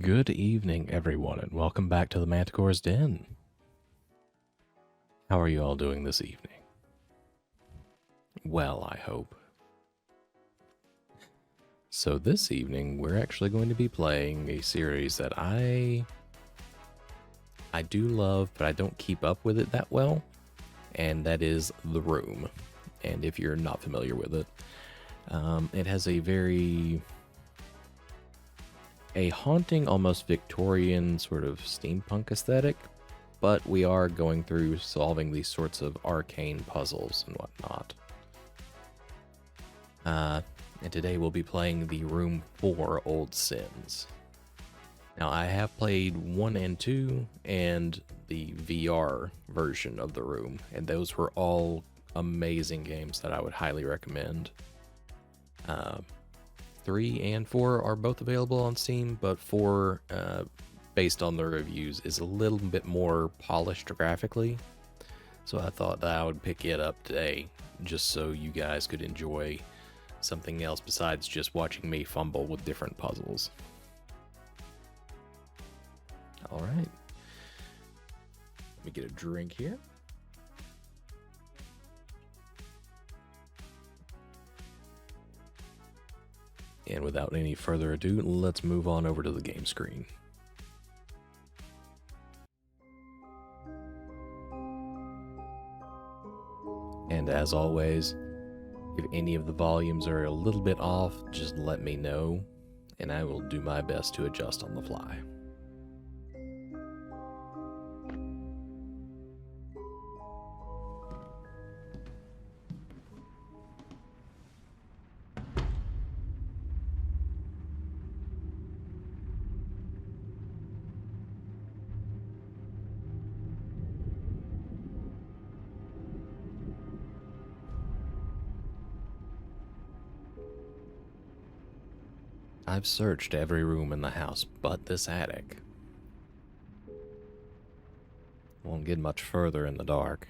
Good evening, everyone, and welcome back to the Manticore's Den. How are you all doing this evening? Well, I hope. So this evening, we're actually going to be playing a series that I do love, but I don't keep up with it that well, and that is The Room. And if you're not familiar with it, it has a haunting, almost Victorian sort of steampunk aesthetic, but we are going through solving these sorts of arcane puzzles and whatnot. And today we'll be playing the Room 4 Old Sins. Now, I have played 1 and 2 and the VR version of The Room, and those were all amazing games that I would highly recommend. 3 and 4 are both available on Steam, but 4, based on the reviews, is a little bit more polished graphically. So I thought that I would pick it up today, just so you guys could enjoy something else besides just watching me fumble with different puzzles. Alright. Let me get a drink here. And without any further ado, let's move on over to the game screen. And as always, if any of the volumes are a little bit off, just let me know, and I will do my best to adjust on the fly. I've searched every room in the house but this attic. Won't get much further in the dark.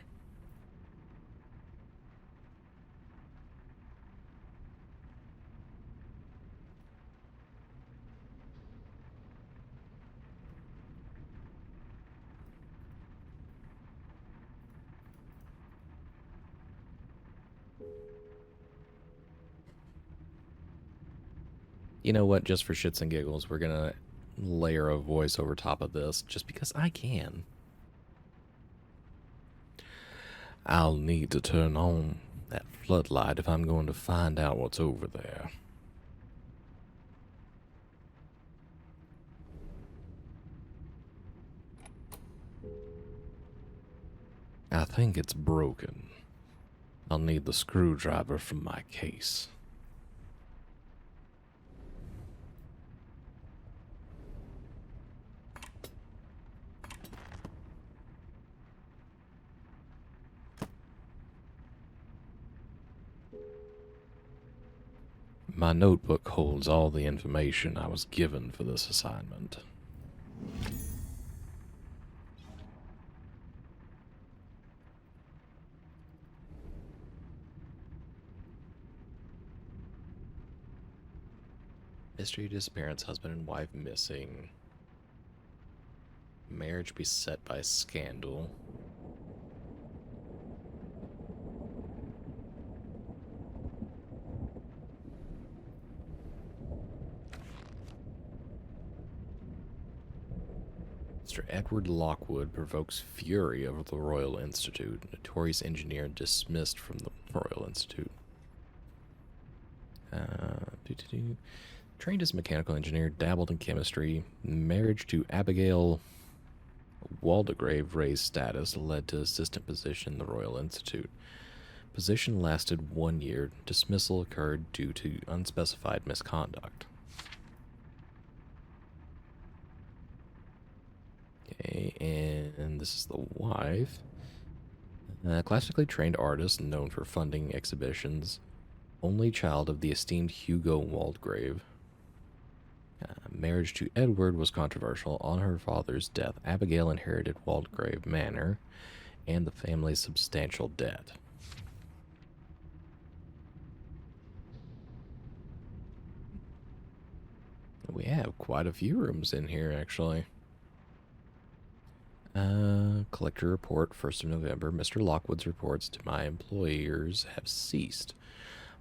You know what, just for shits and giggles, we're gonna layer a voice over top of this, just because I can. I'll need to turn on that floodlight if I'm going to find out what's over there. I think it's broken. I'll need the screwdriver from my case. My notebook holds all the information I was given for this assignment. Mystery disappearance, husband and wife missing. Marriage beset by scandal. Mr. Edward Lockwood provokes fury over the Royal Institute. Notorious engineer dismissed from the Royal Institute. Trained as a mechanical engineer, dabbled in chemistry. Marriage to Abigail Waldegrave raised status, led to assistant position in the Royal Institute. Position lasted 1 year. Dismissal occurred due to unspecified misconduct. Okay, and this is the wife. Classically trained artist, known for funding exhibitions. Only child of the esteemed Hugo Waldegrave. Marriage to Edward was controversial. On her father's death, Abigail inherited Waldegrave Manor and the family's substantial debt. We have quite a few rooms in here, actually. Collector report, 1st of November. Mr. Lockwood's reports to my employers have ceased.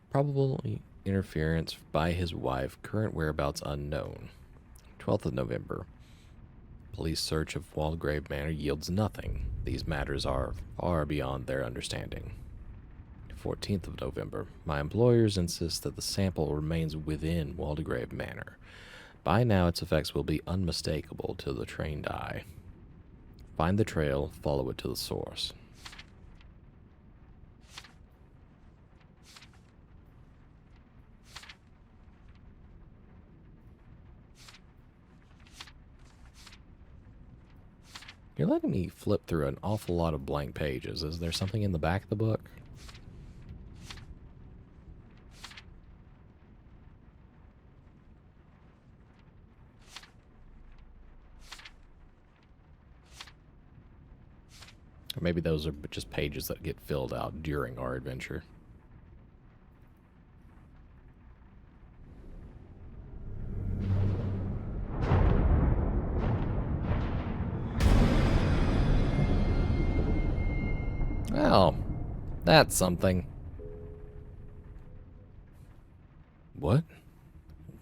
Probable interference by his wife. Current whereabouts unknown. 12th of November. Police search of Waldegrave Manor yields nothing. These matters are far beyond their understanding. 14th of November. My employers insist that the sample remains within Waldegrave Manor. By now, its effects will be unmistakable to the trained eye. Find the trail, follow it to the source. You're letting me flip through an awful lot of blank pages. Is there something in the back of the book? Or maybe those are just pages that get filled out during our adventure. Well, that's something. What?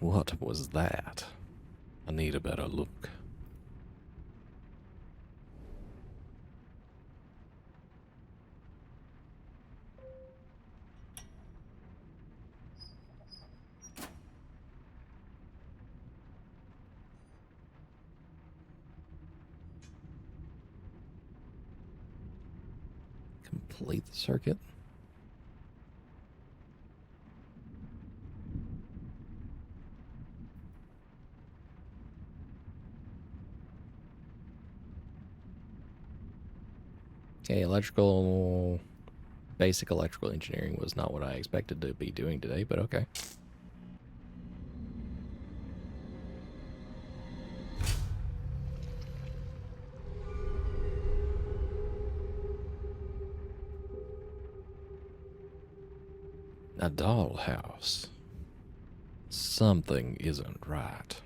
What was that? I need a better look. Complete the circuit. Okay, basic electrical engineering was not what I expected to be doing today, but okay. A dollhouse. Something isn't right.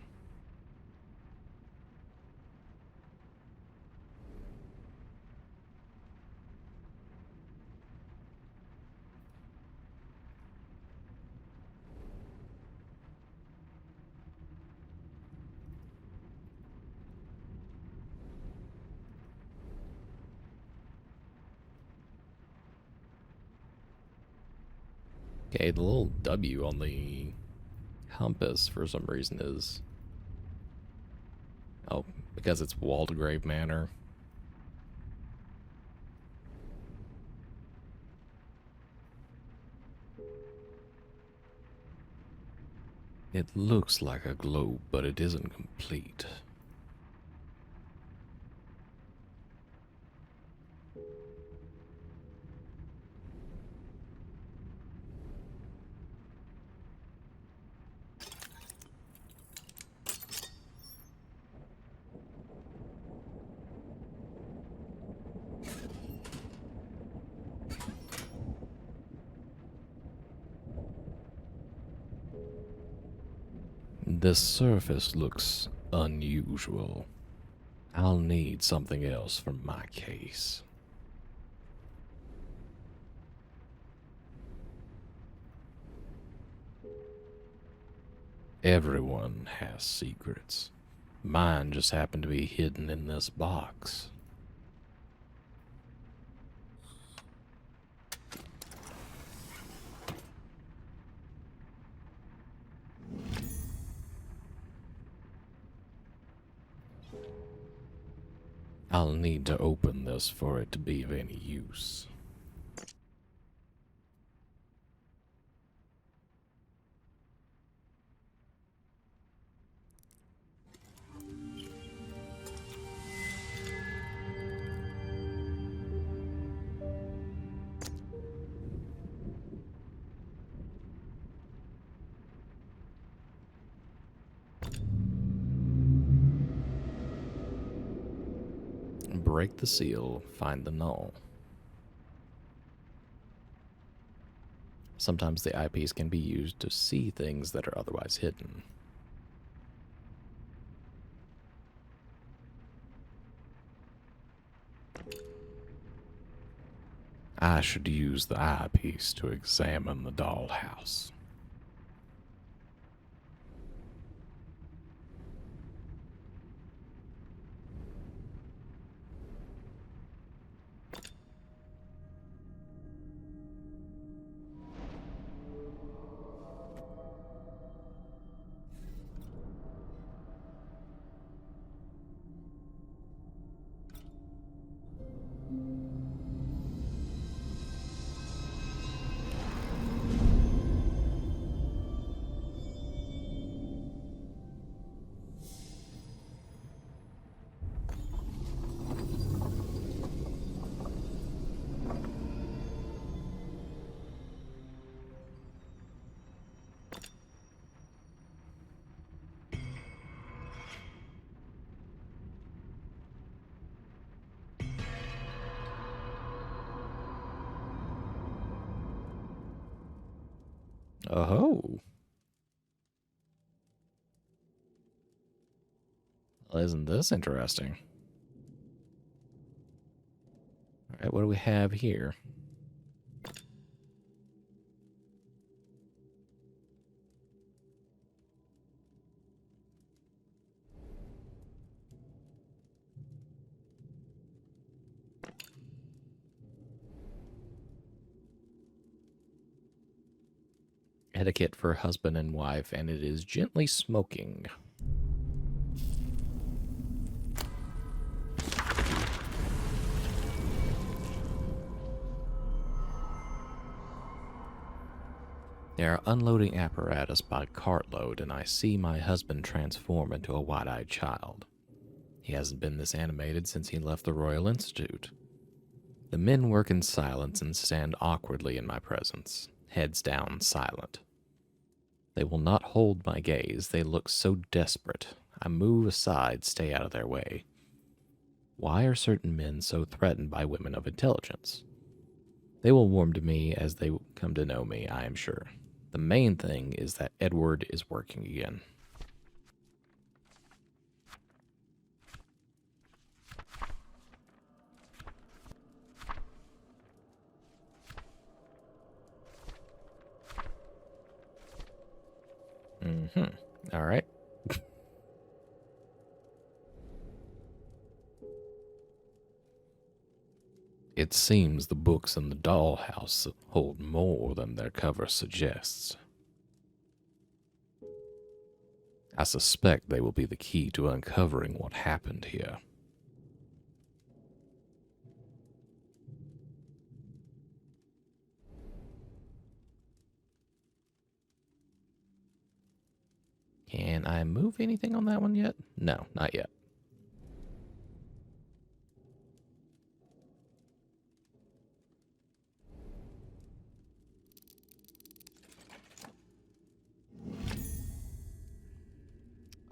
Okay, the little W on the compass for some reason is... Oh, because it's Waldegrave Manor. It looks like a globe, but it isn't complete. This surface looks unusual. I'll need something else for my case. Everyone has secrets. Mine just happened to be hidden in this box. I'll need to open this for it to be of any use. Break the seal, find the null. Sometimes the eyepiece can be used to see things that are otherwise hidden. I should use the eyepiece to examine the dollhouse. Oh. Well, isn't this interesting? All right, what do we have here? Etiquette for husband and wife, and it is gently smoking. They are unloading apparatus by cartload, and I see my husband transform into a wide-eyed child. He hasn't been this animated since he left the Royal Institute. The men work in silence and stand awkwardly in my presence, heads down, silent. They will not hold my gaze. They look so desperate. I move aside, stay out of their way. Why are certain men so threatened by women of intelligence? They will warm to me as they come to know me, I am sure. The main thing is that Edward is working again. All right. It seems the books in the dollhouse hold more than their cover suggests. I suspect they will be the key to uncovering what happened here. Can I move anything on that one yet? No, not yet.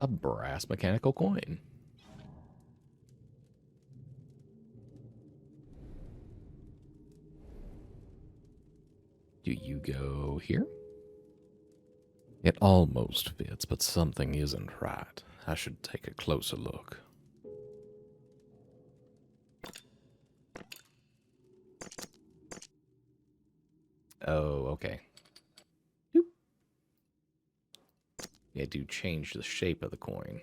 A brass mechanical coin. Do you go here? It almost fits, but something isn't right. I should take a closer look. Oh, okay. Doop. Yeah, do change the shape of the coin.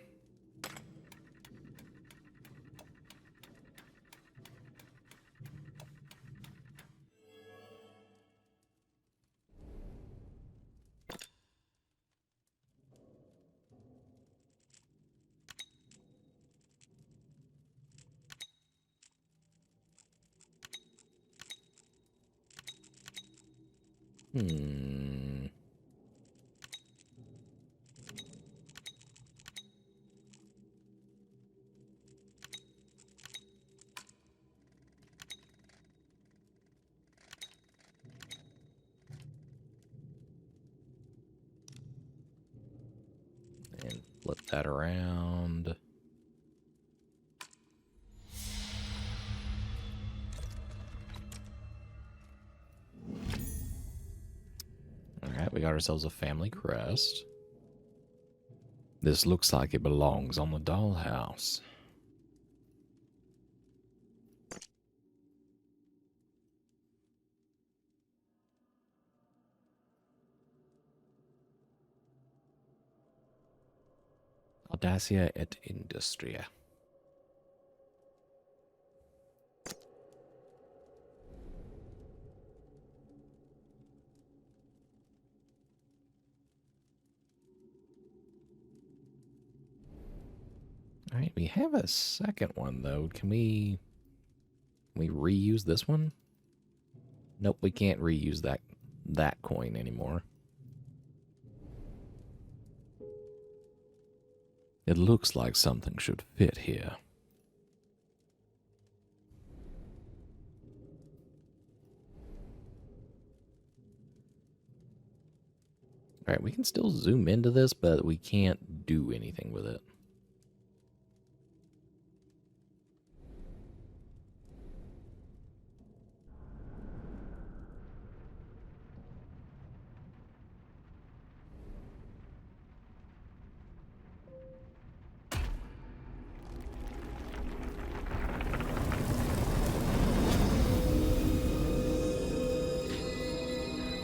And flip that around. Alright, we got ourselves a family crest. This looks like it belongs on the dollhouse. Audacia et Industria. All right, we have a second one though. Can we reuse this one? Nope, we can't reuse that coin anymore. It looks like something should fit here. All right, we can still zoom into this, but we can't do anything with it.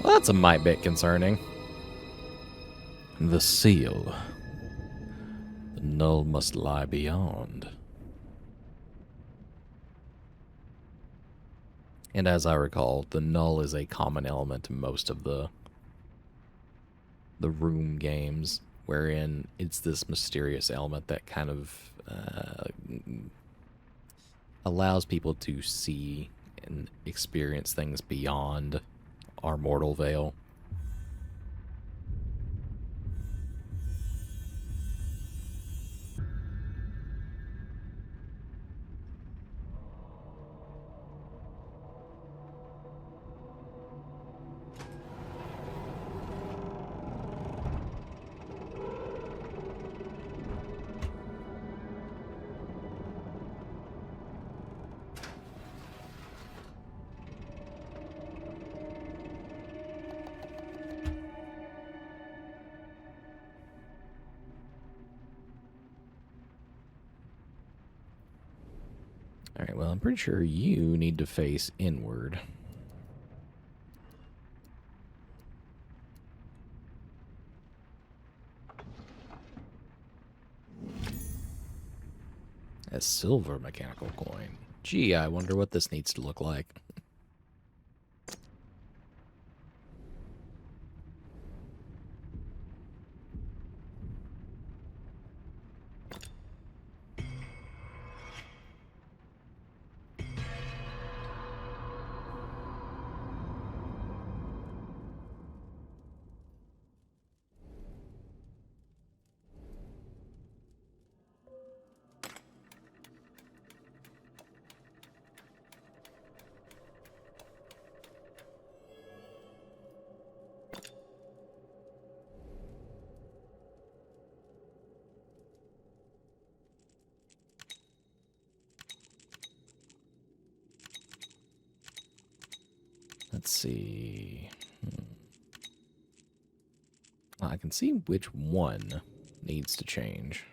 Well, that's a mite bit concerning. The seal. The null must lie beyond. And as I recall, the null is a common element in most of the room games, wherein it's this mysterious element that kind of allows people to see and experience things beyond our mortal veil. All right, well, I'm pretty sure you need to face inward. A silver mechanical coin. Gee, I wonder what this needs to look like. Let's see. I can see which one needs to change.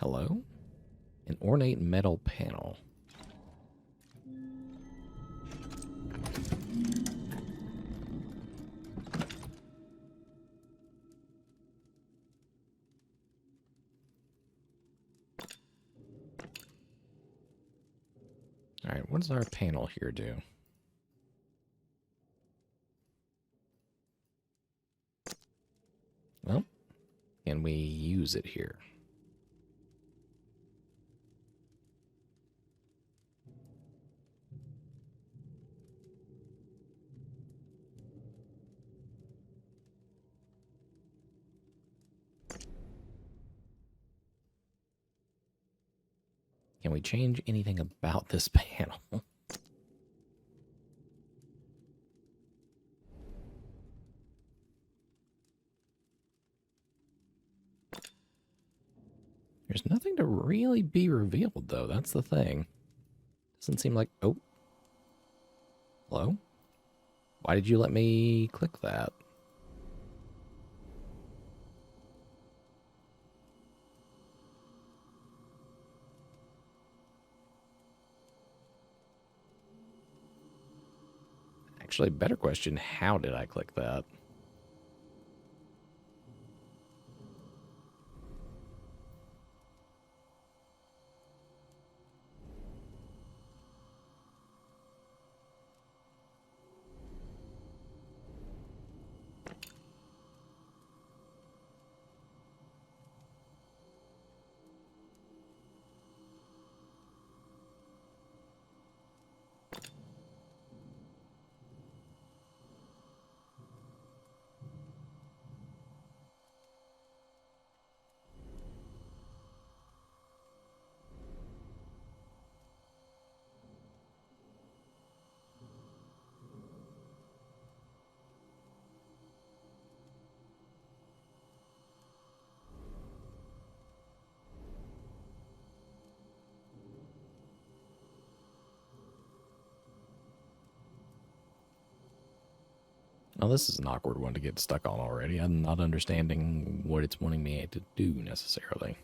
Hello? An ornate metal panel. All right, what does our panel here do? Well, can we use it here? Can we change anything about this panel? There's nothing to really be revealed, though. That's the thing. Doesn't seem like... Oh. Hello? Why did you let me click that? Actually, better question, how did I click that? Well, this is an awkward one to get stuck on already. I'm not understanding what it's wanting me to do necessarily.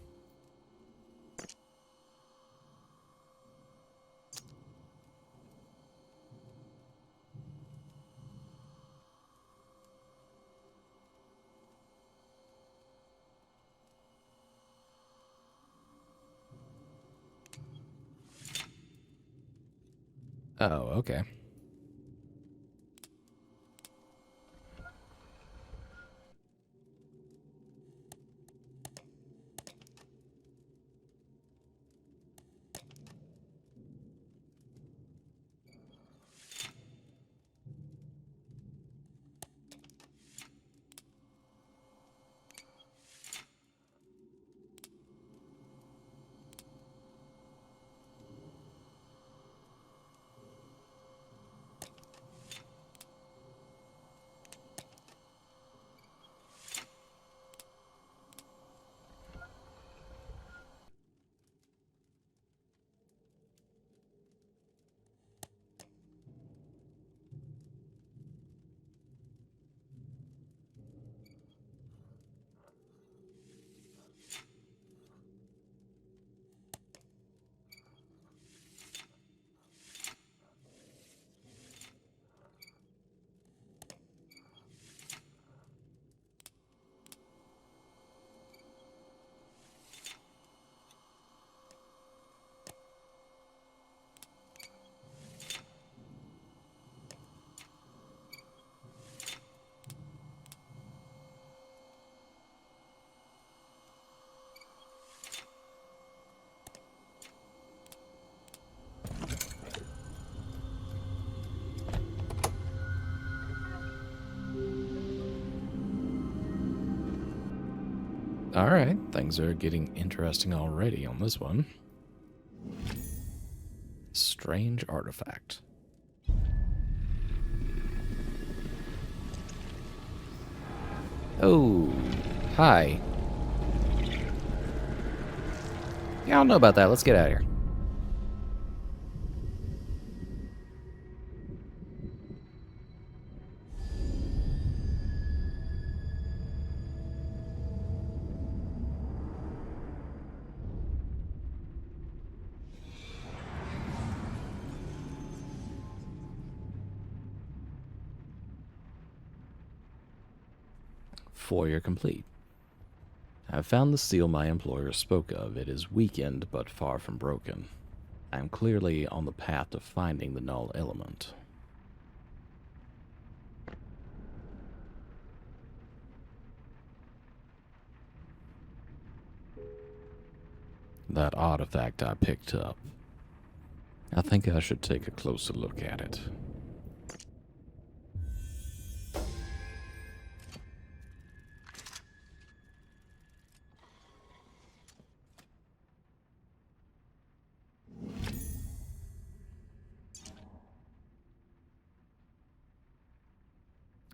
Oh, okay. Alright, things are getting interesting already on this one. Strange artifact. Oh, hi. Yeah, I don't know about that. Let's get out of here. Foyer complete. I have found the seal my employer spoke of. It is weakened, but far from broken. I am clearly on the path to finding the null element. That artifact I picked up. I think I should take a closer look at it.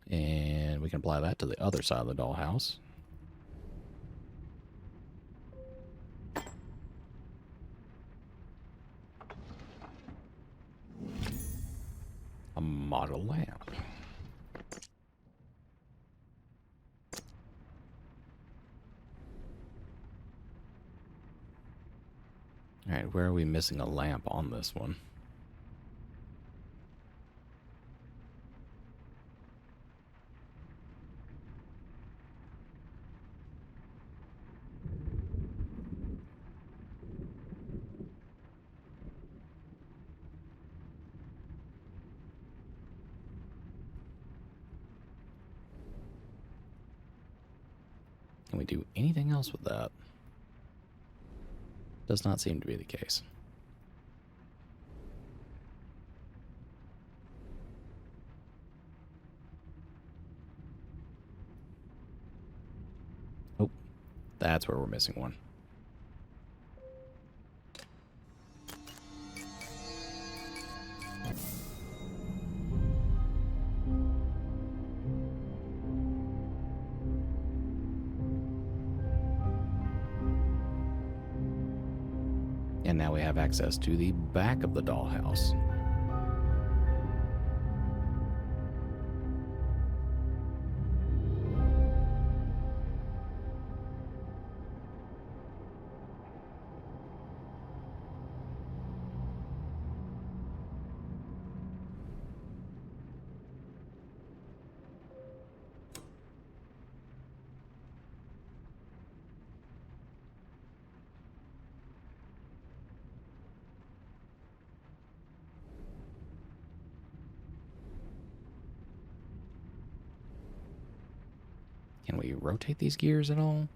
And we can apply that to the other side of the dollhouse. model lamp. Alright, where are we missing a lamp on this one? Can we do anything else with that? Does not seem to be the case. Oh, that's where we're missing one. And now we have access to the back of the dollhouse. Can we rotate these gears at all?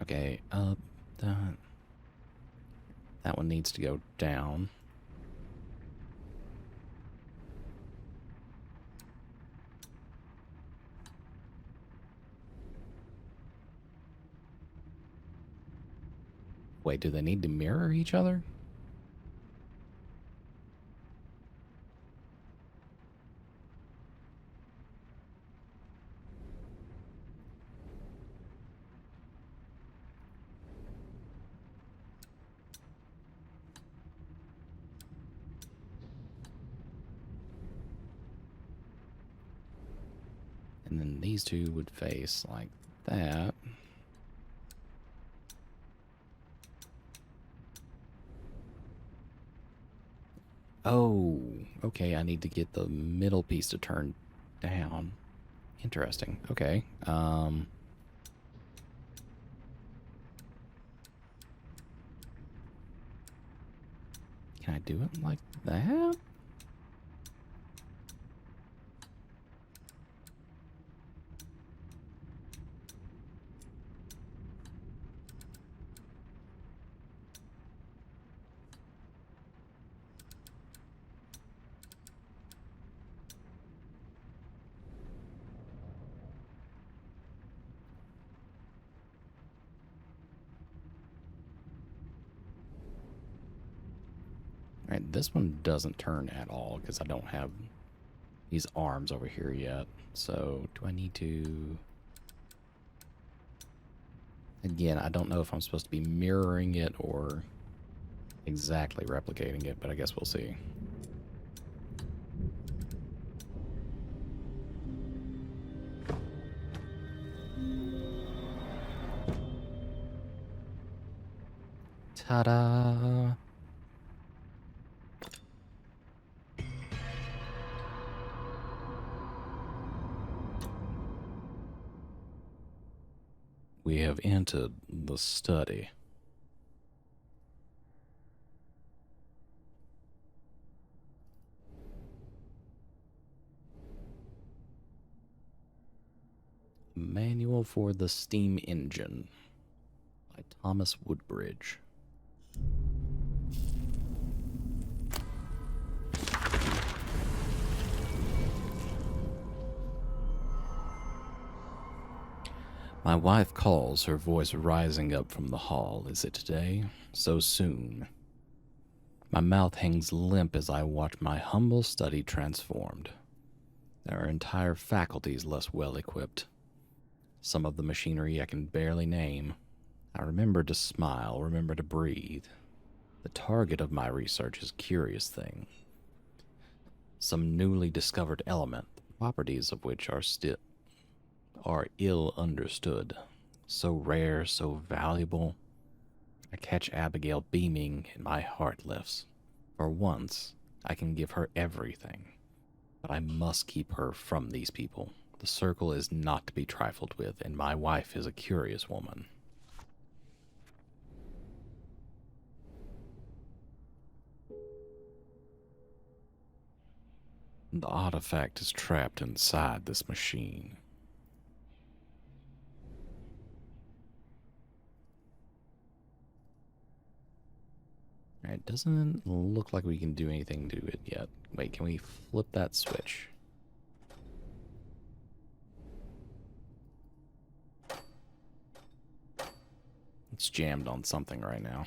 Okay, up, down. That one needs to go down. Wait, do they need to mirror each other? And then these two would face like that. Oh, okay, I need to get the middle piece to turn down. Interesting. Okay. Can I do it like that? Alright, this one doesn't turn at all because I don't have these arms over here yet. So, do I need to... Again, I don't know if I'm supposed to be mirroring it or exactly replicating it, but I guess we'll see. Ta-da! We have entered the study. Manual for the Steam Engine by Thomas Woodbridge. My wife calls, her voice rising up from the hall. Is it today? So soon. My mouth hangs limp as I watch my humble study transformed. There are entire faculties less well equipped. Some of the machinery I can barely name. I remember to smile, remember to breathe. The target of my research is a curious thing. Some newly discovered element, the properties of which are ill understood. So rare, so valuable. I catch Abigail beaming and my heart lifts. For once, I can give her everything. But I must keep her from these people. The circle is not to be trifled with, and my wife is a curious woman. The artifact is trapped inside this machine. Alright, doesn't look like we can do anything to it yet. Wait, can we flip that switch? It's jammed on something right now.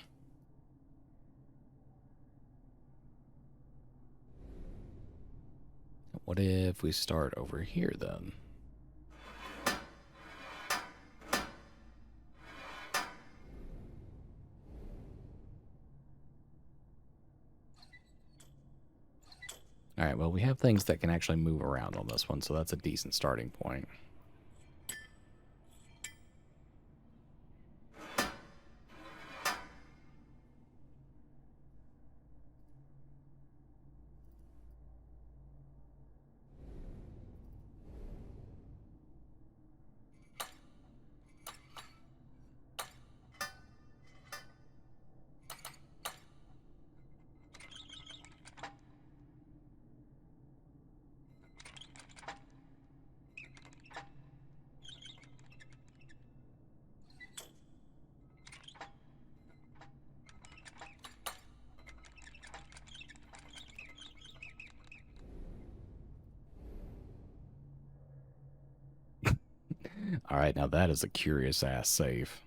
What if we start over here then? Alright, well, we have things that can actually move around on this one, so that's a decent starting point. Alright, now that is a curious ass safe.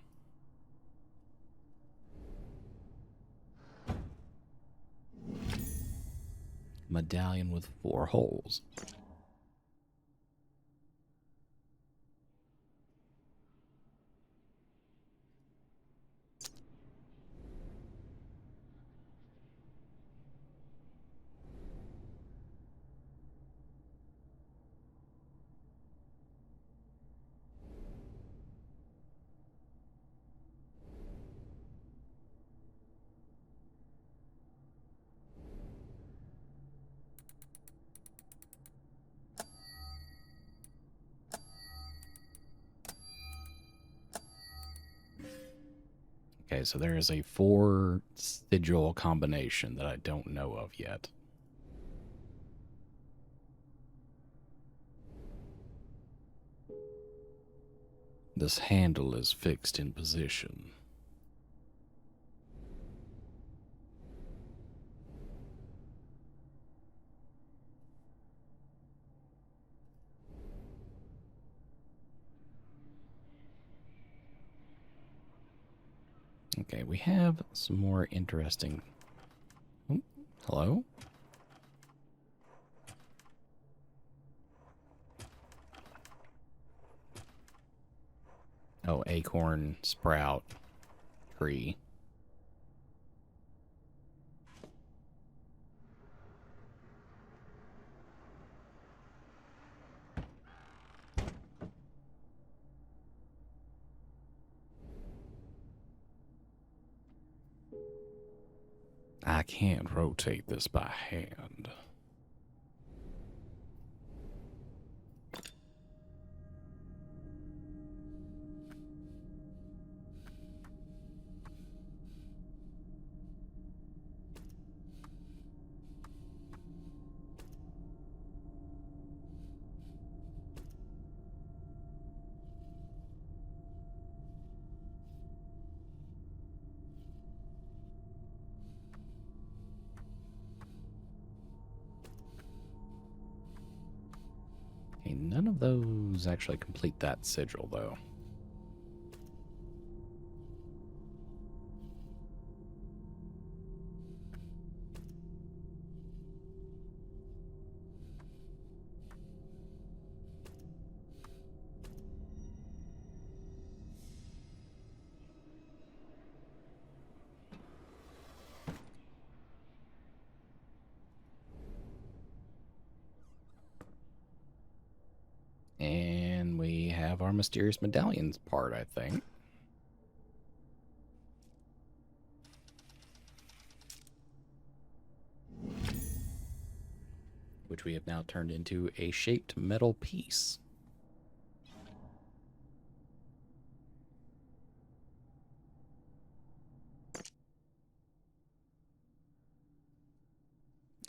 Medallion with 4 holes. Okay, so there is a 4 sigil combination that I don't know of yet. This handle is fixed in position. Okay, we have some more interesting... Oh, hello? Oh, acorn, sprout, tree. I can't rotate this by hand. Okay, none of those actually complete that sigil, though. our mysterious medallions part, I think. Which we have now turned into a shaped metal piece.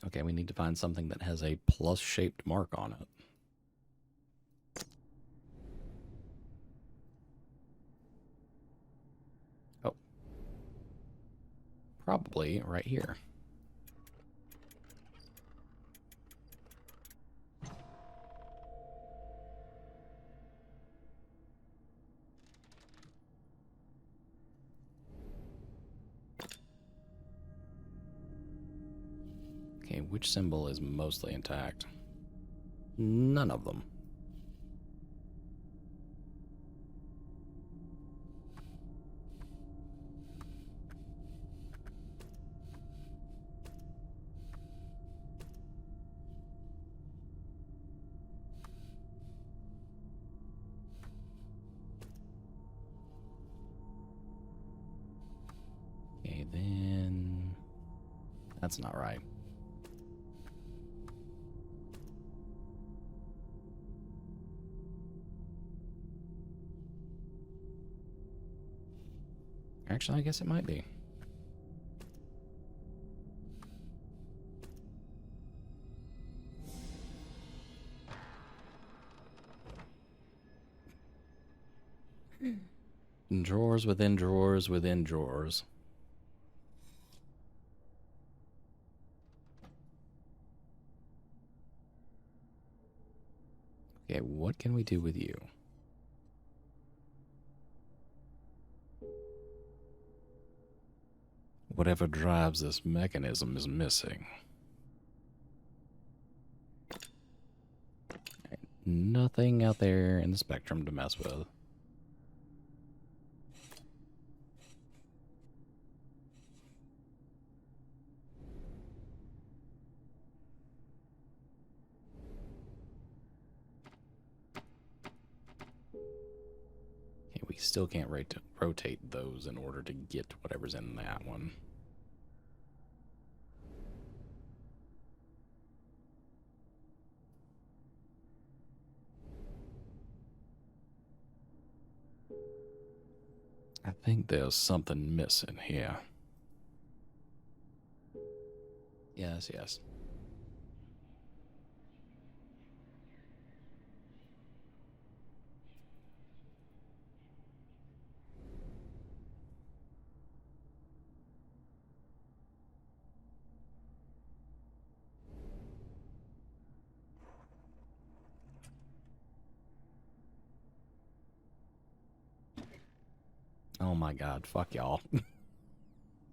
Okay, we need to find something that has a plus-shaped mark on it. Oh. Probably right here. Okay, which symbol is mostly intact? None of them. Okay, then... That's not right. Actually, I guess it might be. Drawers within drawers within drawers. Okay, what can we do with you? Whatever drives this mechanism is missing. Right, nothing out there in the spectrum to mess with. Okay, we still can't rotate those in order to get to whatever's in that one. I think there's something missing here. Yes, yes. Oh my god, fuck y'all.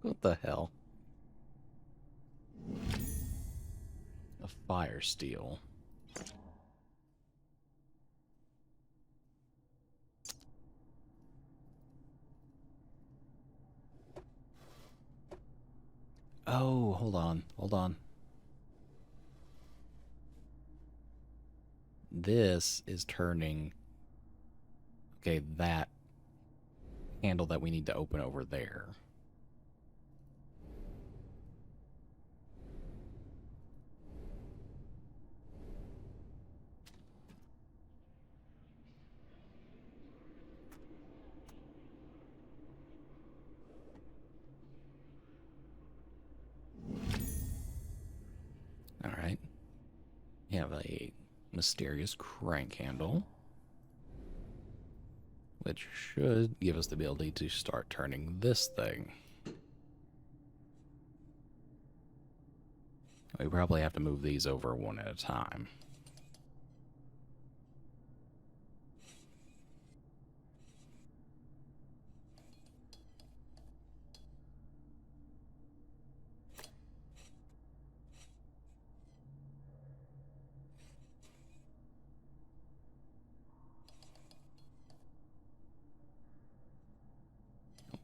What the hell? A fire steel. Oh, hold on, hold on. This is turning... Okay, that handle that we need to open over there. Alright. We have a mysterious crank handle, which should give us the ability to start turning this thing. We probably have to move these over one at a time.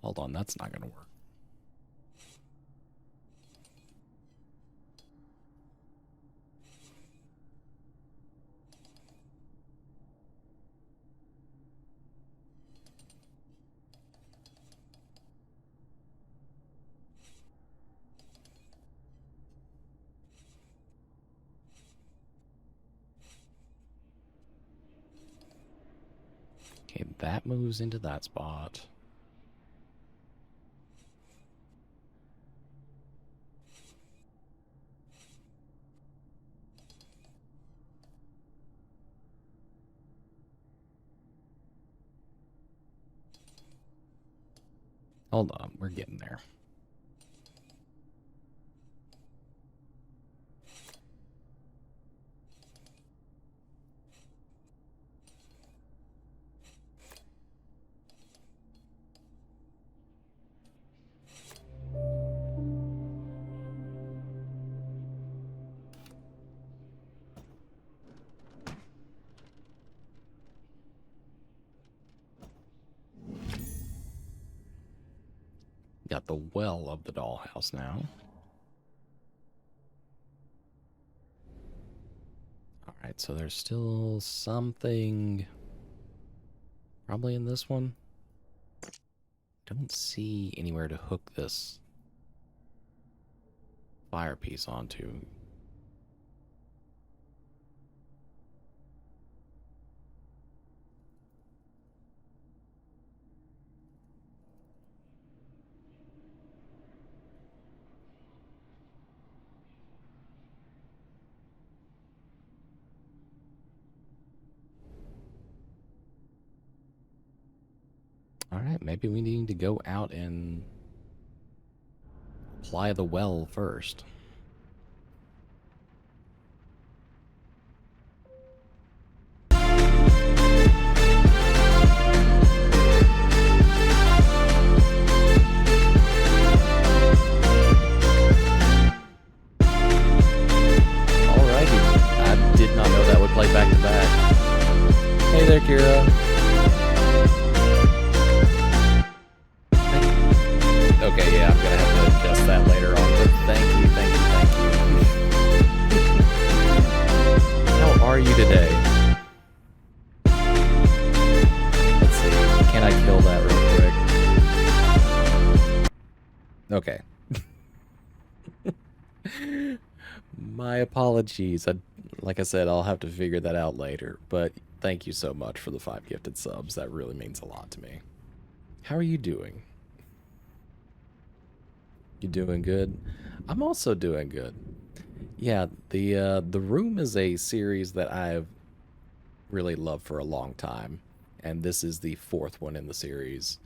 Hold on, that's not going to work. that moves into that spot. Hold on, we're getting there. Got the well of the dollhouse now. Alright, so there's still something probably in this one. Don't see anywhere to hook this fire piece onto. Alright, maybe we need to go out and apply the well first. Play back to back. Hey there, Kira. Okay, yeah, I'm gonna have to adjust that later on, but thank you. How are you today? Let's see, can I kill that real quick? Okay. My apologies. Like I said, I'll have to figure that out later. But thank you so much for the 5 gifted subs. That really means a lot to me. How are you doing? You doing good? I'm also doing good. Yeah, the Room is a series that I've really loved for a long time, and this is the 4th one in the series.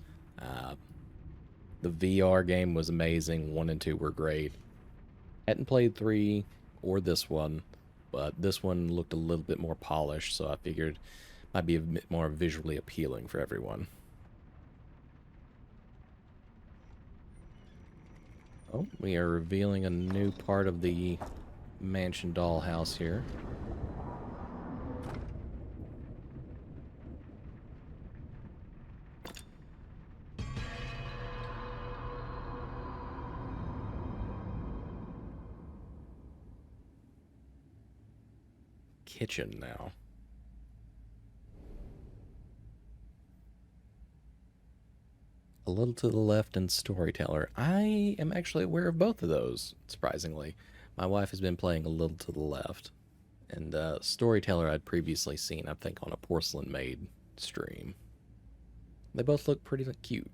The VR game was amazing. 1 and 2 were great. Hadn't played 3 or this one, but this one looked a little bit more polished, so I figured it might be a bit more visually appealing for everyone. Oh, we are revealing a new part of the mansion dollhouse here. Kitchen now. A little to the left and Storyteller. I am actually aware of both of those, surprisingly. My wife has been playing a little to the left. And Storyteller I'd previously seen, I think, on a Porcelain Maid stream. They both look pretty cute.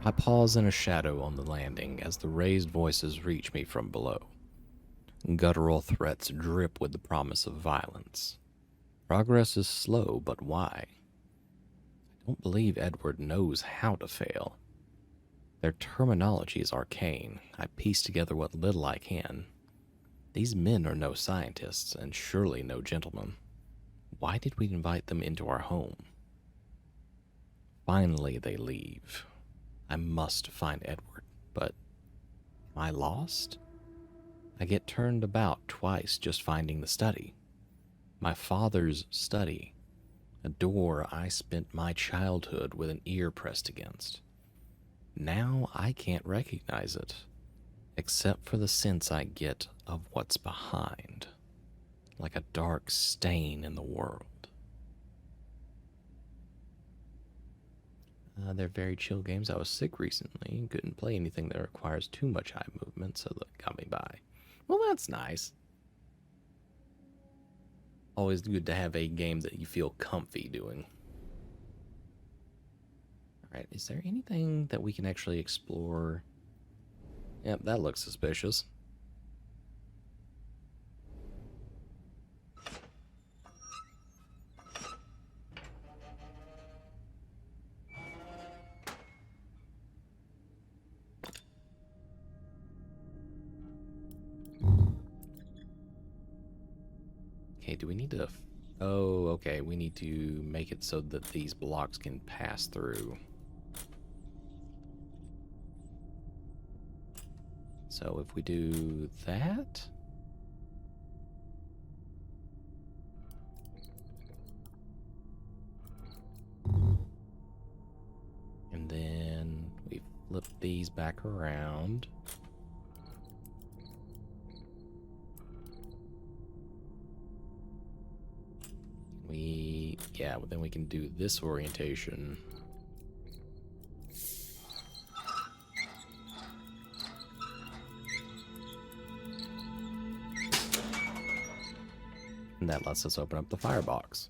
I pause in a shadow on the landing as the raised voices reach me from below. Guttural threats drip with the promise of violence. Progress is slow, but why? I don't believe Edward knows how to fail. Their terminology is arcane. I piece together what little I can. These men are no scientists, and surely no gentlemen. Why did we invite them into our home? Finally, they leave. I must find Edward, but am I lost? I get turned about twice just finding the study. My father's study, a door I spent my childhood with an ear pressed against. Now I can't recognize it, except for the sense I get of what's behind, like a dark stain in the world. They're very chill games. I was sick recently and couldn't play anything that requires too much eye movement, so that got me by. Well, that's nice. Always good to have a game that you feel comfy doing. Alright, is there anything that we can actually explore? Yep, that looks suspicious. Okay, do we need to... Oh, okay, we need to make it so that these blocks can pass through. So if we do that... And then we flip these back around. Yeah, but then we can do this orientation. And that lets us open up the firebox.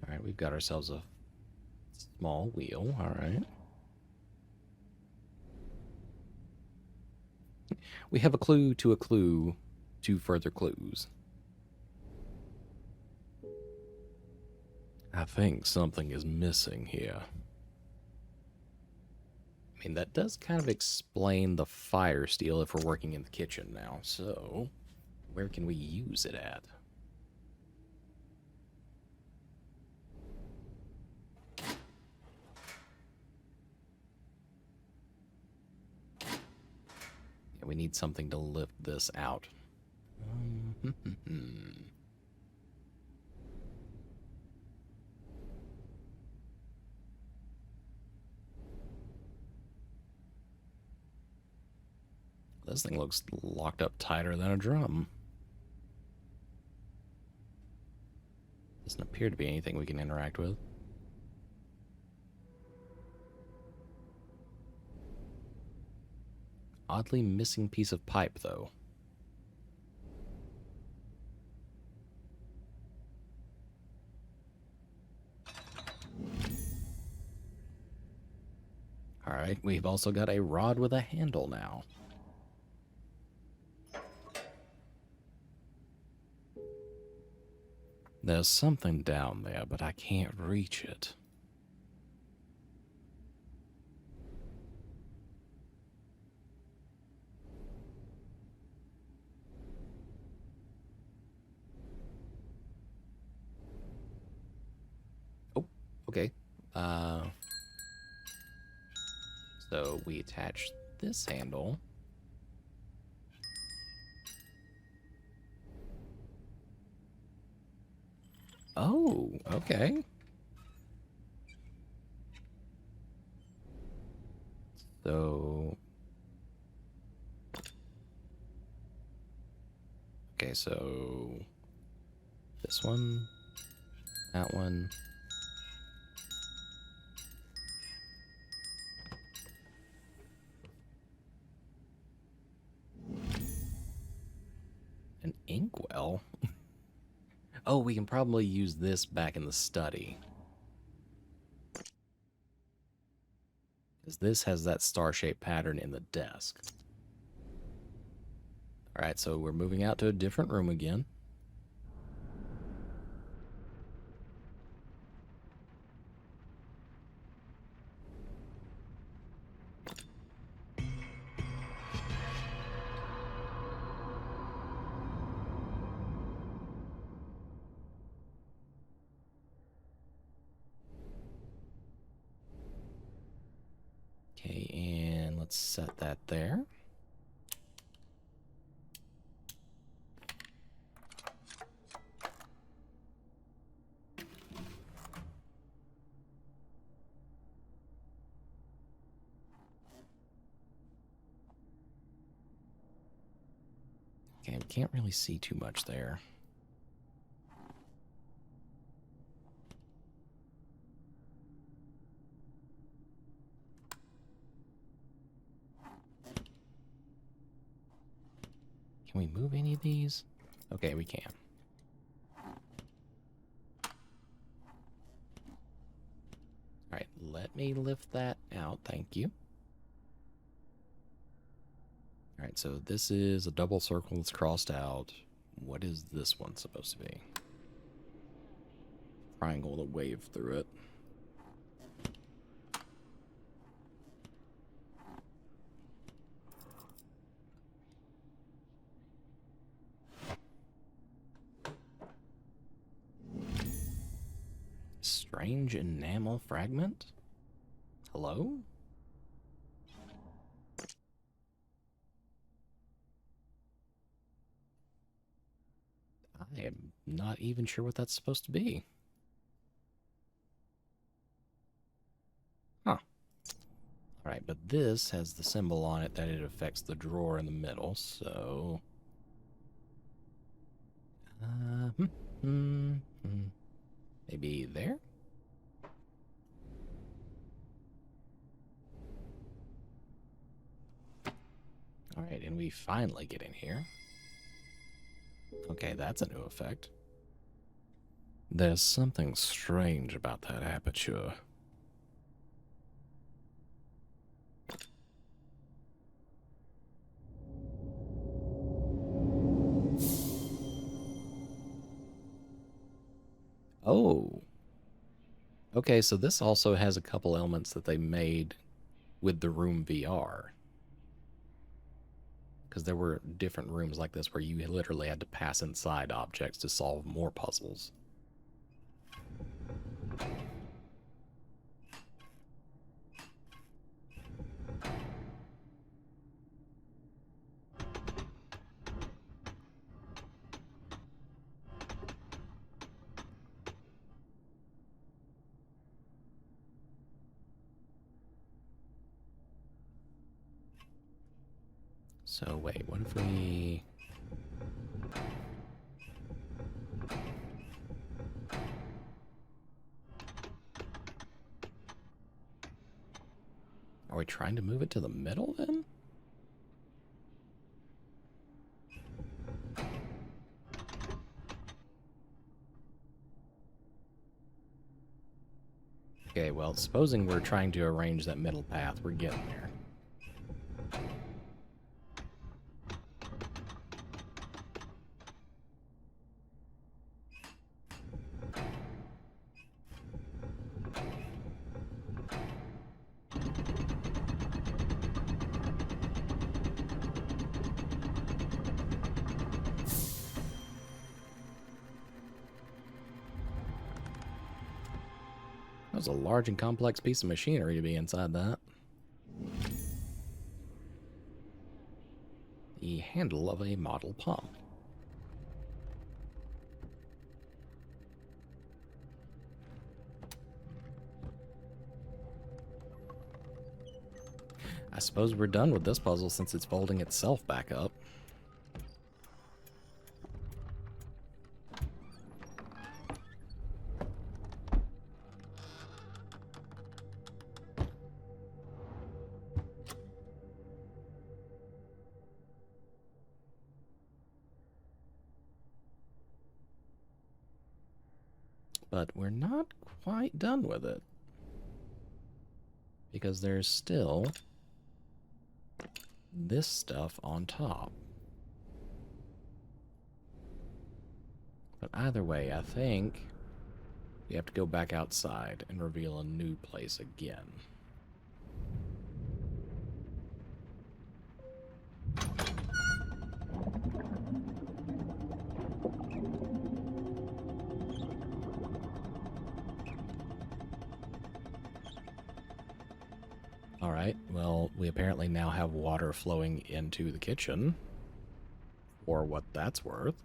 Alright, we've got ourselves a small wheel, alright. We have a clue to further clues. I think something is missing here. I mean, that does kind of explain the fire steel if we're working in the kitchen now. So, where can we use it at? Yeah, we need something to lift this out. This thing looks locked up tighter than a drum. Doesn't appear to be anything we can interact with. Oddly missing piece of pipe, though. Alright, we've also got a rod with a handle now. There's something down there, but I can't reach it. Oh, okay. So we attach this handle. Oh, okay. So... Okay, so... This one, that one. An inkwell? Oh, we can probably use this back in the study. Because this has that star-shaped pattern in the desk. Alright, so we're moving out to a different room again. Okay, and let's set that there. Okay, we can't really see too much there. Can we move any of these? Okay, we can. Alright, let me lift that out. Thank you. Alright, so this is a double circle that's crossed out. What is this one supposed to be? Triangle with a wave through it. Strange enamel fragment? Hello? I am not even sure what that's supposed to be. Huh. Alright, but this has the symbol on it that it affects the drawer in the middle, so... Maybe there? Alright, and we finally get in here. Okay, that's a new effect. There's something strange about that aperture. Oh. Okay, so this also has a couple elements that they made with the room VR. Because there were different rooms like this where you literally had to pass inside objects to solve more puzzles. So wait, what if we... Are we trying to move it to the middle then? Okay, well, supposing we're trying to arrange that middle path, we're getting there. That was a large and complex piece of machinery to be inside that. The handle of a model pump. I suppose we're done with this puzzle since it's folding itself back up. But we're not quite done with it. Because there's still this stuff on top. But either way, I think we have to go back outside and reveal a new place again. Alright, well, we apparently now have water flowing into the kitchen. For what that's worth.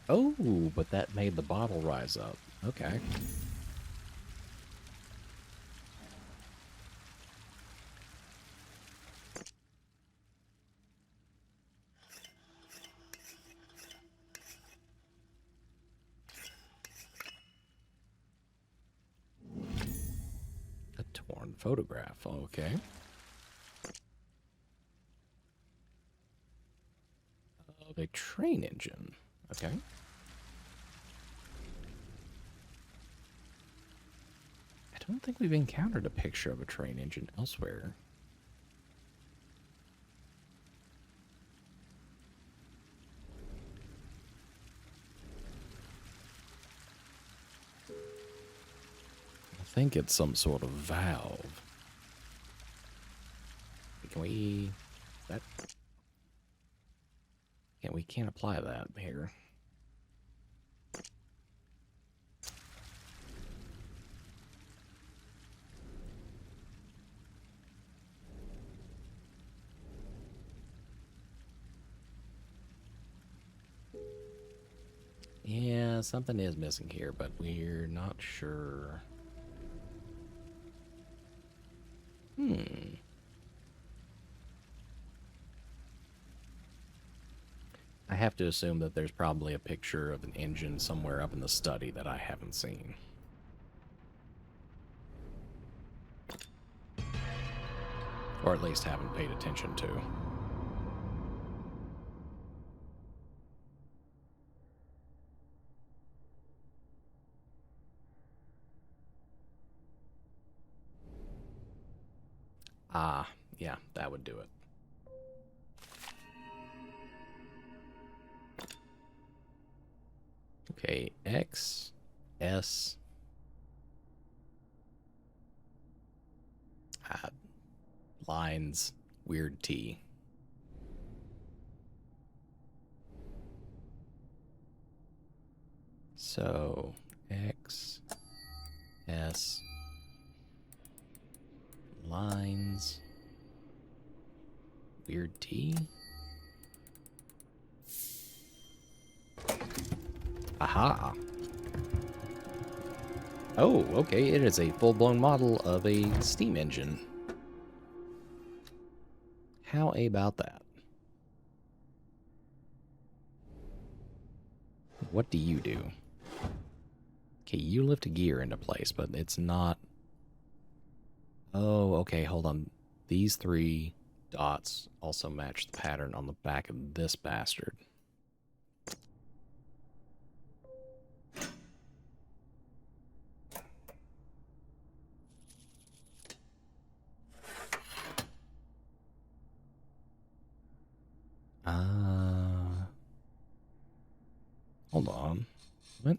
Oh, but that made the bottle rise up. Okay. photograph. Okay. Of a train engine. Okay. I don't think we've encountered a picture of a train engine elsewhere. I think it's some sort of valve. Can we... That... Yeah, we can't apply that here. Yeah, something is missing here, but we're not sure. I have to assume that there's probably a picture of an engine somewhere up in the study that I haven't seen. Or at least haven't paid attention to. Ah, yeah, that would do it. Okay, X, S. Lines, weird T. So, X, S, lines, weird T. Aha. Oh, okay, it is a full-blown model of a steam engine. How about that? What do you do? Okay, you lift a gear into place, but it's not... Oh, okay, hold on. These 3 dots also match the pattern on the back of this bastard. Hold on. What?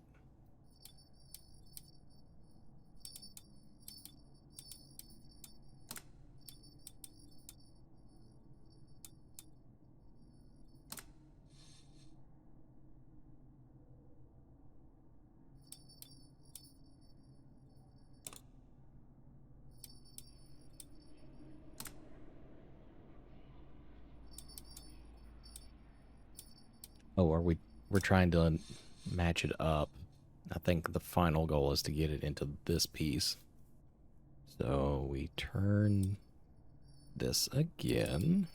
Oh, we're trying to match it up. I think the final goal is to get it into this piece. So we turn this again.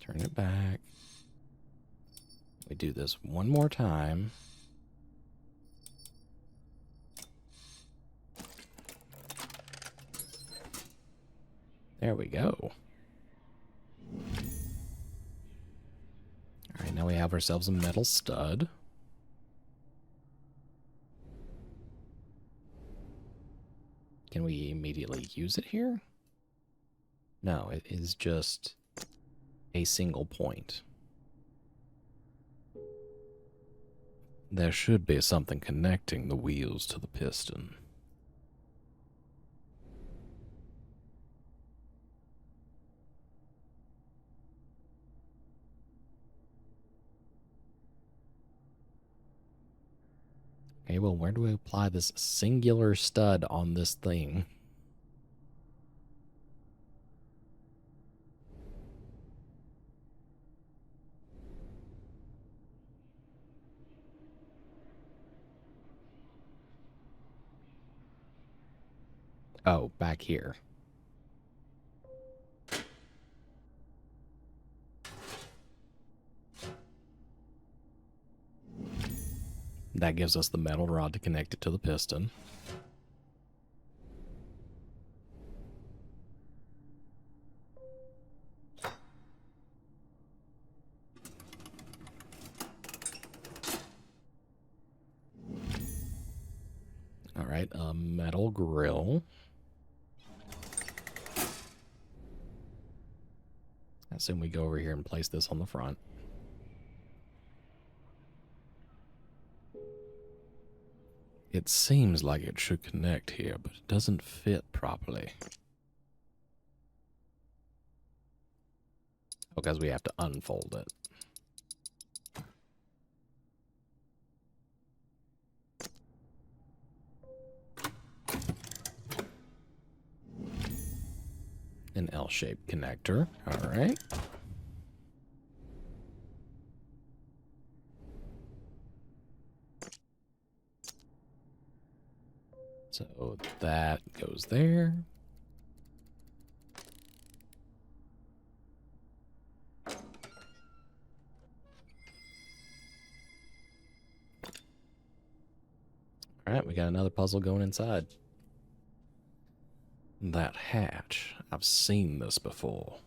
Turn it back. We do this one more time. There we go. All right, now we have ourselves a metal stud. Can we immediately use it here? No, it is just a single point. There should be something connecting the wheels to the piston. Okay, well, where do we apply this singular stud on this thing? Oh, back here. That gives us the metal rod to connect it to the piston. All right, a metal grill. I assume we go over here and place this on the front. It seems like it should connect here, but it doesn't fit properly. Because we have to unfold it. An L-shaped connector. All right. So that goes there. All right, we got another puzzle going inside. That hatch. I've seen this before.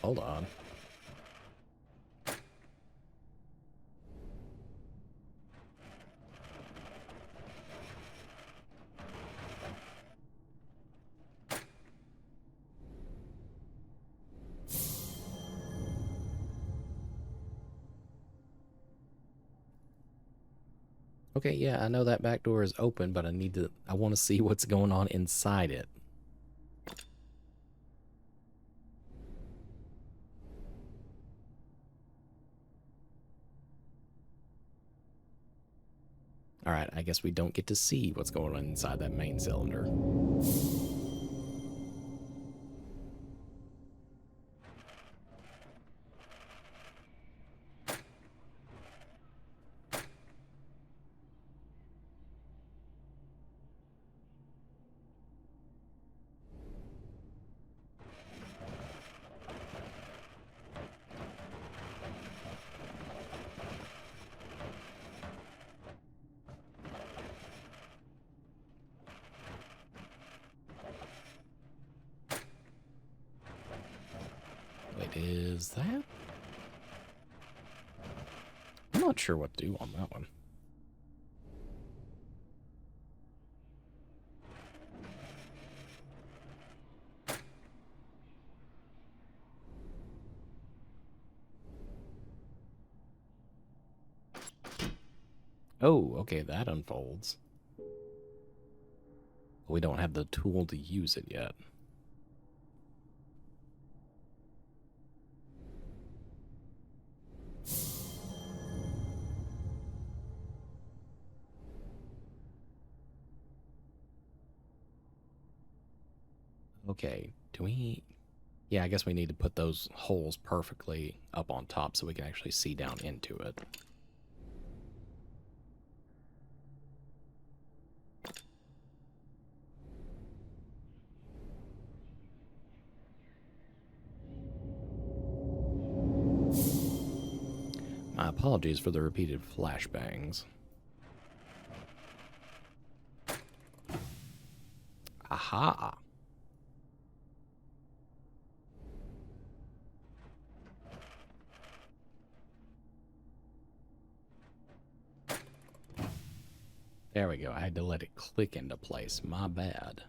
Hold on. Okay, yeah, I know that back door is open, but I want to see what's going on inside it. All right, I guess we don't get to see what's going on inside that main cylinder. Wait, is that? I'm not sure what to do on that one. Oh, okay, that unfolds. We don't have the tool to use it yet. Okay, do we... Yeah, I guess we need to put those holes perfectly up on top so we can actually see down into it. My apologies for the repeated flashbangs. Aha! There we go. I had to let it click into place. My bad.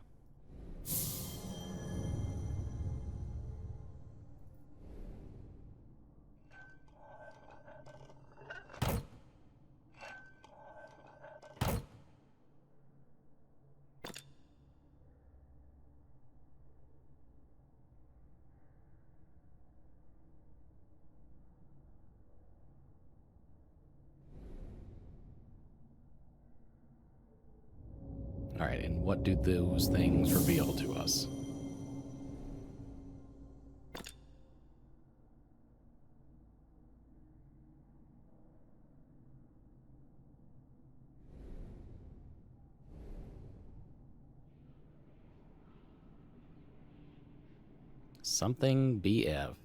Alright, and what do those things reveal to us? Something BF.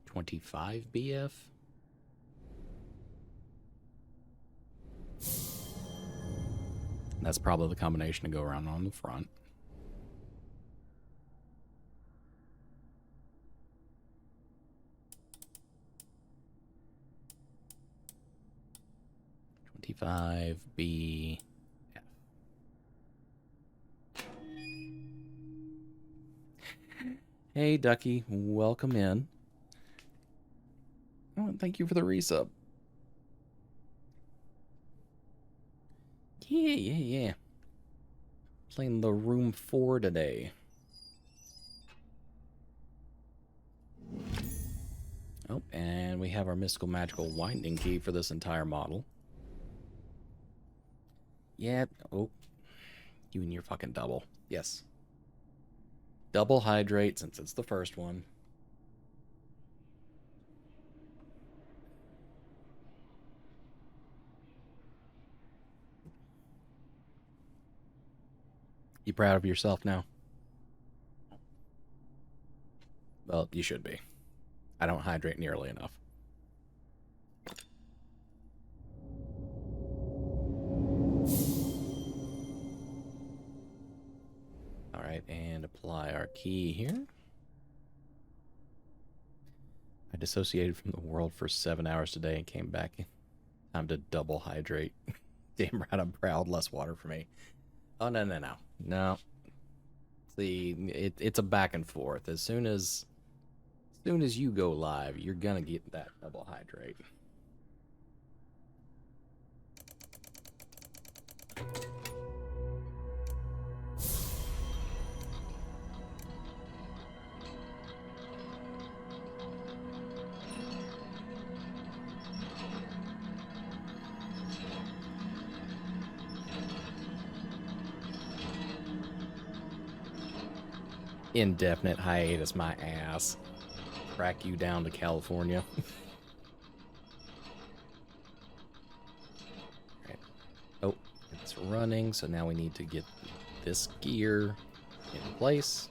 25 BF? That's probably the combination to go around on the front. $25 BF. Hey, Ducky, welcome in. Oh, thank you for the resub. Yeah. Playing the room 4 today. Oh, and we have our mystical magical winding key for this entire model. Yeah. Oh, you and your fucking double. Yes. Double hydrate since it's the first one. You proud of yourself now? Well, you should be. I don't hydrate nearly enough. Alright, and apply our key here. I dissociated from the world for 7 hours today and came back. Time to double hydrate. Damn right, I'm proud. Less water for me. Oh, no. See, it's a back and forth. As soon as you go live, you're gonna get that double hydrate. Indefinite hiatus, my ass. Track you down to California. Right. Oh, it's running, so now we need to get this gear in place.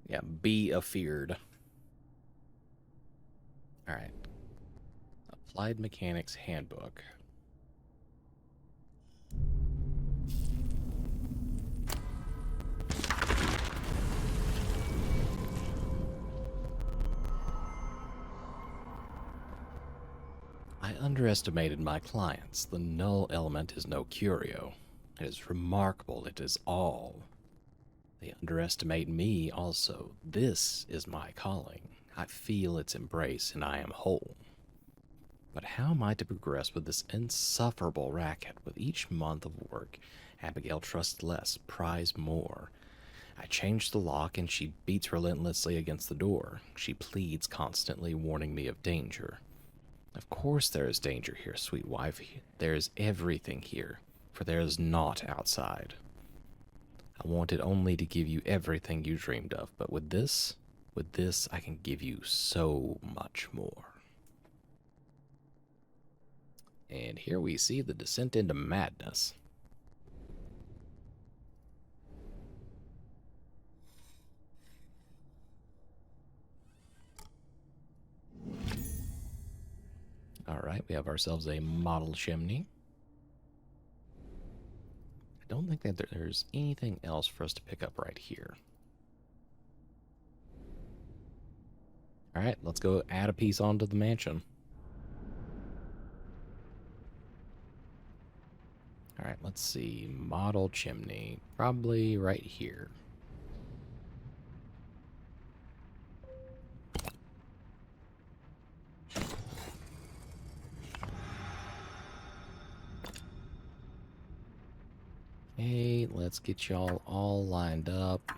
Yeah, be afeared. Alright. Applied Mechanics Handbook. I underestimated my clients. The null element is no curio. It is remarkable, it is all. They underestimate me also. This is my calling. I feel its embrace and I am whole. But how am I to progress with this insufferable racket? With each month of work, Abigail trusts less, pries more. I change the lock and she beats relentlessly against the door. She pleads constantly, warning me of danger. Of course there is danger here, sweet wife. There is everything here, for there is naught outside. I wanted only to give you everything you dreamed of, but with this I can give you so much more. And here we see the descent into madness. Alright, we have ourselves a model chimney. I don't think that there's anything else for us to pick up right here. Alright, let's go add a piece onto the mansion. Alright, let's see. Model chimney. Probably right here. Okay, Alright, let's get y'all all lined up.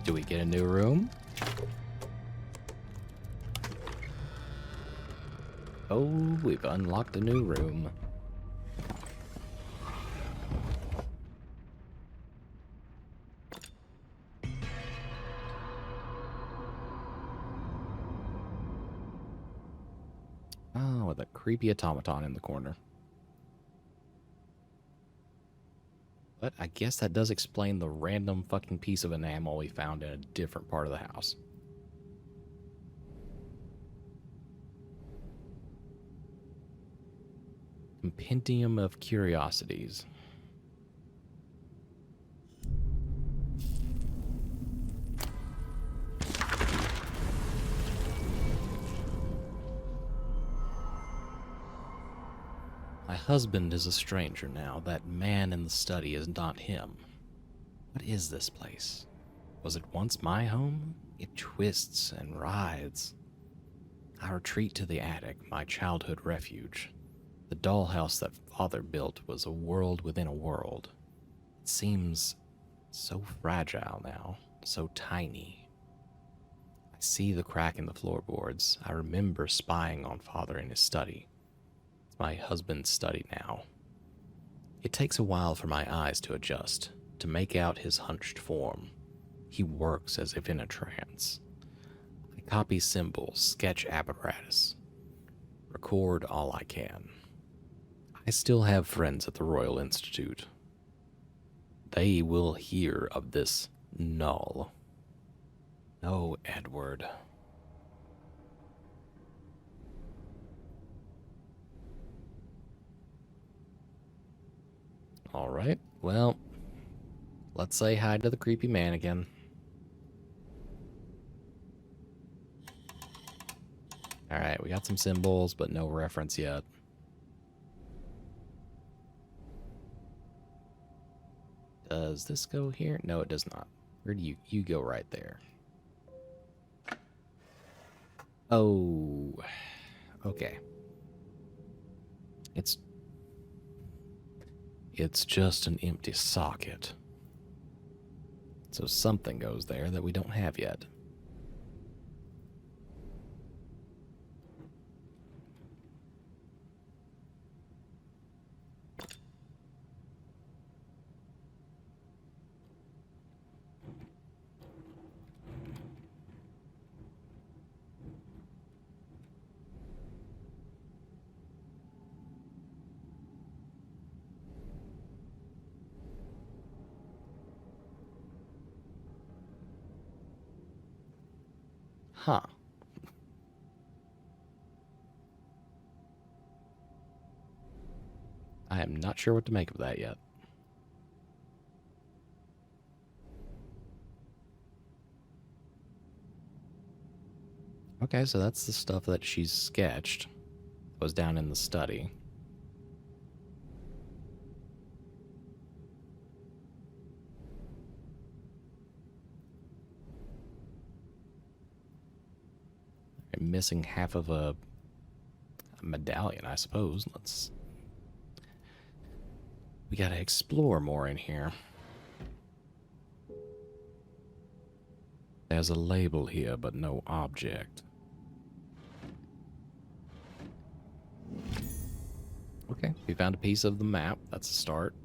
Do we get a new room? Oh, we've unlocked a new room. Oh, with a creepy automaton in the corner. But I guess that does explain the random fucking piece of enamel we found in a different part of the house. Compendium of Curiosities. My husband is a stranger now. That man in the study is not him. What is this place? Was it once my home? It twists and writhes. I retreat to the attic, my childhood refuge. The dollhouse that father built was a world within a world. It seems so fragile now, so tiny. I see the crack in the floorboards. I remember spying on father in his study. It's my husband's study now. It takes a while for my eyes to adjust, to make out his hunched form. He works as if in a trance. I copy symbols, sketch apparatus, record all I can. I still have friends at the Royal Institute. They will hear of this null. No, Edward. All right, well, let's say hi to the creepy man again. All right, we got some symbols, but no reference yet. Does this go here? No, it does not. Where do you go right there? Oh, okay. It's just an empty socket. So something goes there that we don't have yet. Huh. I am not sure what to make of that yet. Okay, so that's the stuff that she's sketched. Was down in the study. I'm missing half of a medallion, I suppose. We gotta explore more in here. There's a label here, but no object. Okay, we found a piece of the map. That's a start.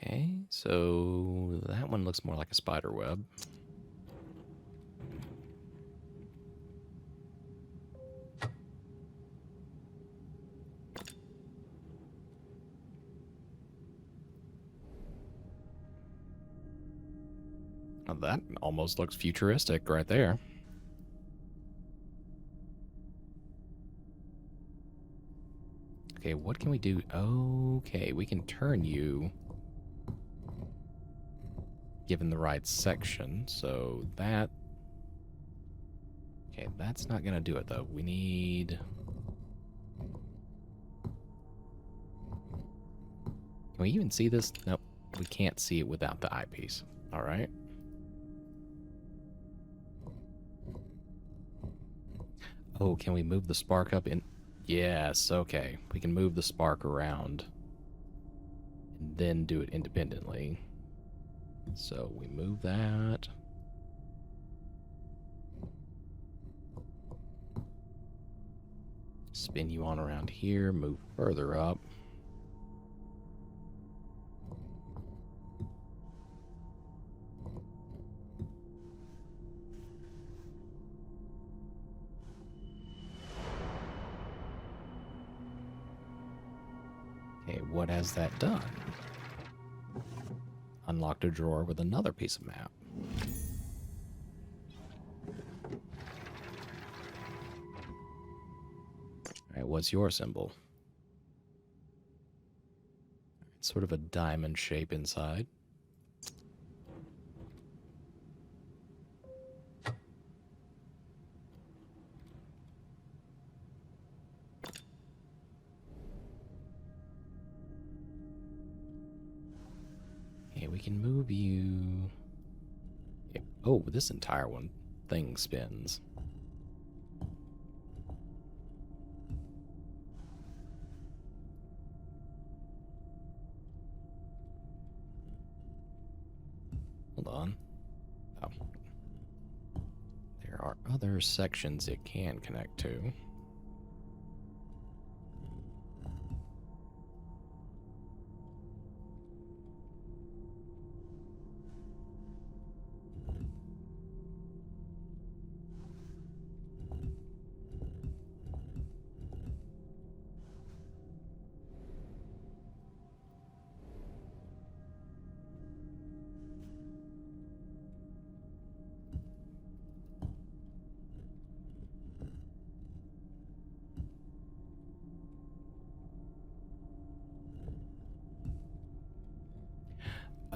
Okay, so that one looks more like a spider web. Now that almost looks futuristic right there. Okay, what can we do? Okay, we can turn you given the right section. So that... Okay, that's not going to do it, though. We need... Can we even see this? Nope, we can't see it without the eyepiece. All right. Oh, can we move the spark up in? Yes, okay. We can move the spark around and then do it independently. So we move that. Spin you on around here, move further up. Okay, what has that done? Unlocked a drawer with another piece of map. Alright, what's your symbol? It's sort of a diamond shape inside. Okay, we can move you... Okay. Oh, this entire thing spins. Hold on. Oh. There are other sections it can connect to.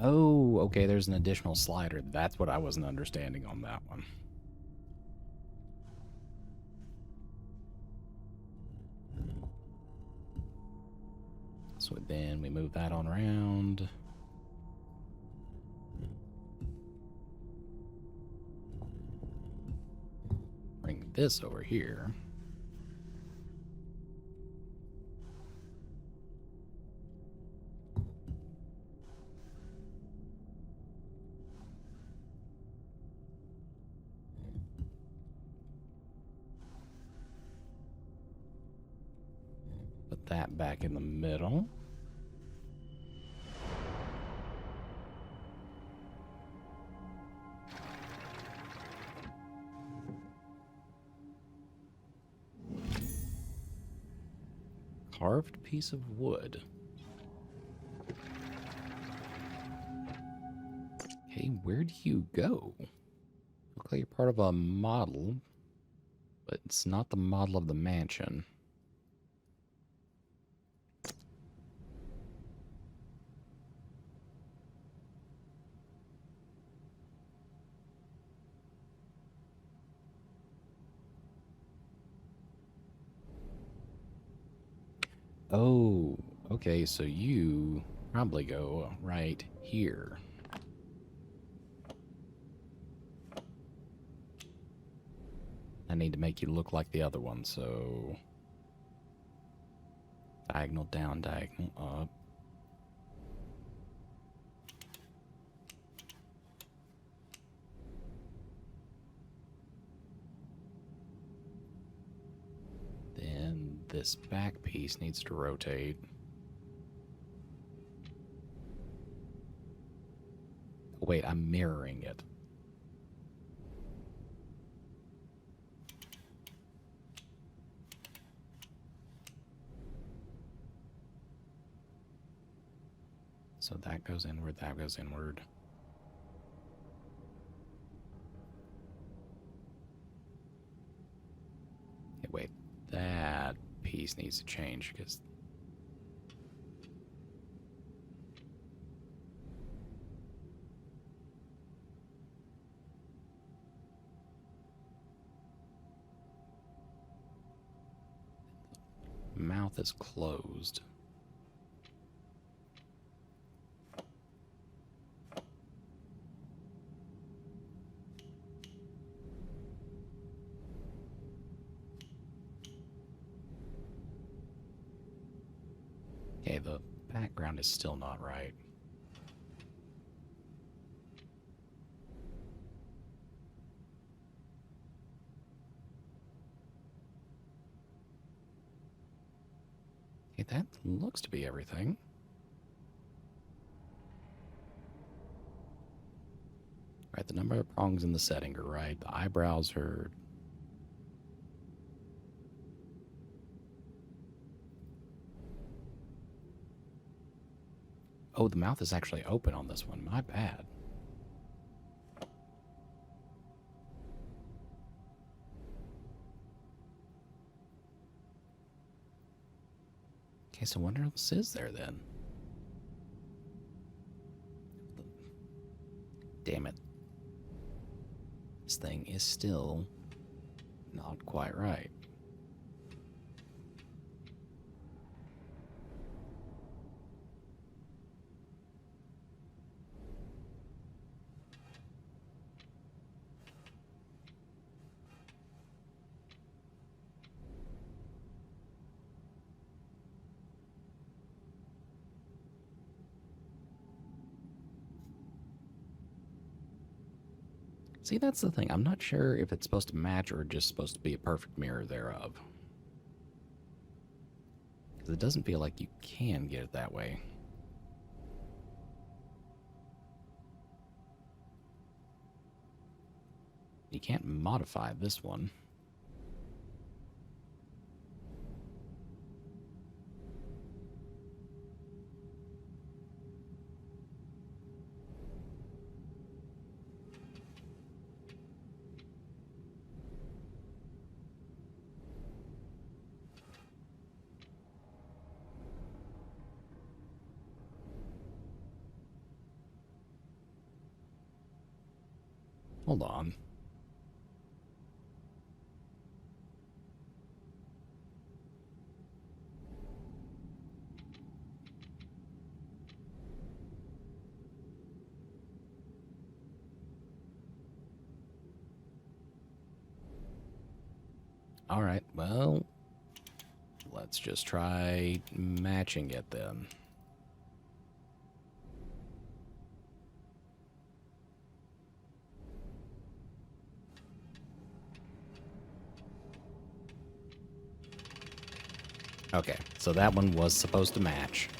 Oh, okay, there's an additional slider. That's what I wasn't understanding on that one. So then we move that on around. Bring this over here. Put that back in the middle. Carved piece of wood. Okay, where do you go? Look like you're part of a model, but it's not the model of the mansion. Oh, okay, so you probably go right here. I need to make you look like the other one, so... Diagonal down, diagonal up. Then this back piece needs to rotate. Wait, I'm mirroring it. So that goes inward, that goes inward. Okay, wait, that piece needs to change because mouth is closed. Okay, the background is still not right. Okay, that looks to be everything. Right, the number of prongs in the setting are right. The eyebrows are... Oh, the mouth is actually open on this one. My bad. Okay, so what else is there then? Damn it. This thing is still not quite right. See, that's the thing. I'm not sure if it's supposed to match or just supposed to be a perfect mirror thereof. Because it doesn't feel like you can get it that way. You can't modify this one. Hold on. All right, well, let's just try matching it then. Okay, so that one was supposed to match.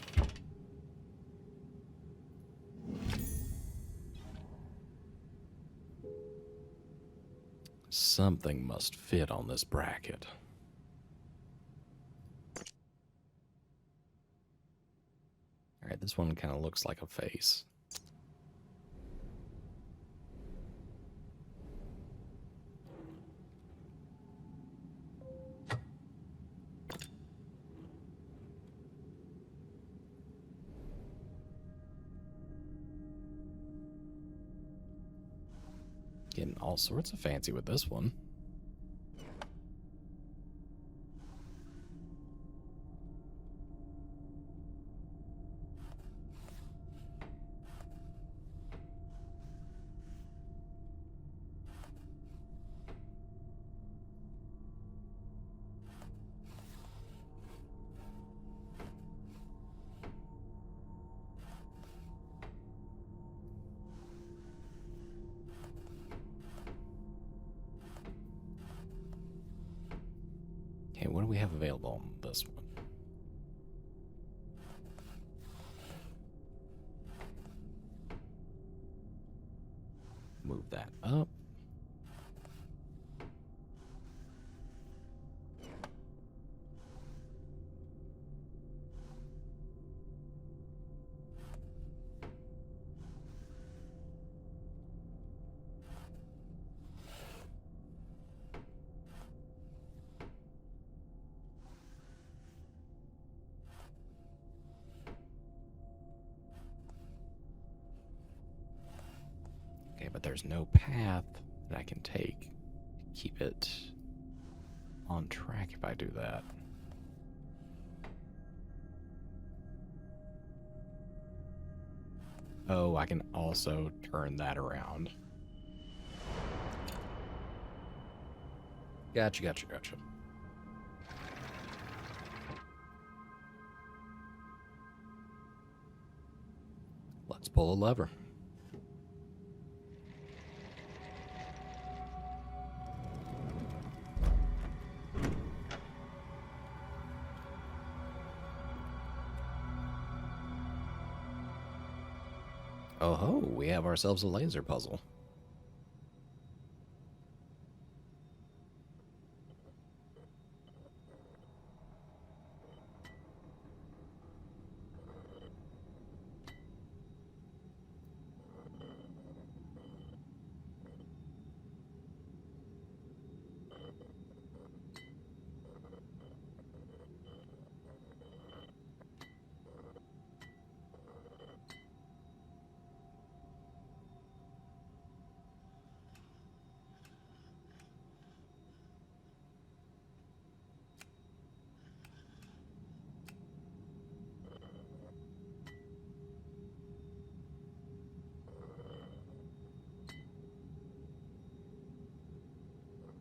Something must fit on this bracket. All right, this one kind of looks like a face. Getting all sorts of fancy with this one. Okay, what do we have available on this one? Move that up. Okay, but there's no path that I can take to keep it on track if I do that. Oh, I can also turn that around. Gotcha, gotcha, gotcha. Let's pull a lever. Oh ho, we have ourselves a laser puzzle.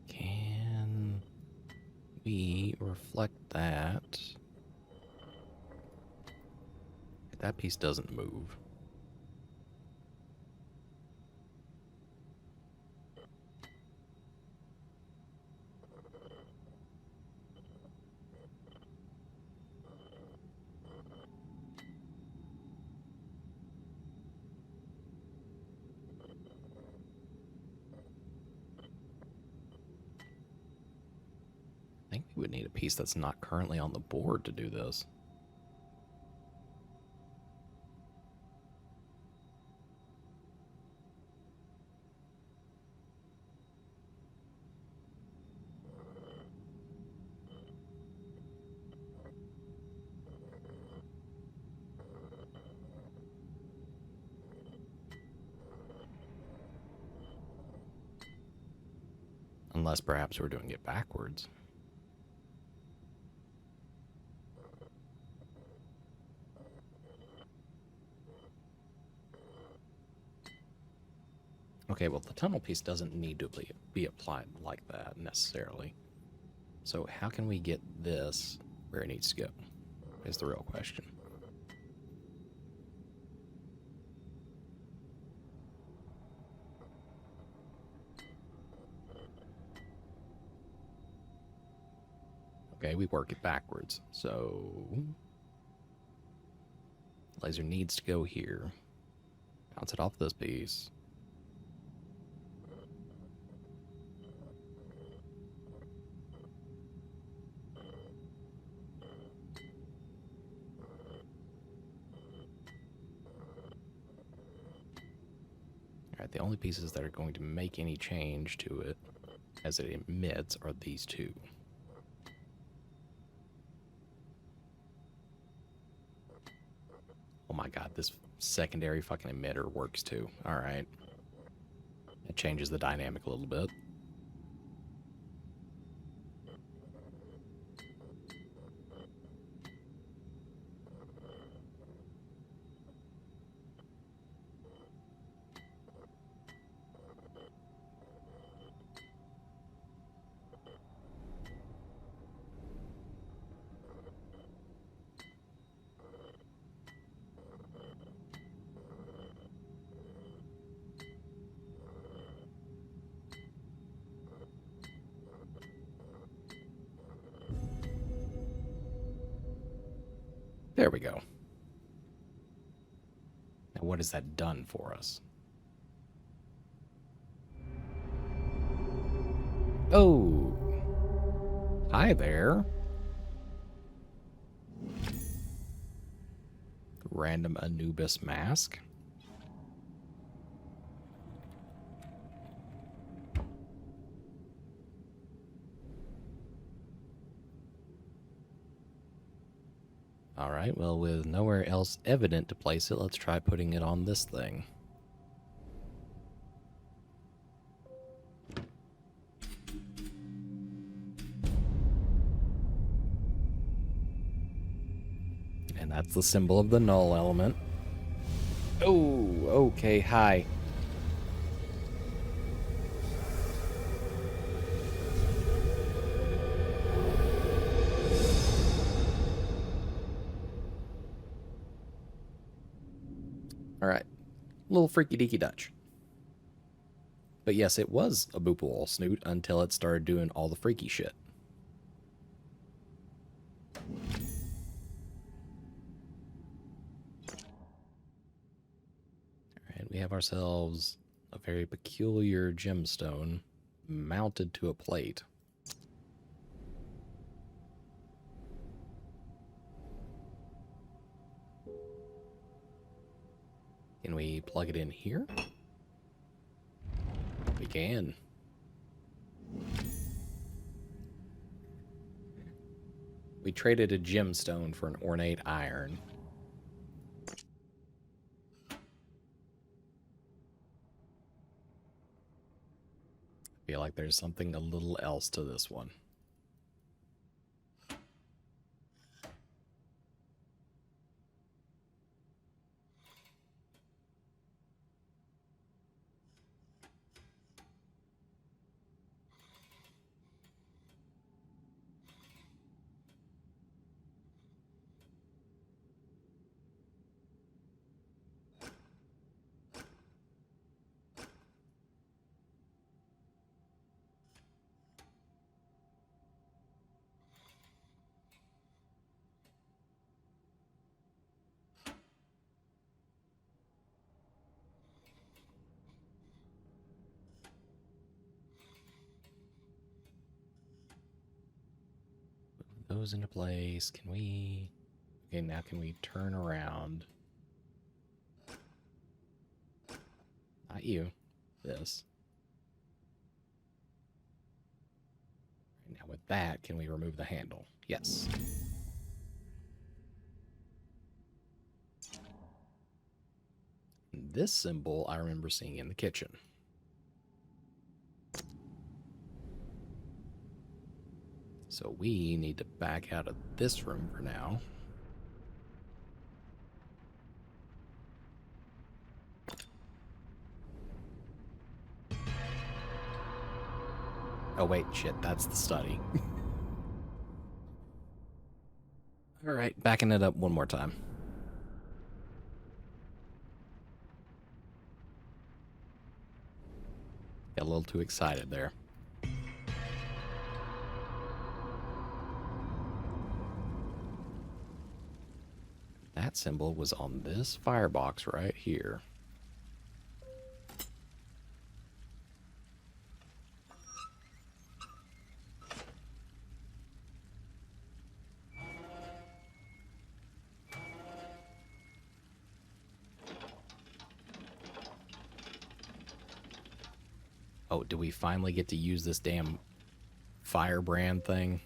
Can we reflect that? That piece doesn't move. I think we would need a piece that's not currently on the board to do this. Unless perhaps we're doing it backwards. Okay, well, the tunnel piece doesn't need to be applied like that necessarily. So how can we get this where it needs to go is the real question. Okay, we work it backwards. So laser needs to go here. Bounce it off this piece. Alright, the only pieces that are going to make any change to it as it emits are these two. Oh my god, this secondary fucking emitter works too. Alright. It changes the dynamic a little bit. There we go. Now what has that done for us? Oh! Hi there. Random Anubis mask. Alright, well, with nowhere else evident to place it, let's try putting it on this thing. And that's the symbol of the null element. Oh, okay, hi. All right, little freaky deaky Dutch. But yes, it was a Boopal snoot until it started doing all the freaky shit. Alright, we have ourselves a very peculiar gemstone mounted to a plate. Can we plug it in here? We can. We traded a gemstone for an ornate iron. I feel like there's something a little else to this one. Put those into place. Can we... Okay, now can we turn around? Not you. This. Now with that, can we remove the handle? Yes. This symbol I remember seeing in the kitchen. So we need to back out of this room for now. Oh wait, shit, that's the study. Alright, backing it up one more time. Got a little too excited there. That symbol was on this firebox right here. Oh, do we finally get to use this damn firebrand thing?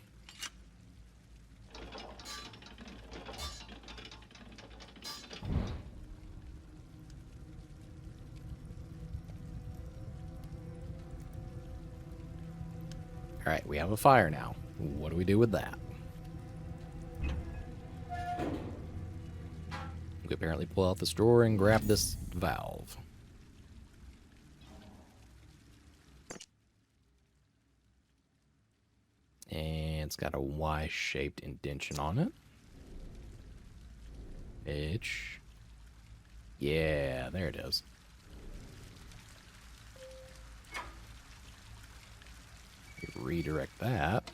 Alright, we have a fire now. What do we do with that? We apparently pull out this drawer and grab this valve. And it's got a Y-shaped indention on it. Which... Yeah, there it is. Redirect that.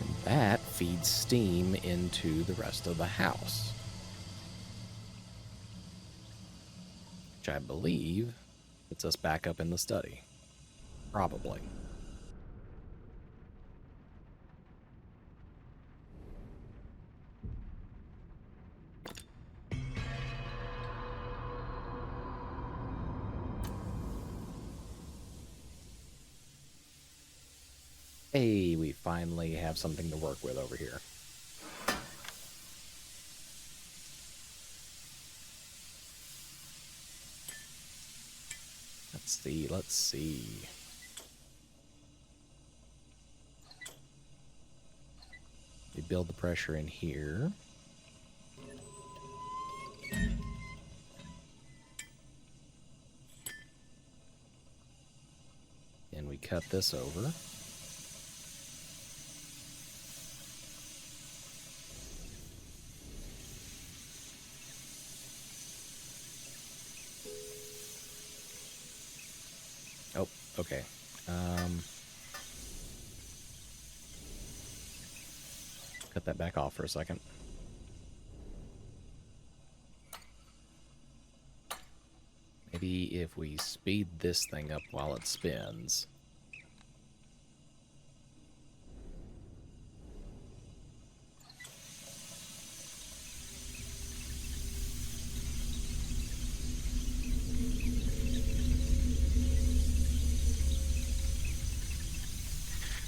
And that feeds steam into the rest of the house. Which I believe gets us back up in the study. Probably. Hey, we finally have something to work with over here. Let's see. We build the pressure in here. And we cut this over. Oh, okay. Cut that back off for a second. Maybe if we speed this thing up while it spins.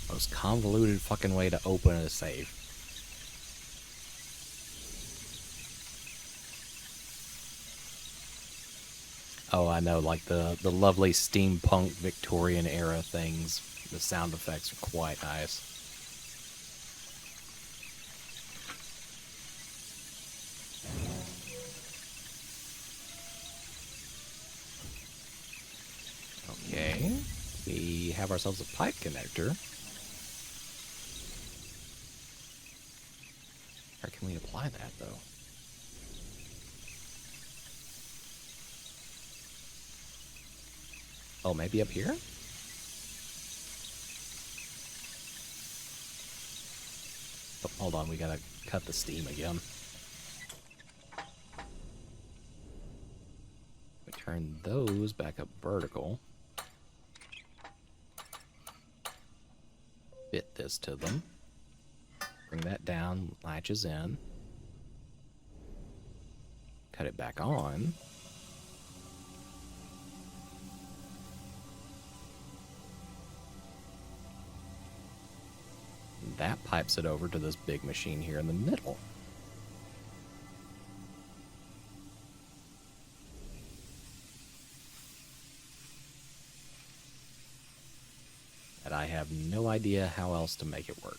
Most convoluted fucking way to open a safe. Oh, I know, like the lovely steampunk Victorian era things. The sound effects are quite nice. Okay, we have ourselves a pipe connector. Where can we apply that, though? Oh, maybe up here? Oh, hold on, we gotta cut the steam again. We turn those back up vertical. Fit this to them. Bring that down, latches in. Cut it back on. That pipes it over to this big machine here in the middle. And I have no idea how else to make it work.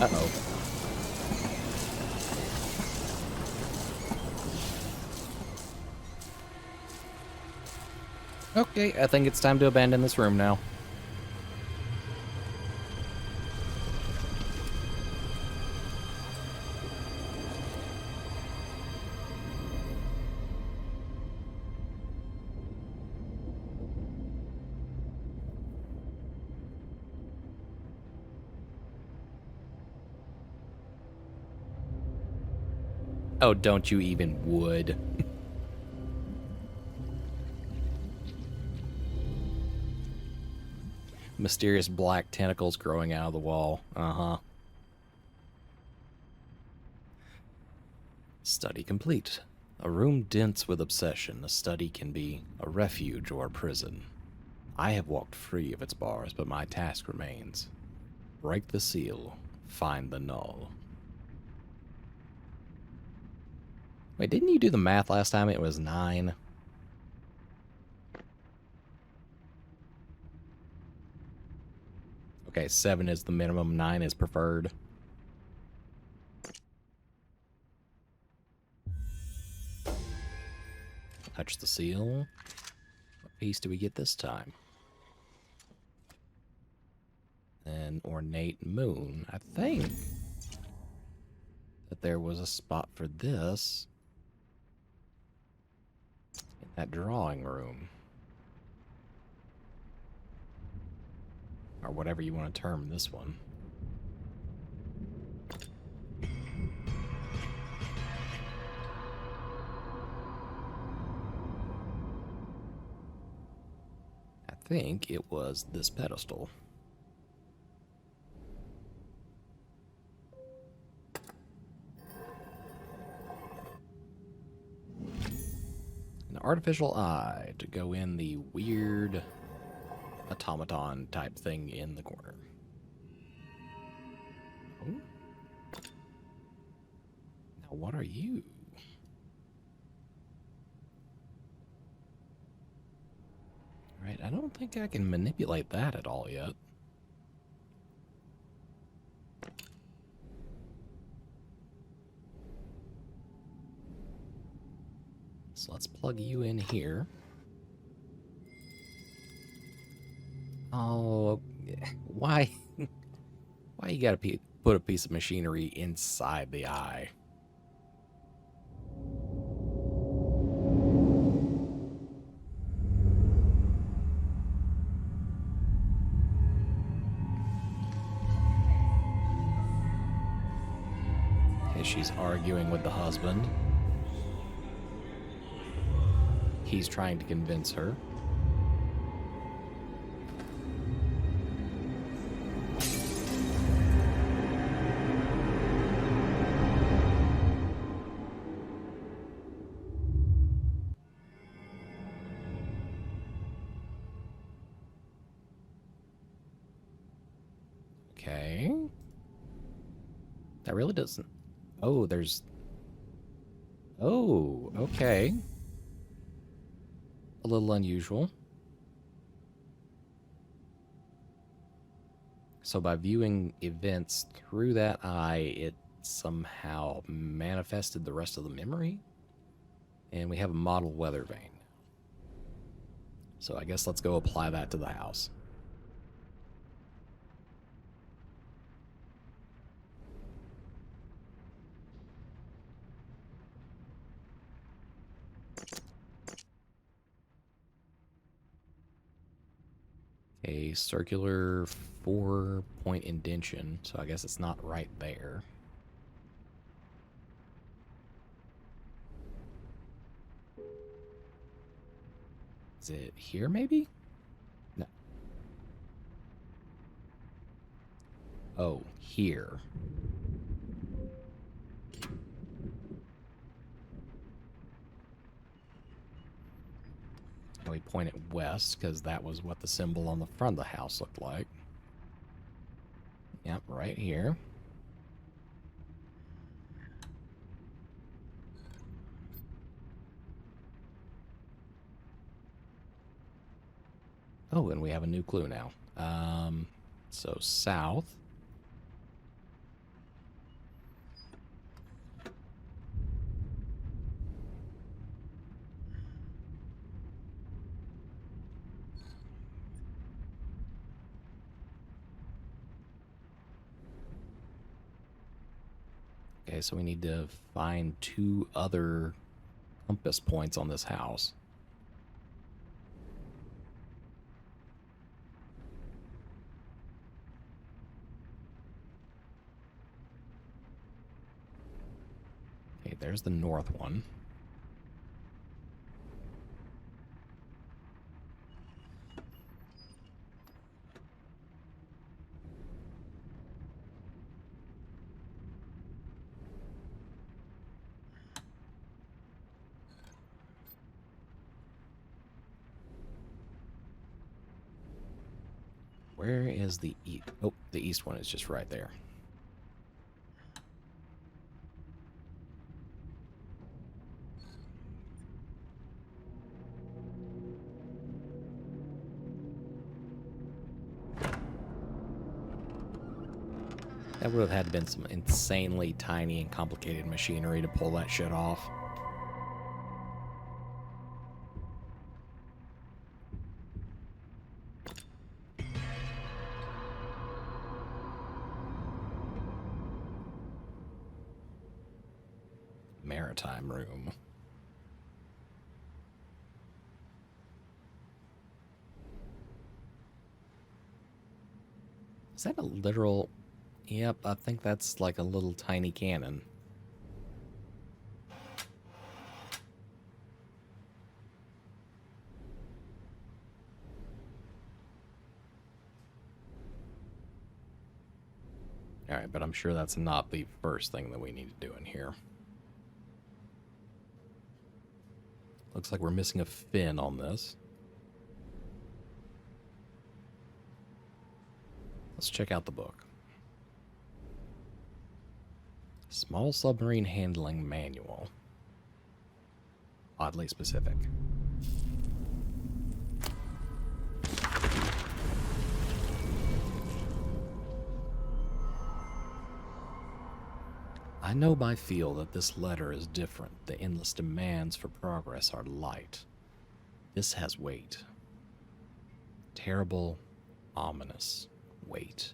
Uh-oh. Okay, I think it's time to abandon this room now. Oh, don't you even would. Mysterious black tentacles growing out of the wall. Uh-huh. Study complete. A room dense with obsession, a study can be a refuge or a prison. I have walked free of its bars, but my task remains. Break the seal, find the null. Wait, didn't you do the math last time? It was 9. Okay, 7 is the minimum, 9 is preferred. Touch the seal. What piece do we get this time? An ornate moon. I think that there was a spot for this in that drawing room. Or whatever you want to term this one. I think it was this pedestal. An artificial eye to go in the weird automaton type thing in the corner. Oh. Now, what are you? Right, I don't think I can manipulate that at all yet. So let's plug you in here. Oh, why? Why you gotta put a piece of machinery inside the eye? Okay, she's arguing with the husband. He's trying to convince her. Okay. That really doesn't... Oh, there's... Oh, okay. A little unusual. So by viewing events through that eye, it somehow manifested the rest of the memory. And we have a model weather vane. So I guess let's go apply that to the house. A circular 4-point indention, so I guess it's not right there. Is it here, maybe? No. Oh, here. We point it west because that was what the symbol on the front of the house looked like. Yep, right here. Oh, and we have a new clue now. So south. Okay, so we need to find 2 other compass points on this house. Okay, there's the north one. Where is the east? Oh, the east one is just right there. That would have had to been some insanely tiny and complicated machinery to pull that shit off. maritime room. Is that a literal... Yep, I think that's like a little tiny cannon. Alright, but I'm sure that's not the first thing that we need to do in here. Looks like we're missing a fin on this. Let's check out the book. Small Submarine Handling Manual. Oddly specific. I know by feel that this letter is different. The endless demands for progress are light. This has weight. Terrible, ominous weight.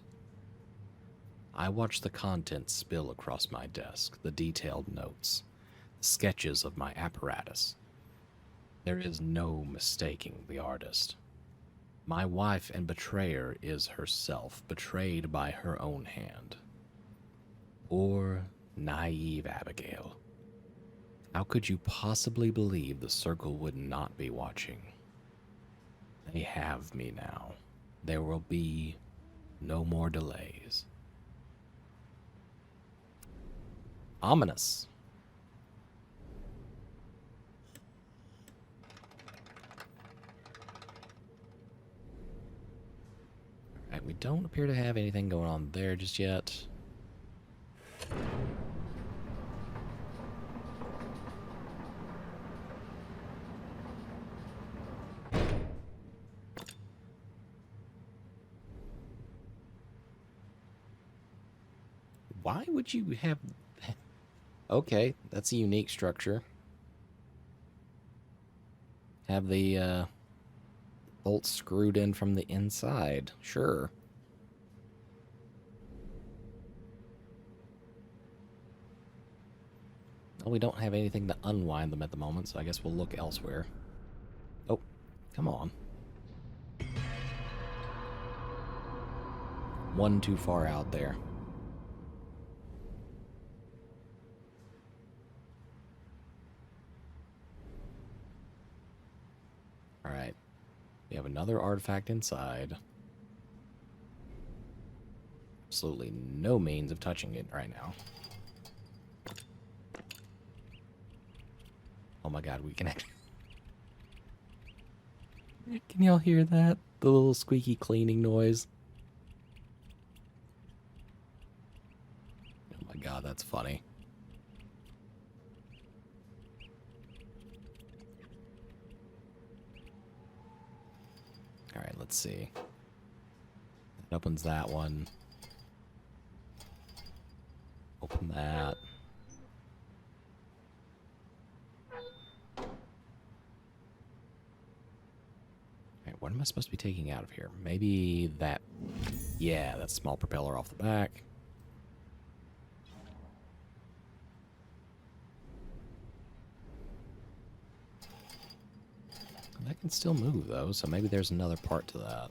I watch the contents spill across my desk, the detailed notes, the sketches of my apparatus. There is no mistaking the artist. My wife and betrayer is herself, betrayed by her own hand. Poor, naive Abigail. How could you possibly believe the Circle would not be watching? They have me now. There will be no more delays. Ominous. Alright, we don't appear to have anything going on there just yet. Why would you have... Okay, that's a unique structure. Have the bolts screwed in from the inside. Sure. Well, we don't have anything to unwind them at the moment, so I guess we'll look elsewhere. Oh, come on. One too far out there. Alright. We have another artifact inside. Absolutely no means of touching it right now. Oh my god, we can actually... Can y'all hear that? The little squeaky cleaning noise. Oh my god, that's funny. Alright, let's see. It opens that one. Open that. Alright, what am I supposed to be taking out of here? Maybe that... Yeah, that small propeller off the back. That can still move, though, so maybe there's another part to that.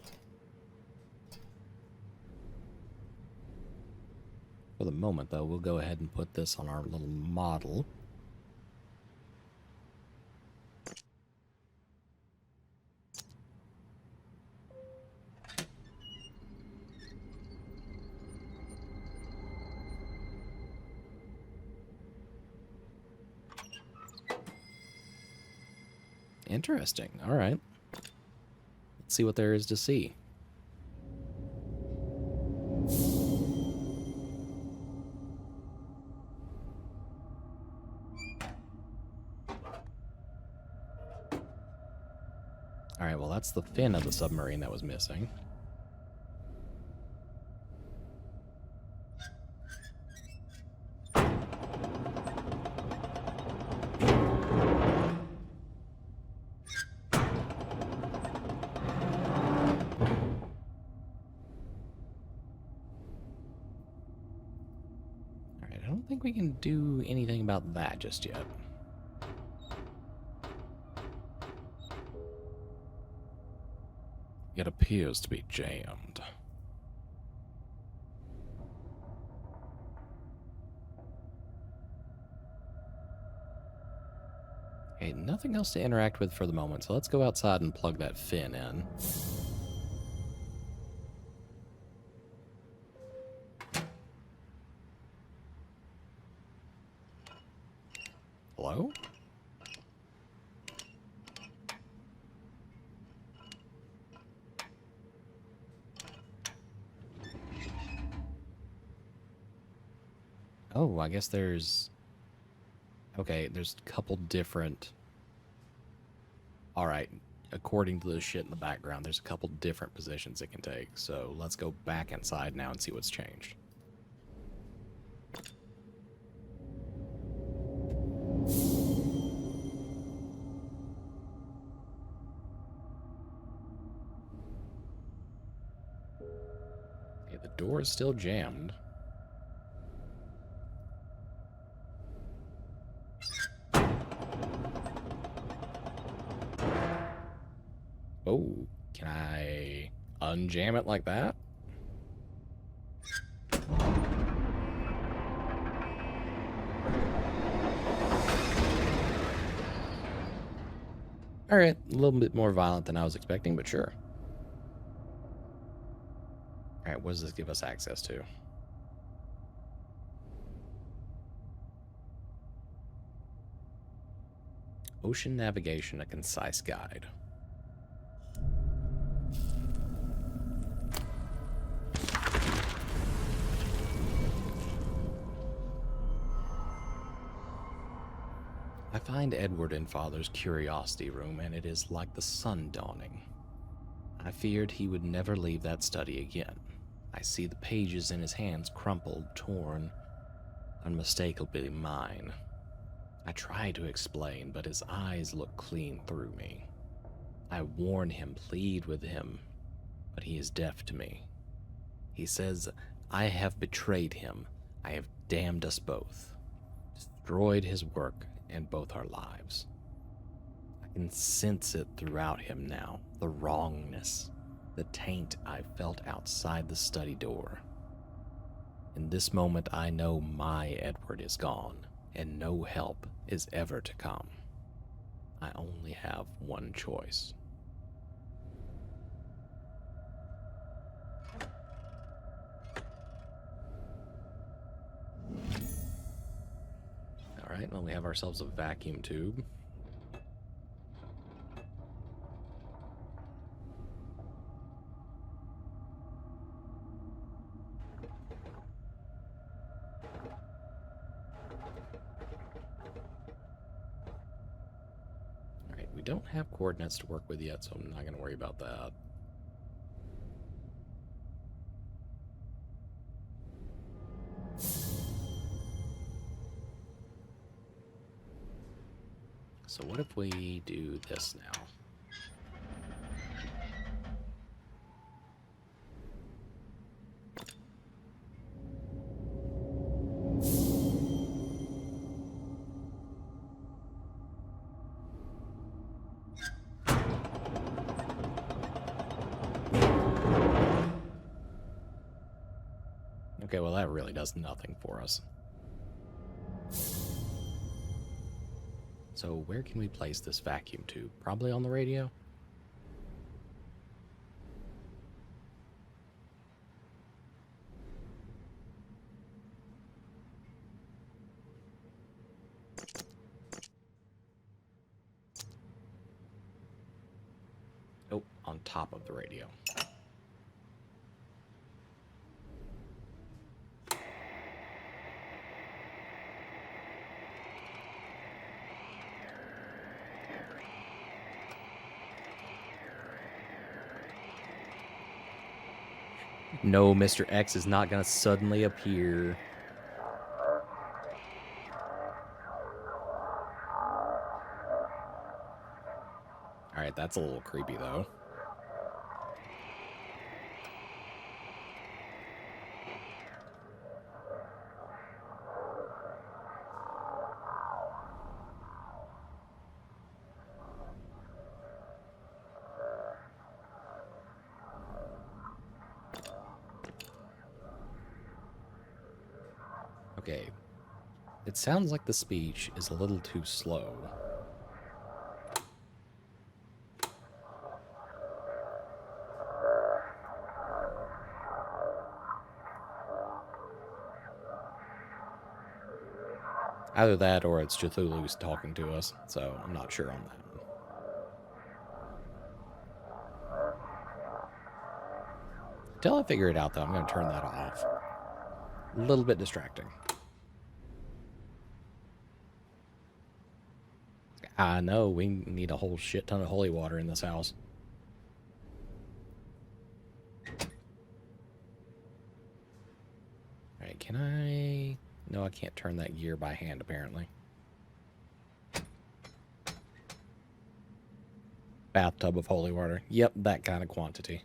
For the moment, though, we'll go ahead and put this on our little model. Interesting. All right. Let's see what there is to see. All right, well, that's the fin of the submarine that was missing. don't think we can do anything about that just yet. It appears to be jammed. Okay, nothing else to interact with for the moment, so let's go outside and plug that fin in. Hello? Oh, I guess there's... Okay, there's a couple different... Alright, according to the shit in the background, there's a couple different positions it can take. So let's go back inside now and see what's changed. Okay, the door is still jammed. Oh, can I unjam it like that? Alright, a little bit more violent than I was expecting, but sure. Alright, what does this give us access to? Ocean Navigation, a concise guide. I find Edward in Father's curiosity room, and it is like the sun dawning. I feared he would never leave that study again. I see the pages in his hands crumpled, torn, unmistakably mine. I try to explain, but his eyes look clean through me. I warn him, plead with him, but he is deaf to me. He says, I have betrayed him. I have damned us both, destroyed his work and both our lives. I can sense it throughout him now, the wrongness, the taint I felt outside the study door. In this moment, I know my Edward is gone, and no help is ever to come. I only have one choice. Alright, well, we have ourselves a vacuum tube. Alright, we don't have coordinates to work with yet, so I'm not going to worry about that. So what if we do this now? Okay, well that really does nothing for us. So where can we place this vacuum tube? Probably on the radio? Oh, on top of the radio. No, Mr. X is not going to suddenly appear. Alright, that's a little creepy, though. Okay. It sounds like the speech is a little too slow. Either that or it's Cthulhu's talking to us, so I'm not sure on that one. Until I figure it out, though, I'm going to turn that off. A little bit distracting. I know, we need a whole shit ton of holy water in this house. Alright, can I... No, I can't turn that gear by hand, apparently. Bathtub of holy water. Yep, that kind of quantity.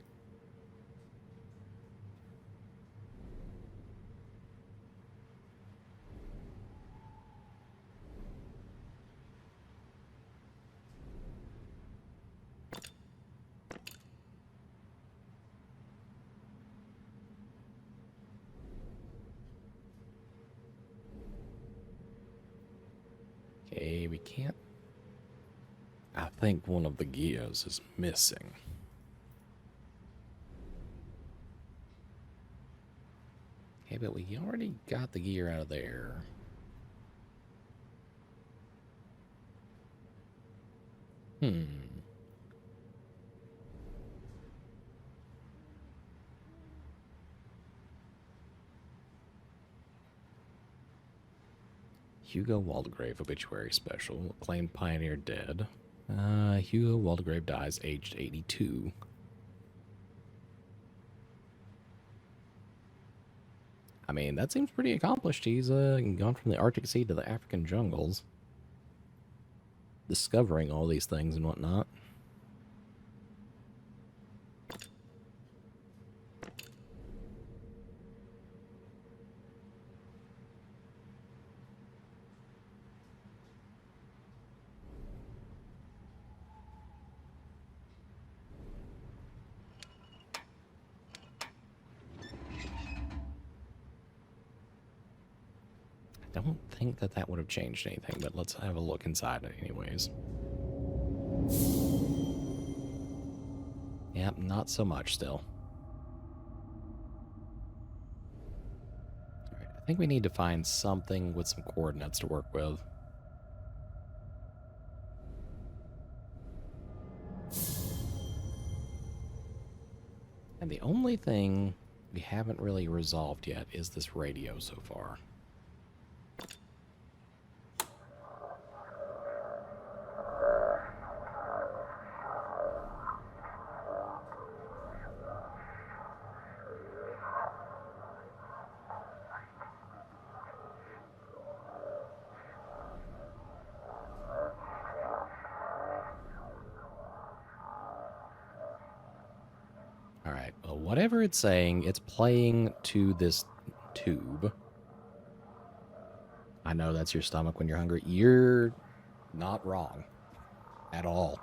Okay, we can't... I think one of the gears is missing. Okay, but we already got the gear out of there. Hugo Waldegrave obituary special. Acclaimed pioneer dead. Hugo Waldegrave dies aged 82. I mean, that seems pretty accomplished. He's gone from the Arctic Sea to the African jungles, discovering all these things and whatnot. I don't think that would have changed anything, but let's have a look inside it anyways. Yep, not so much still. Alright, I think we need to find something with some coordinates to work with. And the only thing we haven't really resolved yet is this radio so far. Alright, well, whatever it's saying, it's playing to this tube. I know that's your stomach when you're hungry. You're not wrong at all.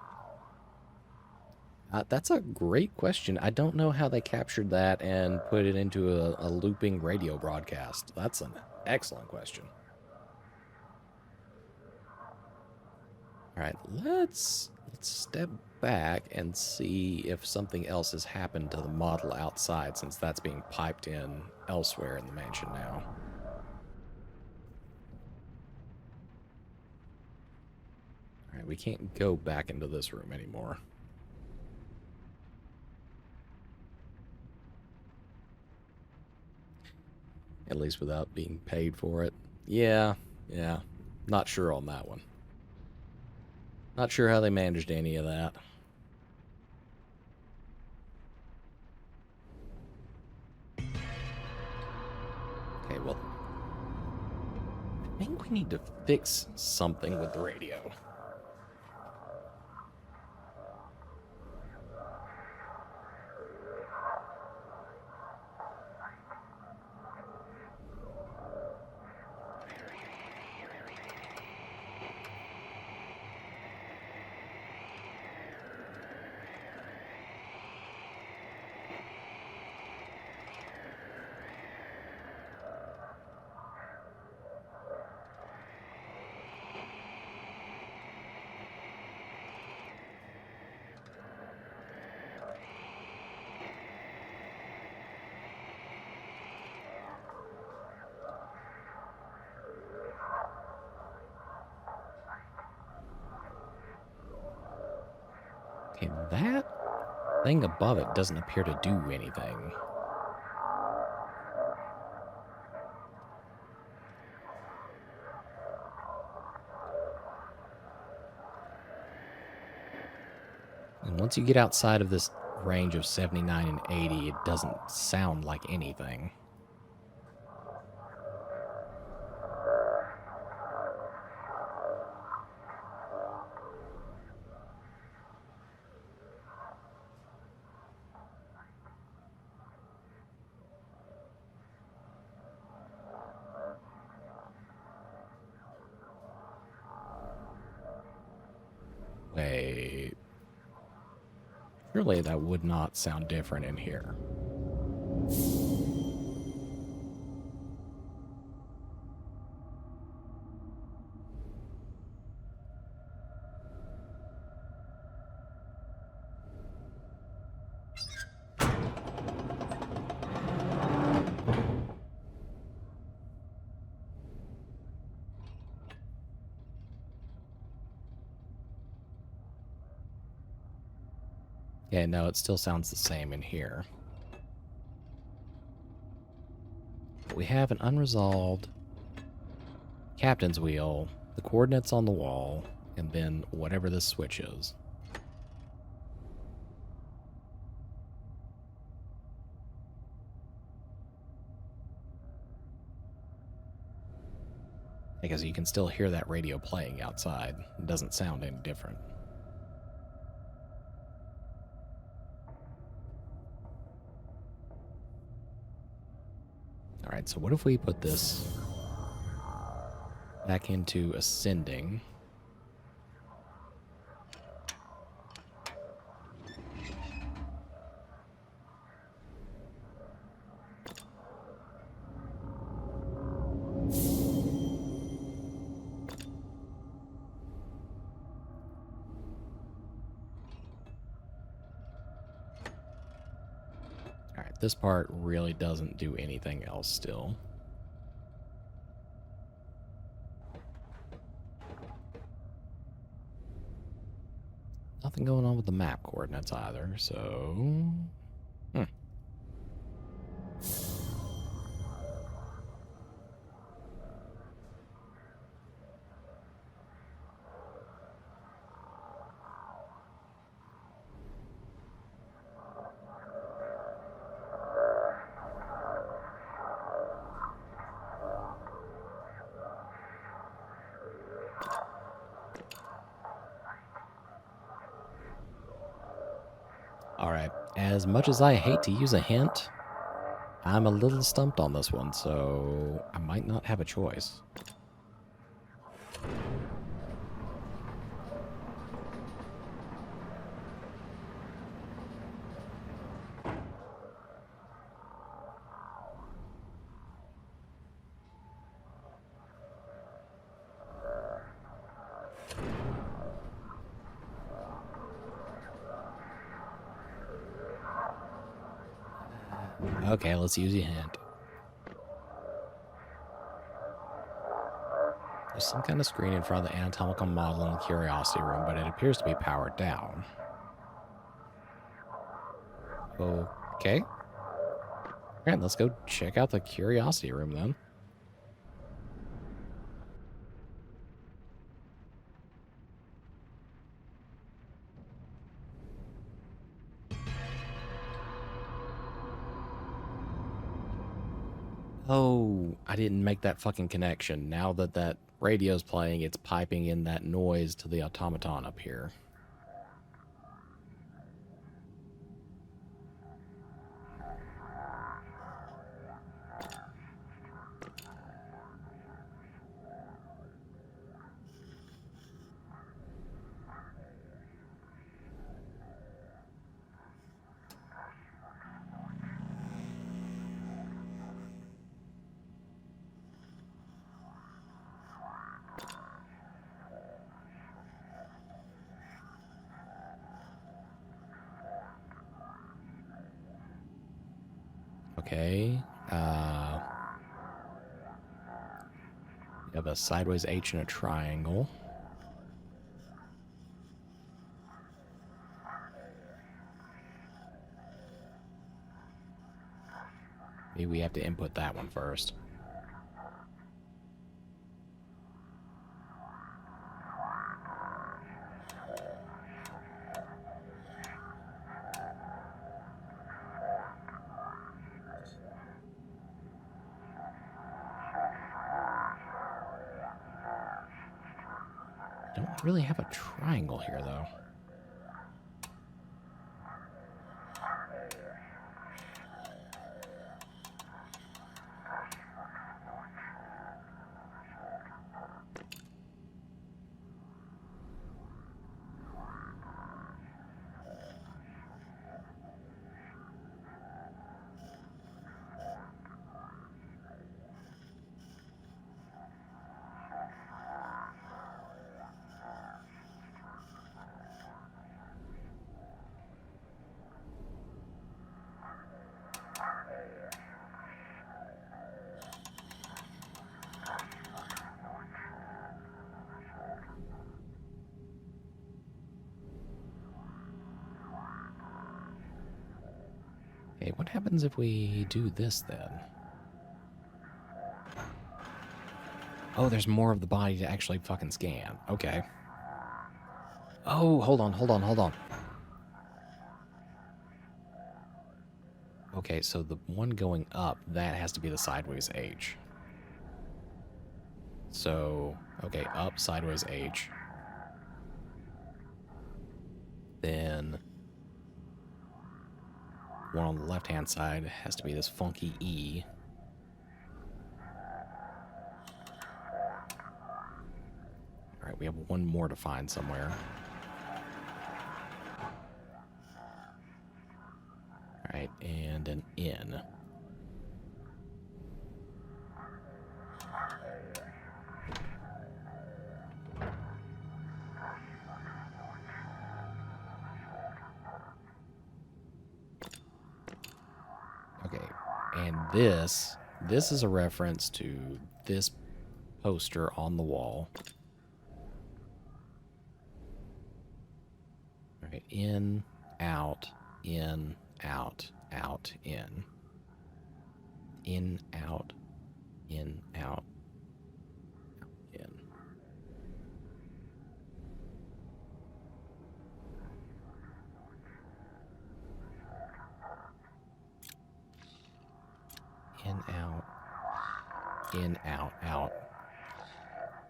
That's a great question. I don't know how they captured that and put it into a looping radio broadcast. That's an excellent question. All right, let's step back and see if something else has happened to the model outside, since that's being piped in elsewhere in the mansion now. All right, we can't go back into this room anymore. At least without being paid for it. Yeah. Not sure on that one. Not sure how they managed any of that. Okay, well, I think we need to fix something with the radio. Okay, that thing above it doesn't appear to do anything. And once you get outside of this range of 79 and 80, it doesn't sound like anything. Wait. Surely that would not sound different in here. Yeah, no, it still sounds the same in here. But we have an unresolved captain's wheel, the coordinates on the wall, and then whatever this switch is. Because you can still hear that radio playing outside. It doesn't sound any different. Alright, so what if we put this back into ascending? Alright, this part really doesn't do anything else still. Nothing going on with the map coordinates either, so... Alright, as much as I hate to use a hint, I'm a little stumped on this one, so I might not have a choice. Okay, let's use a hint. There's some kind of screen in front of the anatomical model in the curiosity room, but it appears to be powered down. Okay. Alright, let's go check out the curiosity room then. Oh, I didn't make that fucking connection. Now that that radio's playing, it's piping in that noise to the automaton up here. Okay. You have a sideways H and a triangle. Maybe we have to input that one first. Don't really have a triangle here, though. Okay, what happens if we do this then? Oh, there's more of the body to actually fucking scan. Okay. Oh, hold on. Okay, so the one going up, that has to be the sideways H. So, okay, up, sideways H. Then one on the left-hand side has to be this funky E. All right, we have one more to find somewhere. All right, and an N. Okay, and this is a reference to this poster on the wall. All right, in, out, in, out, out, in. In, out, in, out, in. In, out, in, out, out,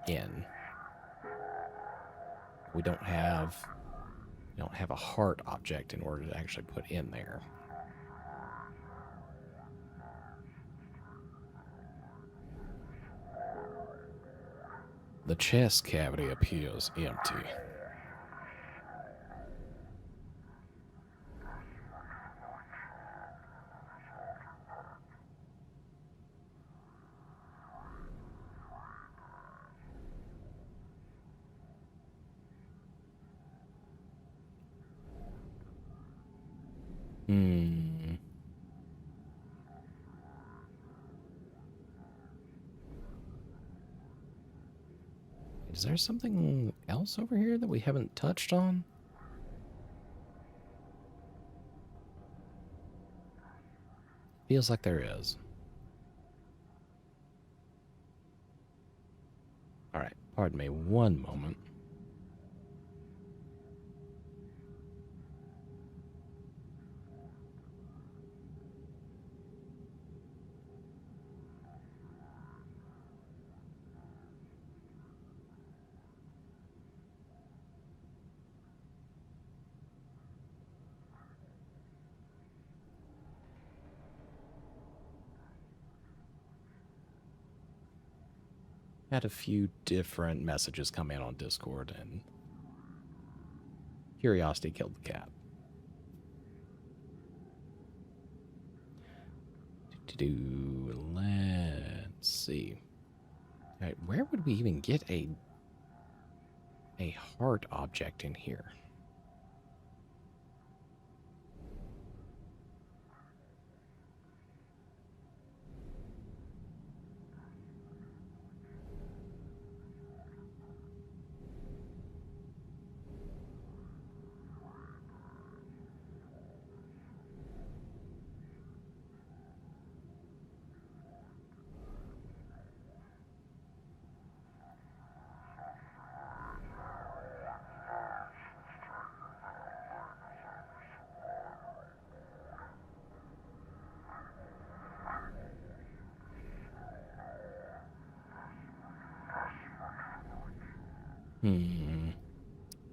in. We don't have a heart object in order to actually put in there. The chest cavity appears empty. Is there something else over here that we haven't touched on? Feels like there is. All right, pardon me one moment. Had a few different messages come in on Discord, and curiosity killed the cat. Let's see. All right, where would we even get a heart object in here?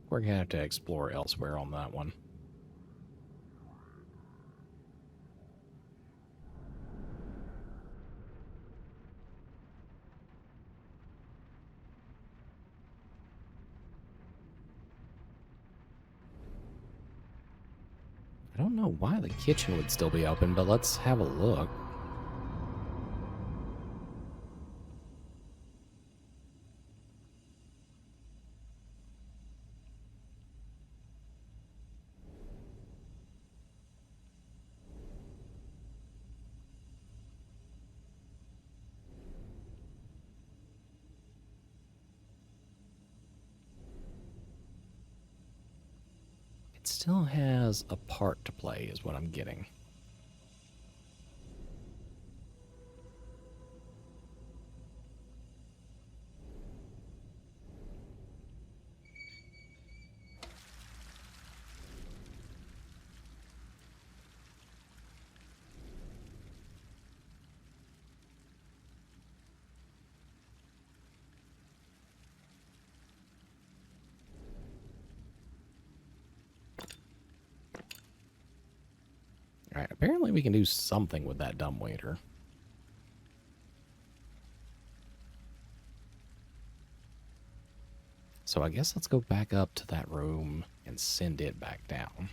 We're gonna have to explore elsewhere on that one. I don't know why the kitchen would still be open, but let's have a look. It still has a part to play, is what I'm getting. Alright, apparently we can do something with that dumbwaiter. So I guess let's go back up to that room and send it back down.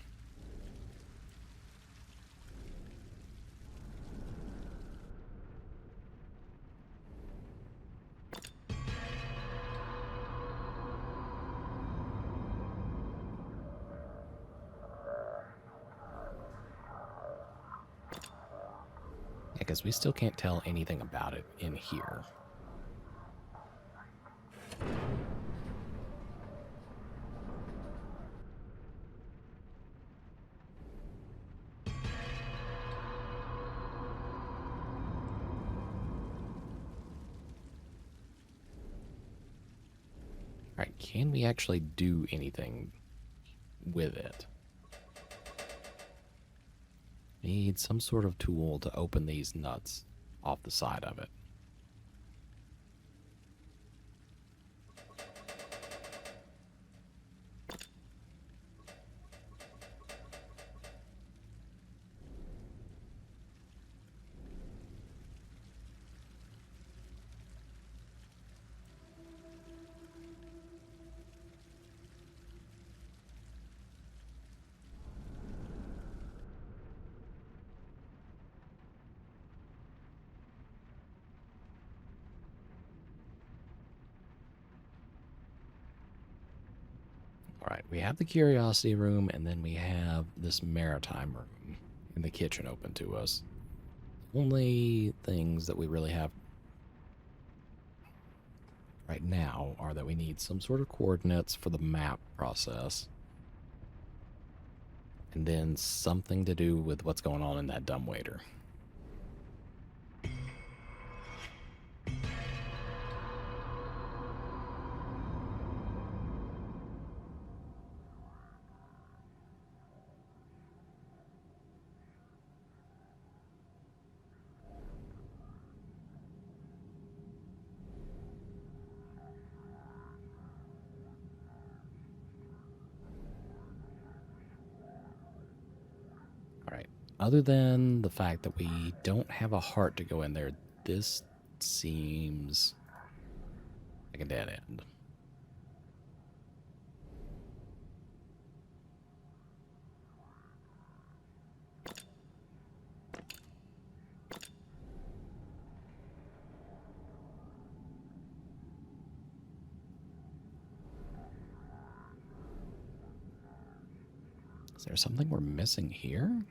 Because we still can't tell anything about it in here. Alright, can we actually do anything with it? Need some sort of tool to open these nuts off the side of it. Alright, we have the curiosity room, and then we have this maritime room in the kitchen open to us. Only things that we really have right now are that we need some sort of coordinates for the map process, and then something to do with what's going on in that dumbwaiter. Alright, other than the fact that we don't have a heart to go in there, this seems like a dead end. Is there something we're missing here?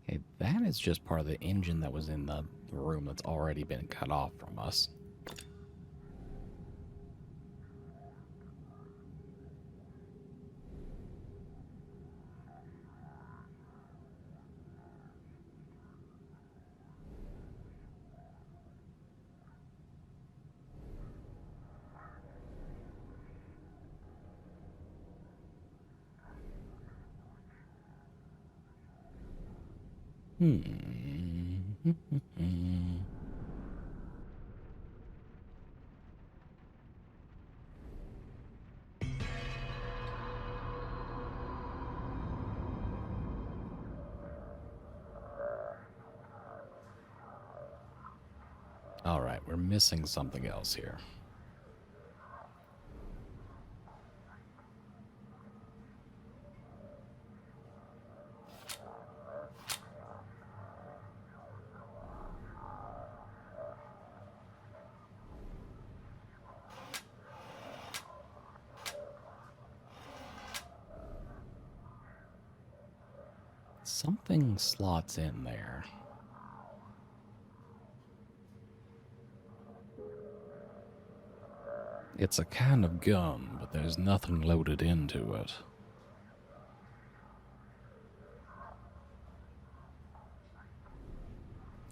Okay, that is just part of the engine that was in the room that's already been cut off from us. All right, we're missing something else here. Something slots in there. It's a kind of gun, but there's nothing loaded into it.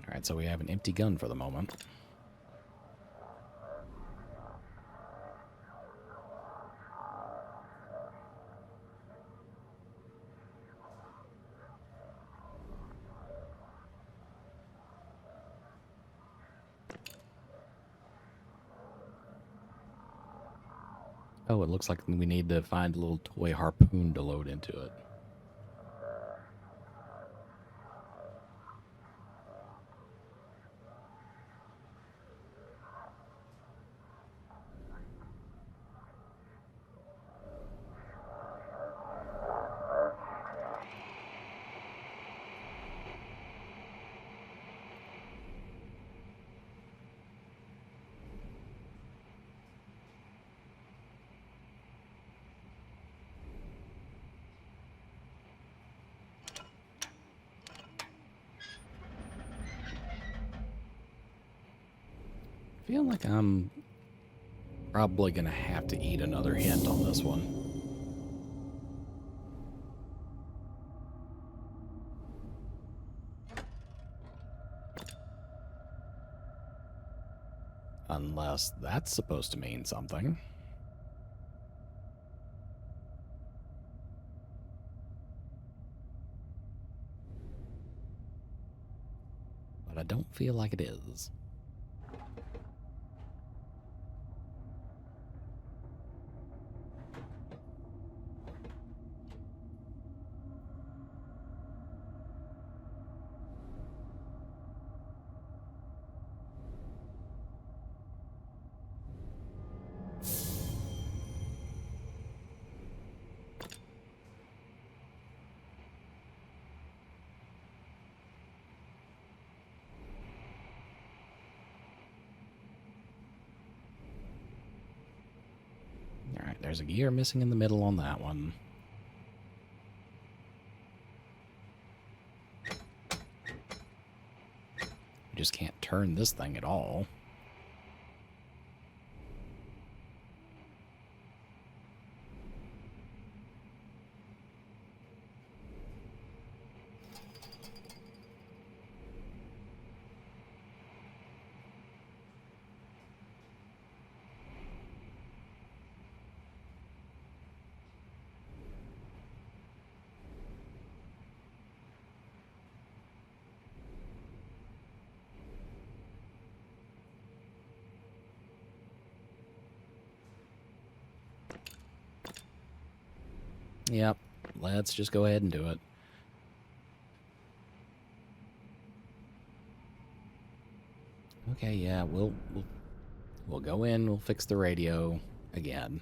Alright, so we have an empty gun for the moment. Oh, it looks like we need to find a little toy harpoon to load into it. I feel like I'm probably going to have to eat another hint on this one. Unless that's supposed to mean something. But I don't feel like it is. Alright, there's a gear missing in the middle on that one. You just can't turn this thing at all. Yep, let's just go ahead and do it. Okay, yeah, we'll go in, we'll fix the radio again.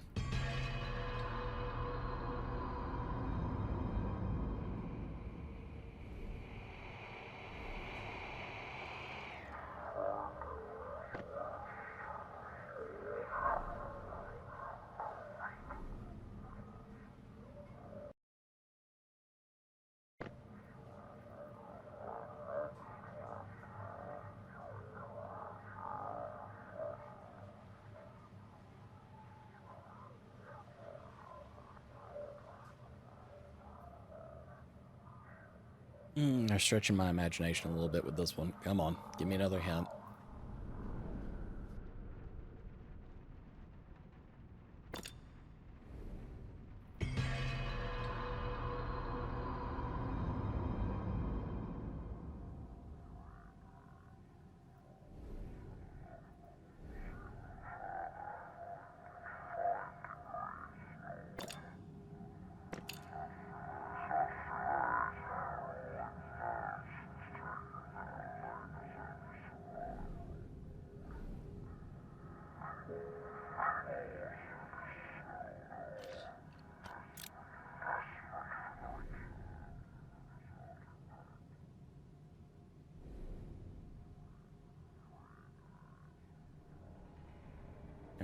I'm stretching my imagination a little bit with this one. Come on, give me another hint.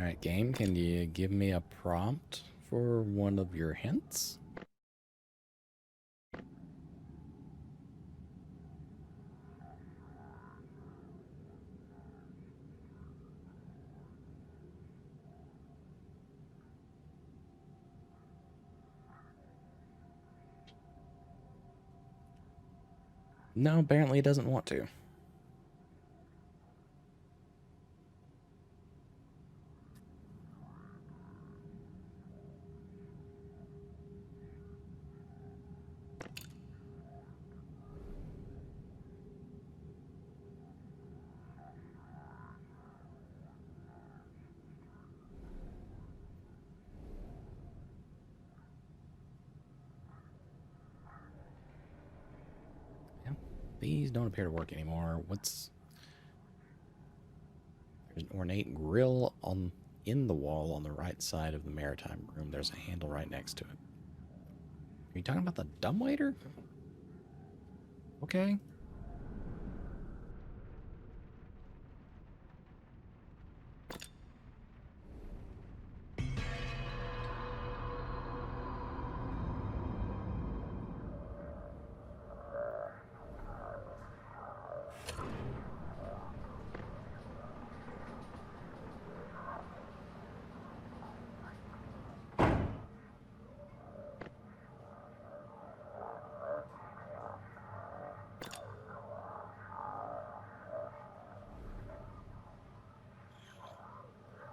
Alright, game, can you give me a prompt for one of your hints? No, apparently it doesn't want to. These don't appear to work anymore. There's an ornate grill in the wall on the right side of the maritime room. There's a handle right next to it. Are you talking about the dumbwaiter? Okay.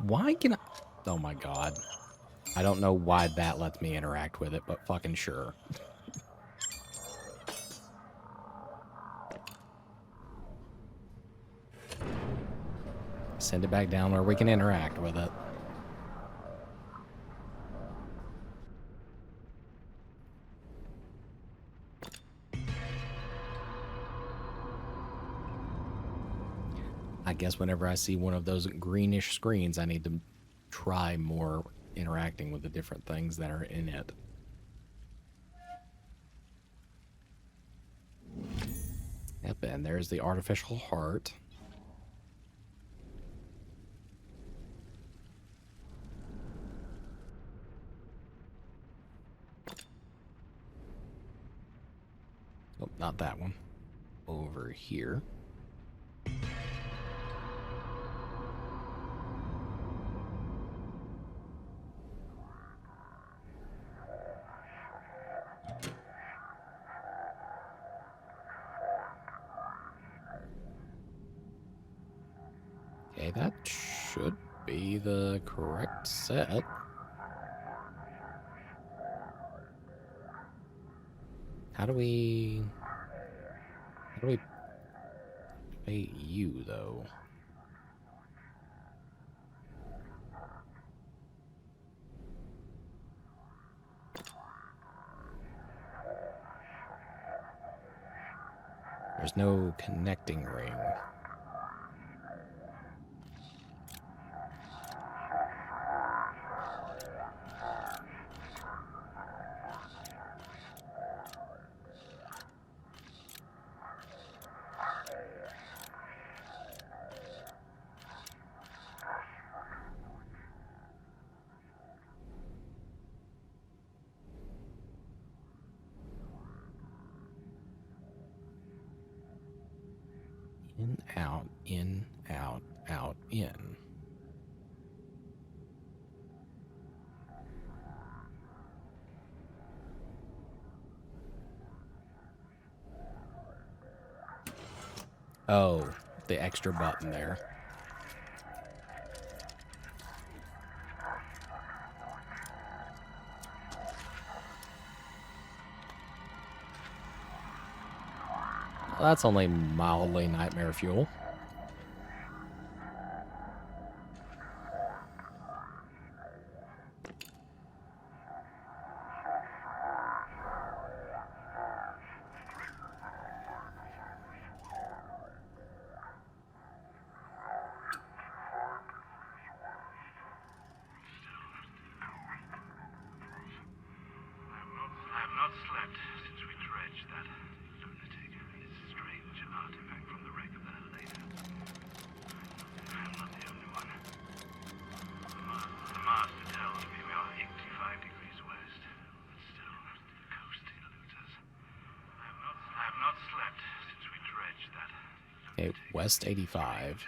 Why can I... Oh my god. I don't know why that lets me interact with it, but fucking sure. Send it back down where we can interact with it. I guess whenever I see one of those greenish screens, I need to try more interacting with the different things that are in it. Yep, and there's the artificial heart. Oh, not that one. Over here. Okay, that should be the correct set. How do we pay you, though? There's no connecting ring. In, out, out, in. Oh, the extra button there. Well, that's only mildly nightmare fuel. Okay, West 85.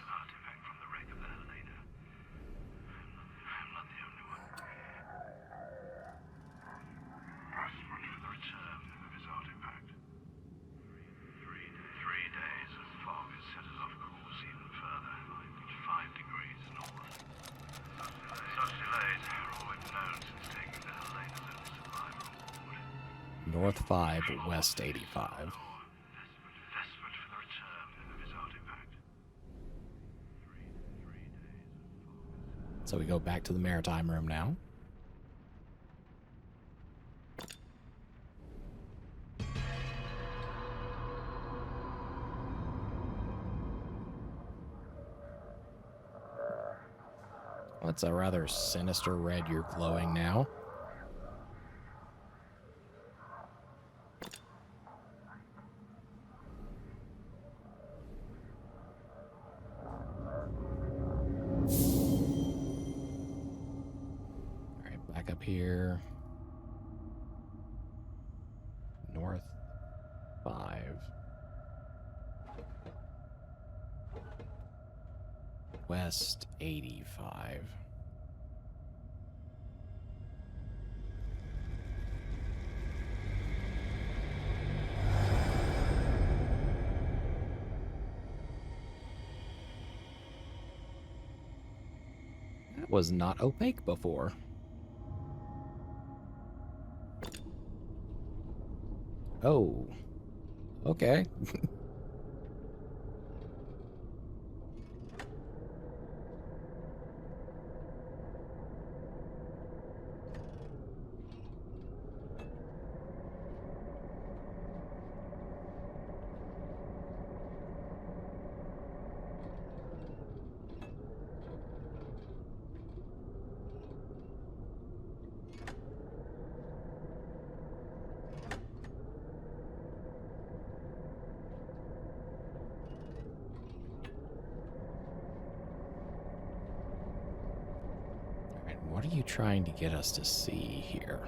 North 5, West 85. So we go back to the maritime room now. That's a rather sinister red you're glowing now. Alright, back up here. North 5. West 85. That was not opaque before. Oh. Okay. What are you trying to get us to see here?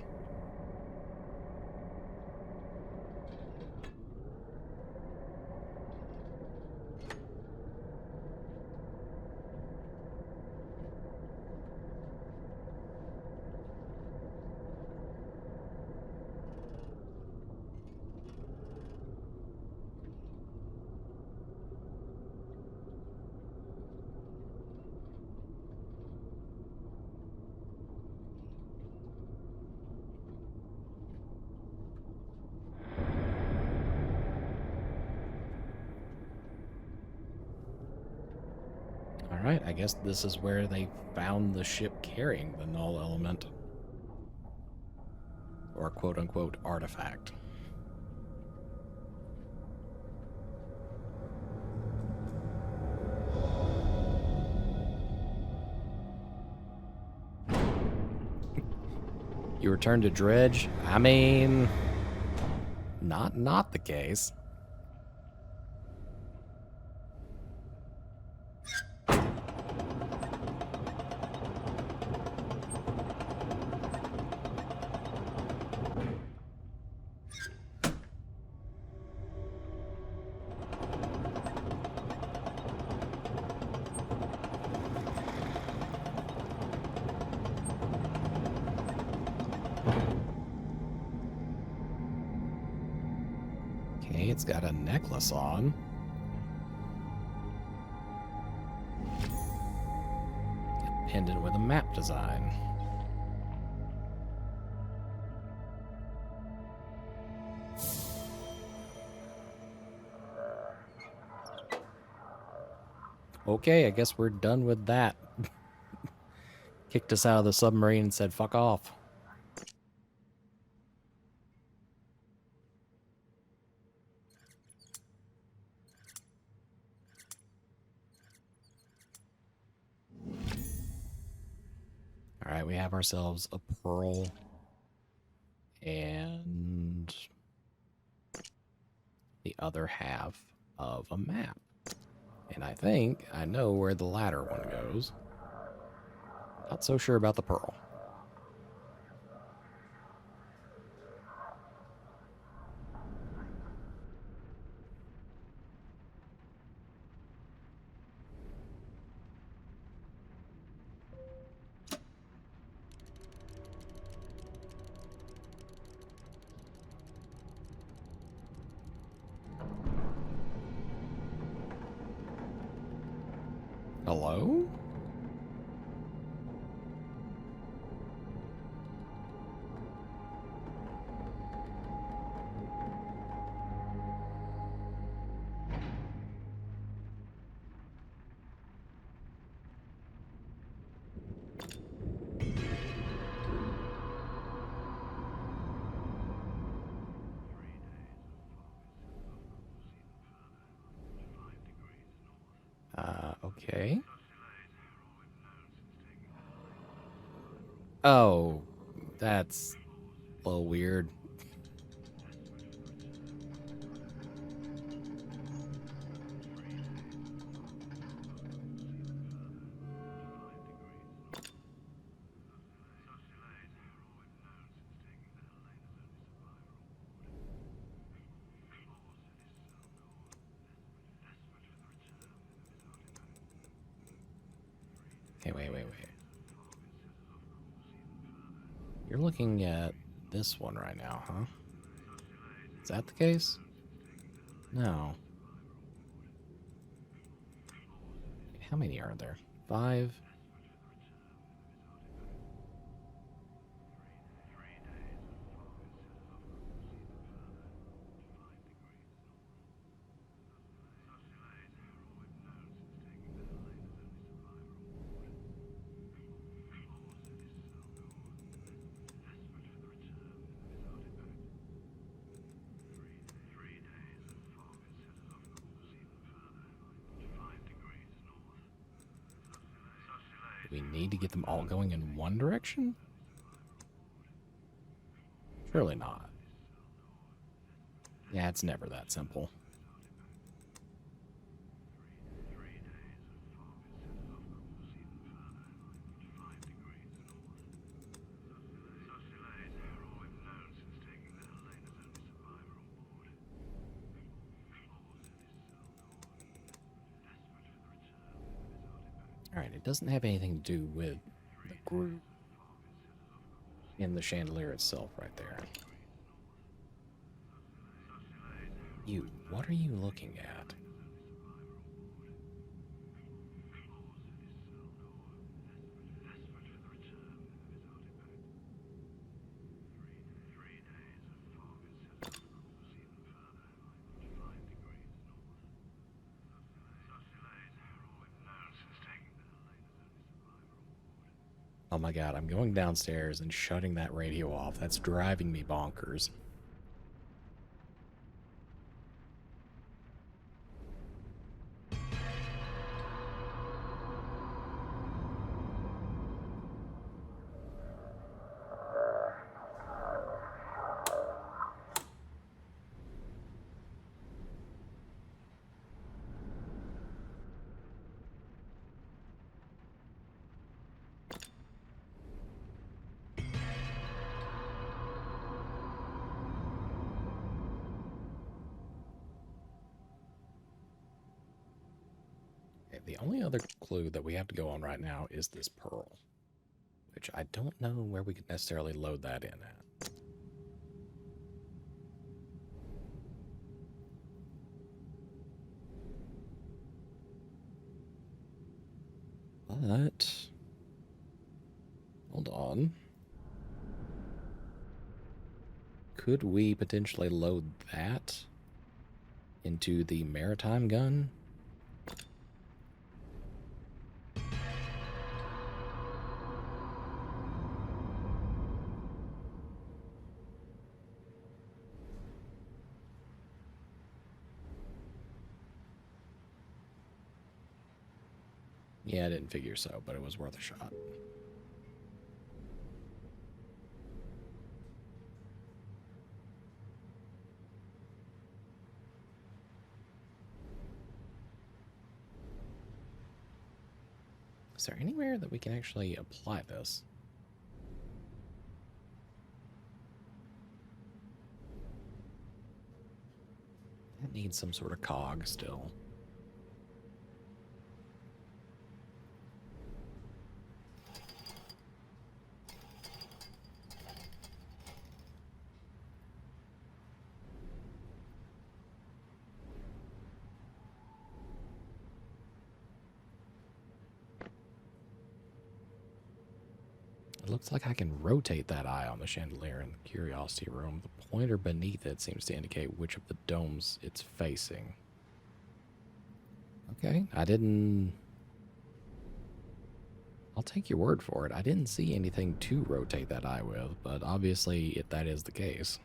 Alright, I guess this is where they found the ship carrying the null element. Or quote-unquote artifact. You return to Dredge? I mean... Not the case. Okay, it's got a necklace on. A pendant with a map design. Okay, I guess we're done with that. Kicked us out of the submarine and said, fuck off. Alright, we have ourselves a pearl and the other half of a map. And I think I know where the latter one goes. Not so sure about the pearl. Hello? Okay. Oh, that's a little weird. Okay, wait. You're looking at this one right now, huh? Is that the case? No. How many are there? 5? Do we need to get them all going in one direction? Surely not. Yeah, it's never that simple. Alright, it doesn't have anything to do with the group in the chandelier itself right there. What are you looking at? Oh my god, I'm going downstairs and shutting that radio off. That's driving me bonkers. The only other clue that we have to go on right now is this pearl, which I don't know where we could necessarily load that in at. But hold on. Could we potentially load that into the maritime gun? Yeah, I didn't figure so, but it was worth a shot. Is there anywhere that we can actually apply this? That needs some sort of cog still. It looks like I can rotate that eye on the chandelier in the curiosity room. The pointer beneath it seems to indicate which of the domes it's facing. Okay, I'll take your word for it. I didn't see anything to rotate that eye with, but obviously that is the case.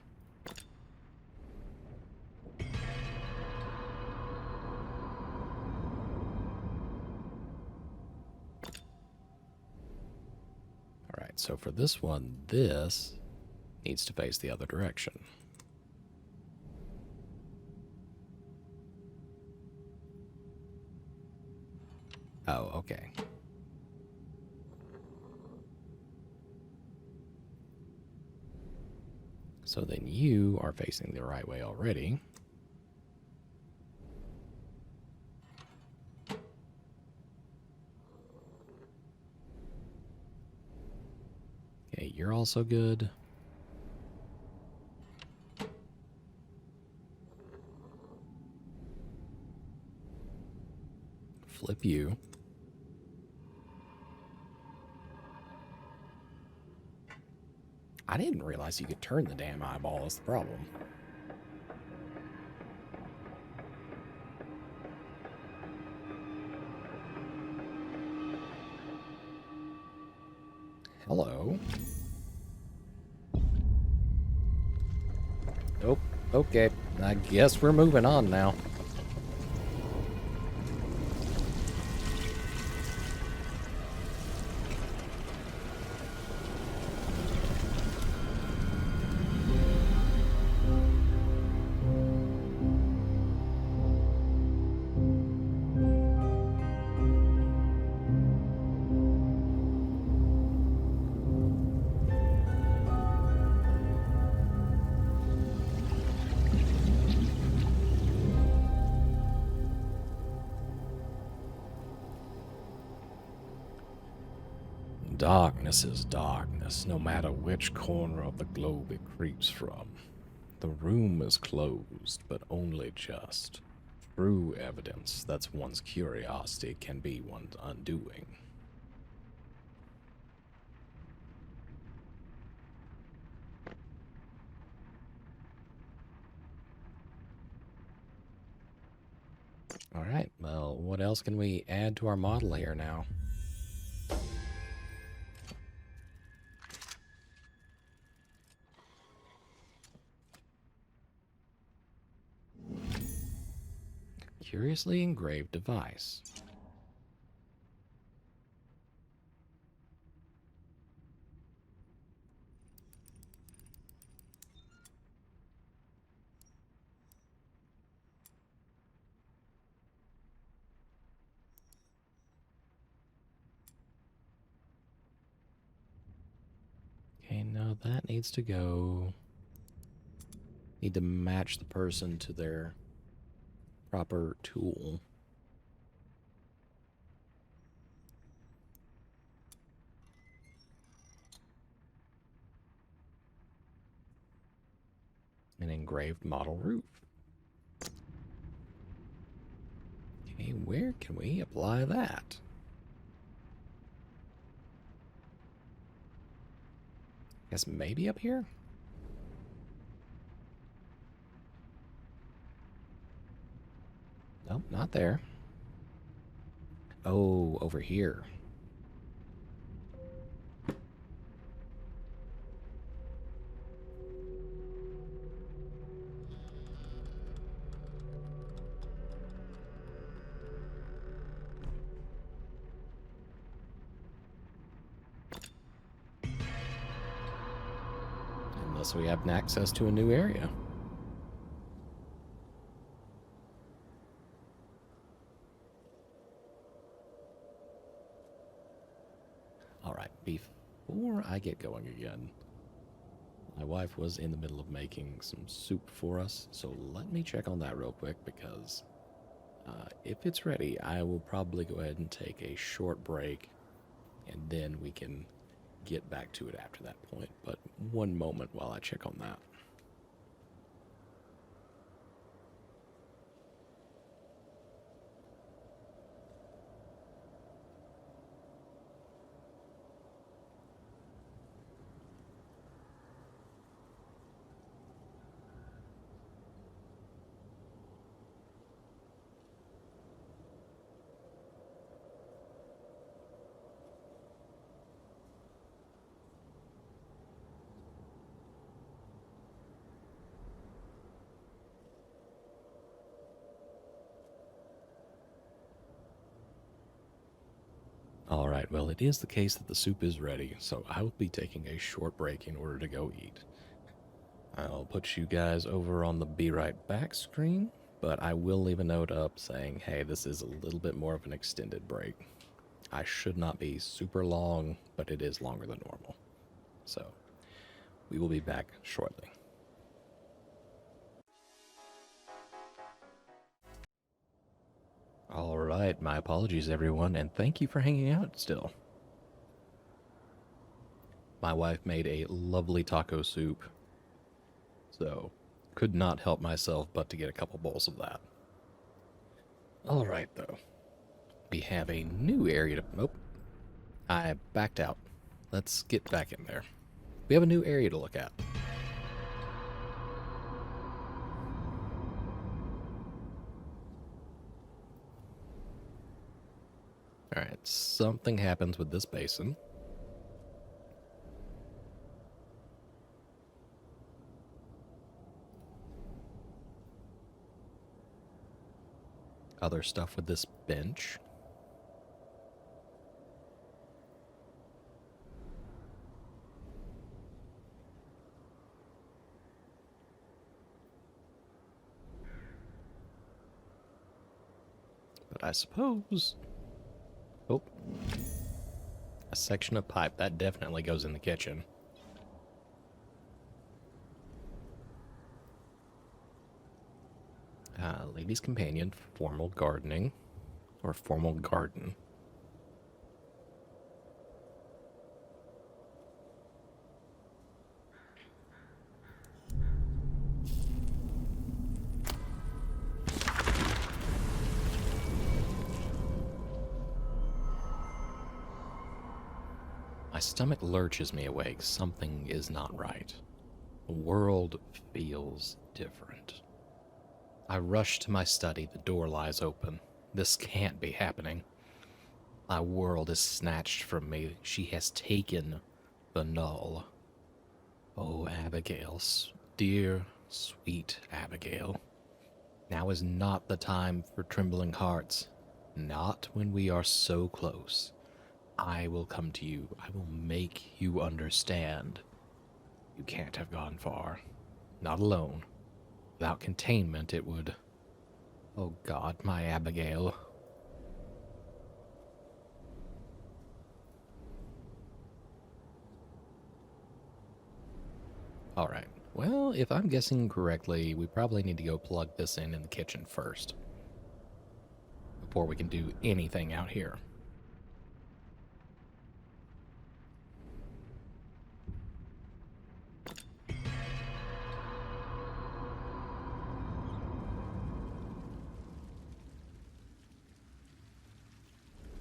Alright, so for this one, this needs to face the other direction. Oh, okay. So then you are facing the right way already. Okay, you're also good. Flip you. I didn't realize you could turn the damn eyeball. That's the problem. Hello. Oh, okay. I guess we're moving on now. Darkness is darkness, no matter which corner of the globe it creeps from. The room is closed, but only just. True evidence that one's curiosity can be one's undoing. Alright, well, what else can we add to our model here now? Curiously engraved device. Okay, no, that needs to go. Need to match the person to their proper tool. An engraved model roof. Okay, where can we apply that? Guess maybe up here? Nope, not there. Oh, over here. Unless we have access to a new area. Alright, before I get going again, my wife was in the middle of making some soup for us, so let me check on that real quick because if it's ready, I will probably go ahead and take a short break and then we can get back to it after that point. But one moment while I check on that. Alright, well, it is the case that the soup is ready, so I will be taking a short break in order to go eat. I'll put you guys over on the Be Right Back screen, but I will leave a note up saying, hey, this is a little bit more of an extended break. I should not be super long, but it is longer than normal. So, we will be back shortly. Alright, my apologies everyone, and thank you for hanging out still. My wife made a lovely taco soup, so could not help myself but to get a couple bowls of that. Alright though, we have a new area to... Nope, I backed out. Let's get back in there. We have a new area to look at. Alright, something happens with this basin. Other stuff with this bench. But I suppose... Oh. A section of pipe. That definitely goes in the kitchen. Ladies' companion, formal gardening. Or formal garden. My stomach lurches me awake. Something is not right. The world feels different. I rush to my study. The door lies open. This can't be happening. My world is snatched from me. She has taken the null. Oh, Abigail, dear, sweet Abigail. Now is not the time for trembling hearts. Not when we are so close. I will come to you. I will make you understand. You can't have gone far. Not alone. Without containment, it would... Oh God, my Abigail. Alright, well, if I'm guessing correctly, we probably need to go plug this in the kitchen first. Before we can do anything out here.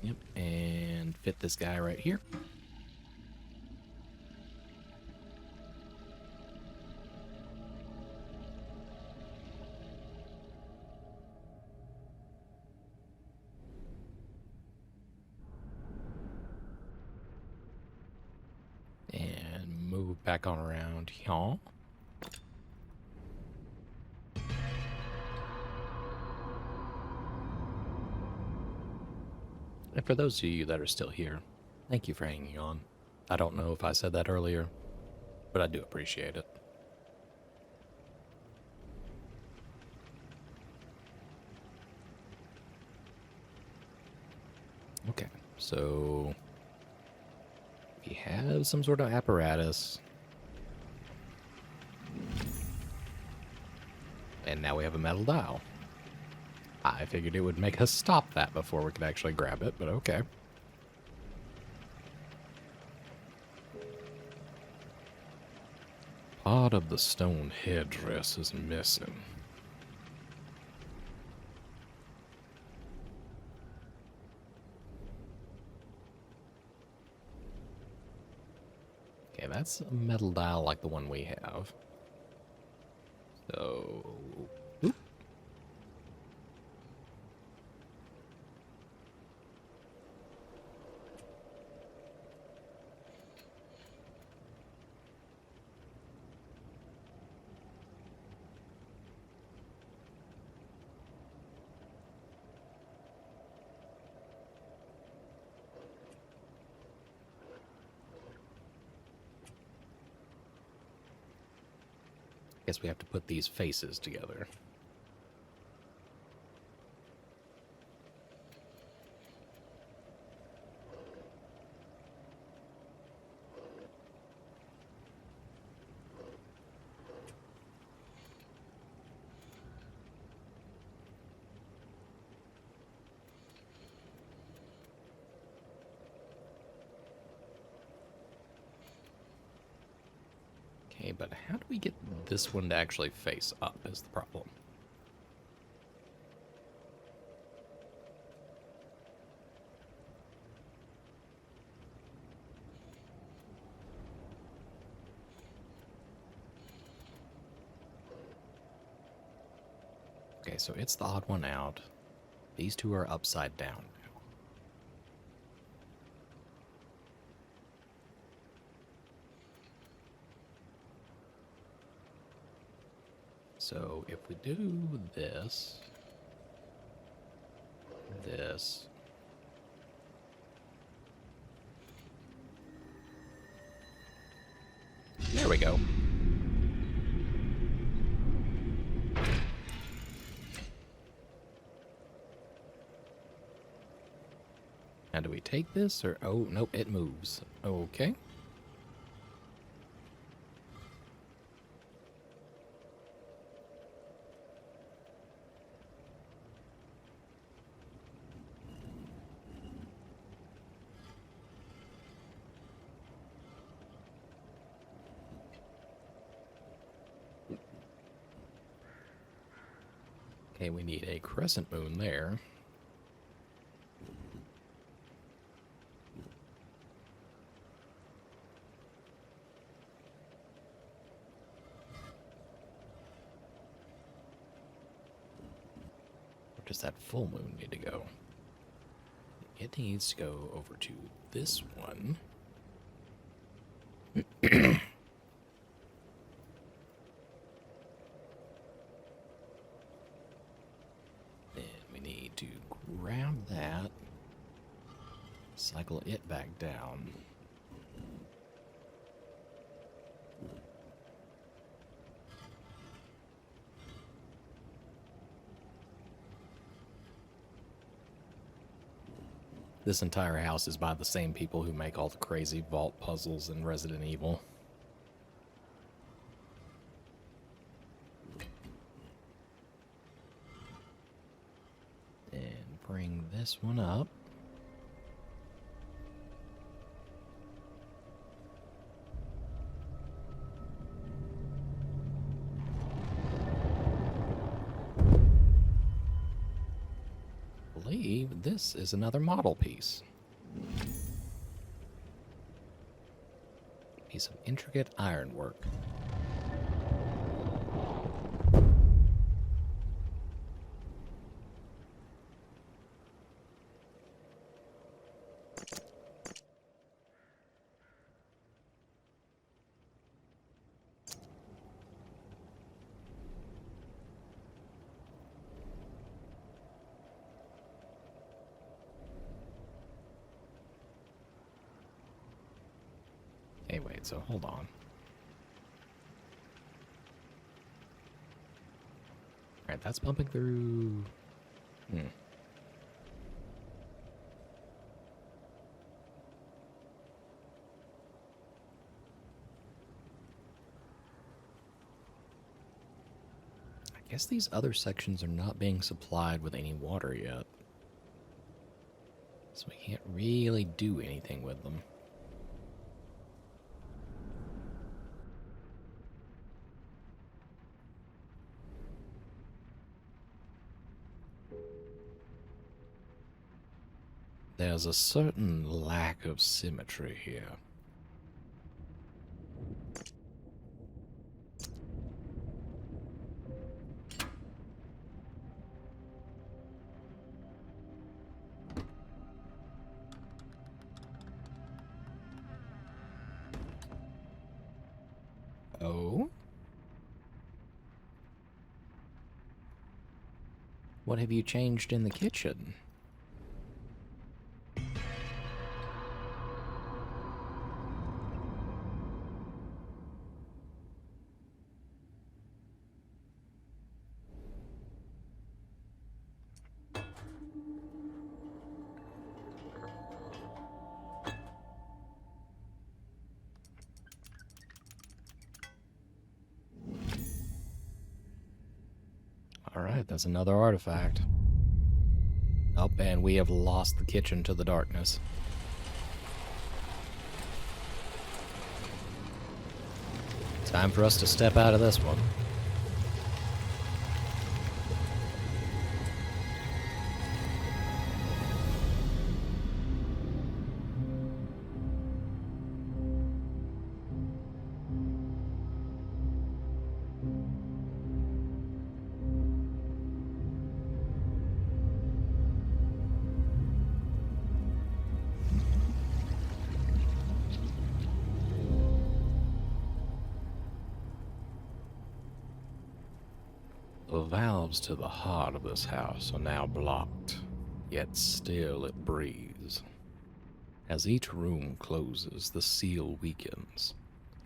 Yep, and fit this guy right here. And move back on around here. And for those of you that are still here, thank you for hanging on. I don't know if I said that earlier, but I do appreciate it. Okay, so we have some sort of apparatus. And now we have a metal dial. I figured it would make us stop that before we could actually grab it, but okay. Part of the stone headdress is missing. Okay, that's a metal dial like the one we have. So... Oop. Guess we have to put these faces together. Okay, but how do we get this one to actually face up is the problem. Okay, so it's the odd one out. These two are upside down now. So if we do this, this, there we go. Now do we take this or, oh, nope, it moves. Okay. Okay, we need a crescent moon there. Where does that full moon need to go? It needs to go over to this one. To grab that, cycle it back down. This entire house is by the same people who make all the crazy vault puzzles in Resident Evil. Bring this one up. I believe this is another model piece. Piece of intricate ironwork. Hey, wait, so hold on. Alright, that's pumping through... I guess these other sections are not being supplied with any water yet. So we can't really do anything with them. There's a certain lack of symmetry here. Oh? What have you changed in the kitchen? Alright, that's another artifact. Oh, and we have lost the kitchen to the darkness. Time for us to step out of this one. The valves to the heart of this house are now blocked, yet still it breathes. As each room closes, the seal weakens,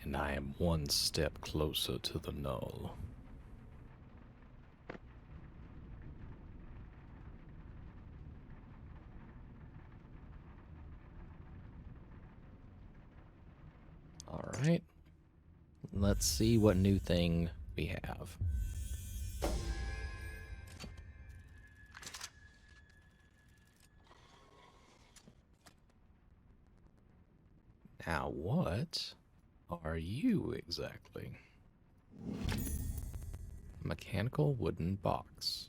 and I am one step closer to the null. Alright. Let's see what new thing we have. Now, what are you exactly? Mechanical wooden box.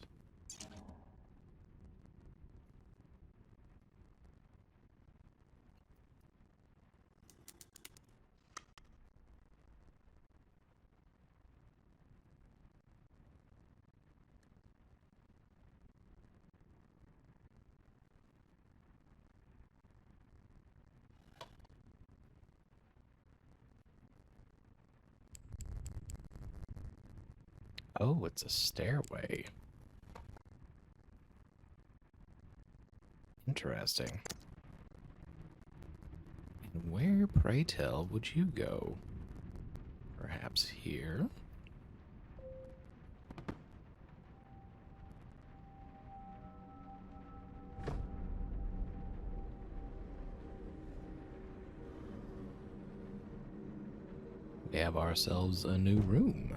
Oh, it's a stairway. Interesting. And where, pray tell, would you go? Perhaps here? We have ourselves a new room.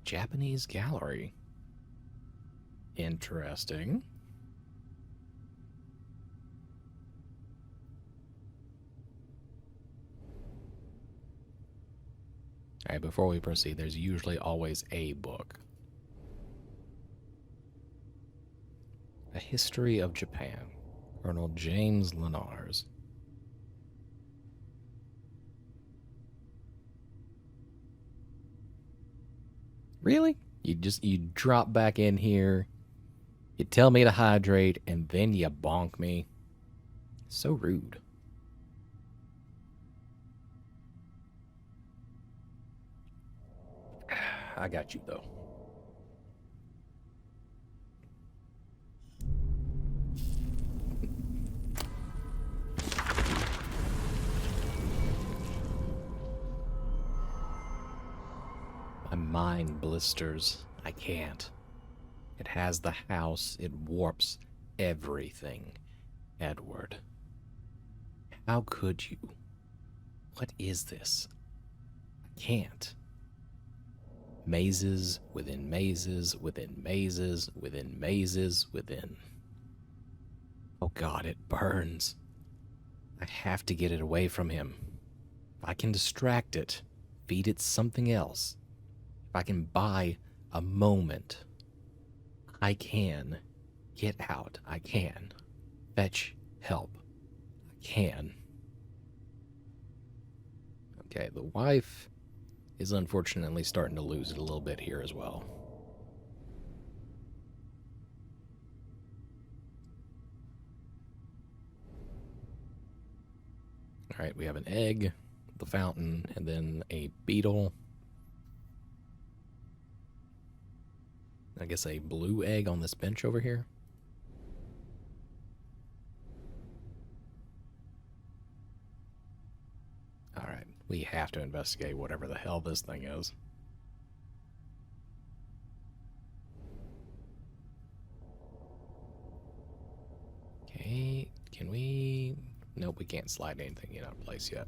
Japanese gallery. Interesting. Alright, before we proceed, there's usually always a book. A History of Japan. Colonel James Lenars. Really? You drop back in here, you tell me to hydrate, and then you bonk me. So rude. I got you, though. My mind blisters. I can't. It has the house. It warps everything. Edward. How could you? What is this? I can't. Mazes within mazes within mazes within mazes within. Oh God, it burns. I have to get it away from him. If I can distract it, feed it something else, if I can buy a moment, I can get out. I can fetch help. I can. Okay, the wife is unfortunately starting to lose it a little bit here as well. All right, we have an egg, the fountain, and then a beetle. I guess a blue egg on this bench over here. All right, we have to investigate whatever the hell this thing is. Okay, can we... No, Nope, we can't slide anything in out of place yet.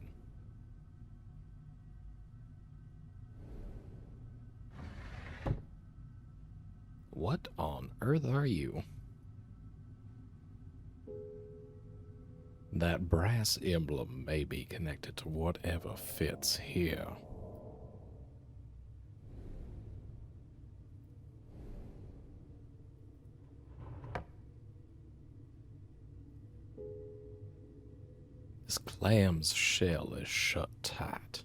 What on earth are you? That brass emblem may be connected to whatever fits here. This clam's shell is shut tight.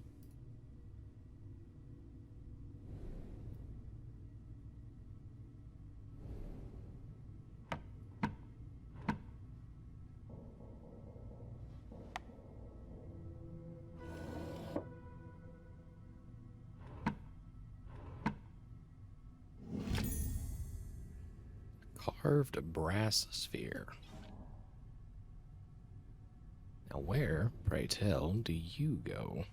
Carved brass sphere. Now where, pray tell, do you go?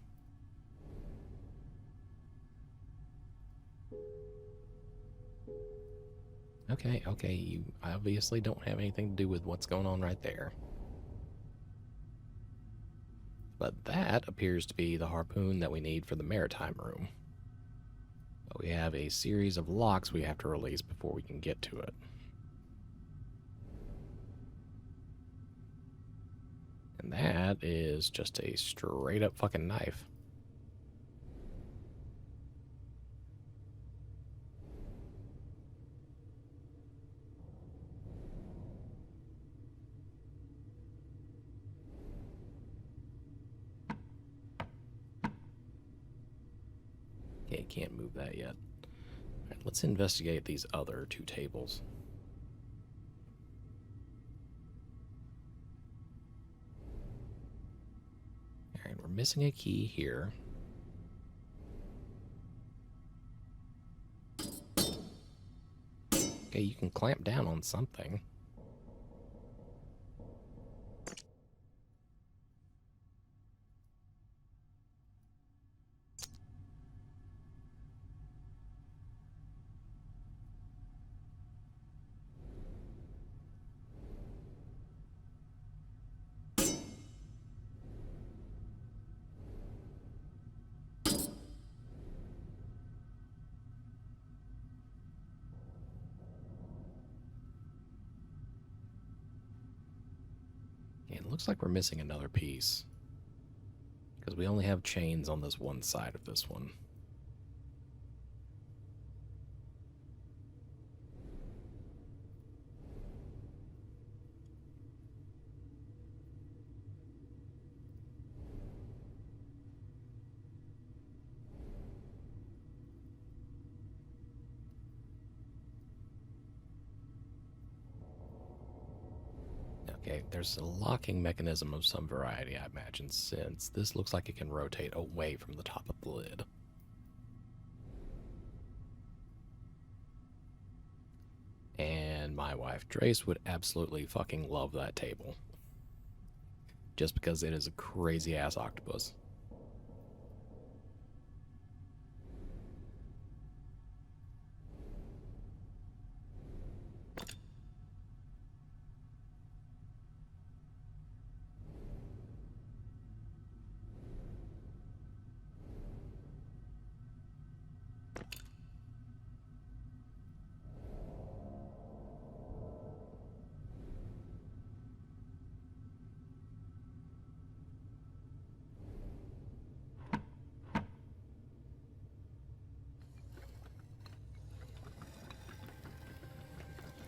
Okay, you obviously don't have anything to do with what's going on right there. But that appears to be the harpoon that we need for the maritime room. But we have a series of locks we have to release before we can get to it. And that is just a straight up fucking knife. Okay, can't move that yet. All right, let's investigate these other two tables. Alright, we're missing a key here. Okay, you can clamp down on something. It looks like we're missing another piece, because we only have chains on this one side of this one. Okay, there's a locking mechanism of some variety, I imagine, since this looks like it can rotate away from the top of the lid. And my wife, Trace, would absolutely fucking love that table. Just because it is a crazy-ass octopus.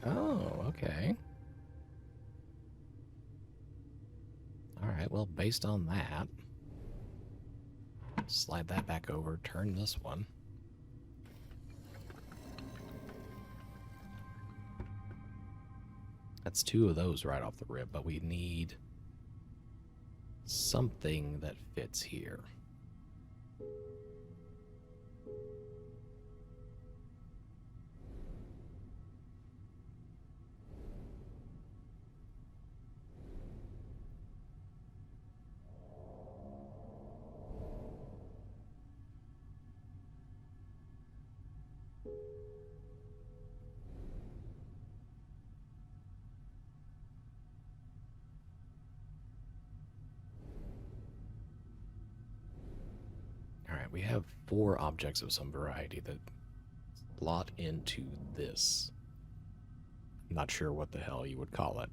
Oh, okay. Alright, well, based on that, slide that back over, turn this one. That's two of those right off the rip, but we need something that fits here. we have 4 objects of some variety that slot into this. I'm not sure what the hell you would call it.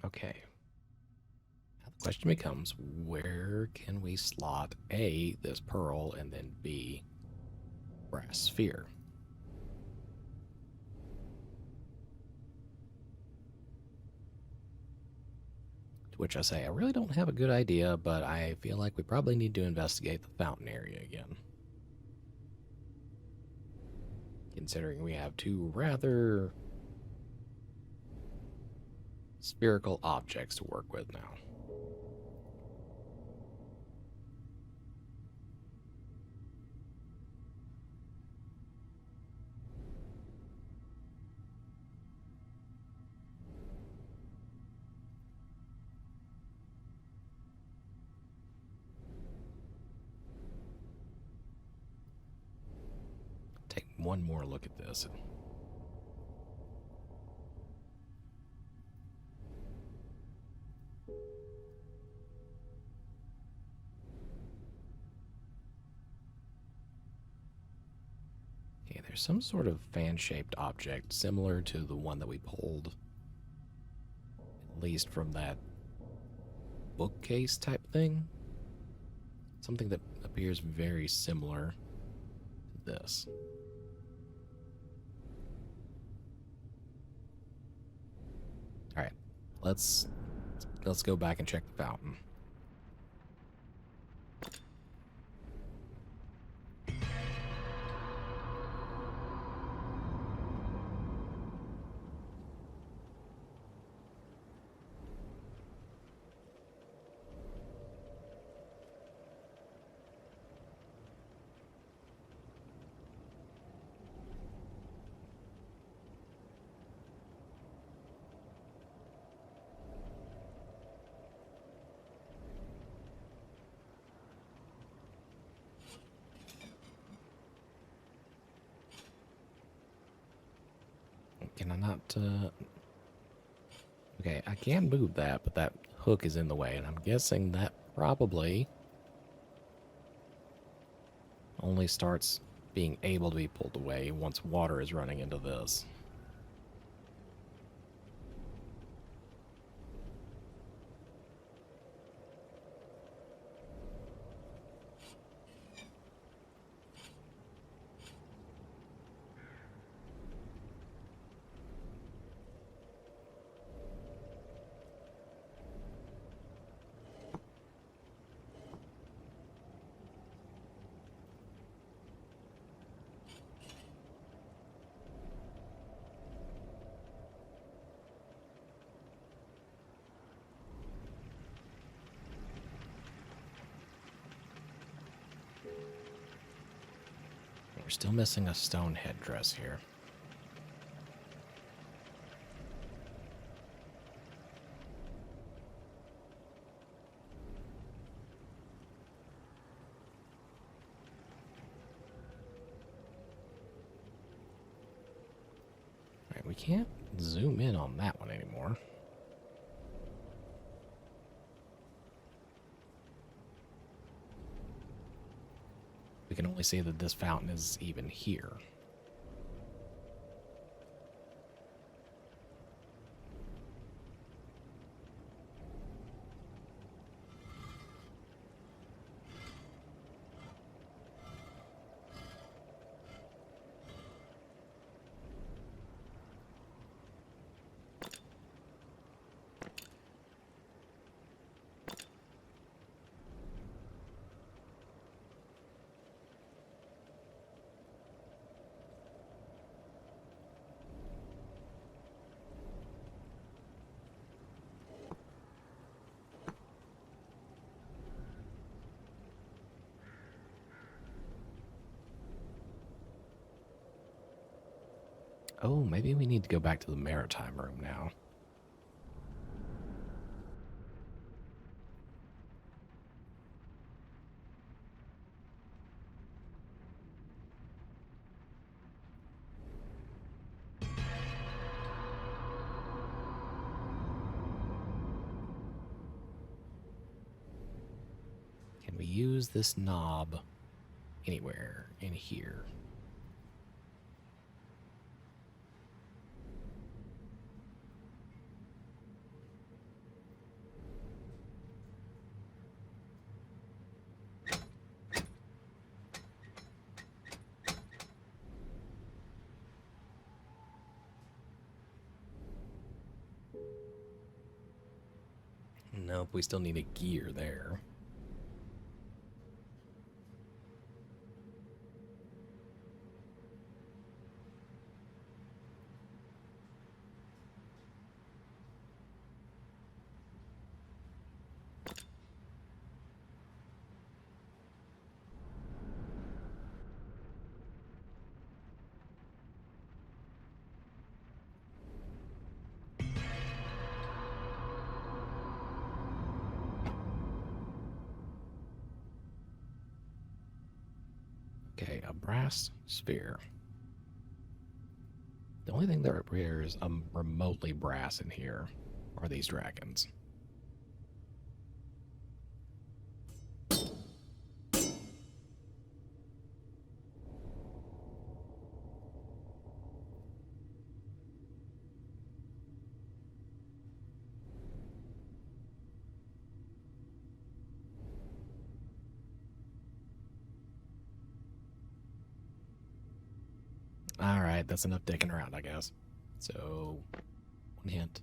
Okay. Now the question becomes, where can we slot A, this pearl, and then B, brass sphere? To which I say, I really don't have a good idea, but I feel like we probably need to investigate the fountain area again. Considering we have 2 rather spherical objects to work with now. Take one more look at this. Okay, there's some sort of fan-shaped object similar to the one that we pulled, at least from that bookcase type thing. Something that appears very similar to this. All right, let's go back and check the fountain. Can I not, okay, I can move that, but that hook is in the way, and I'm guessing that probably only starts being able to be pulled away once water is running into this. We're still missing a stone headdress here. All right, we can't zoom in on that one anymore. We can only see that this fountain is even here. Oh, maybe we need to go back to the maritime room now. Can we use this knob anywhere in here? Nope, we still need a gear there. Okay, a brass sphere. The only thing that appears remotely brass in here are these dragons. Alright, that's enough dicking around, I guess. So, one hint.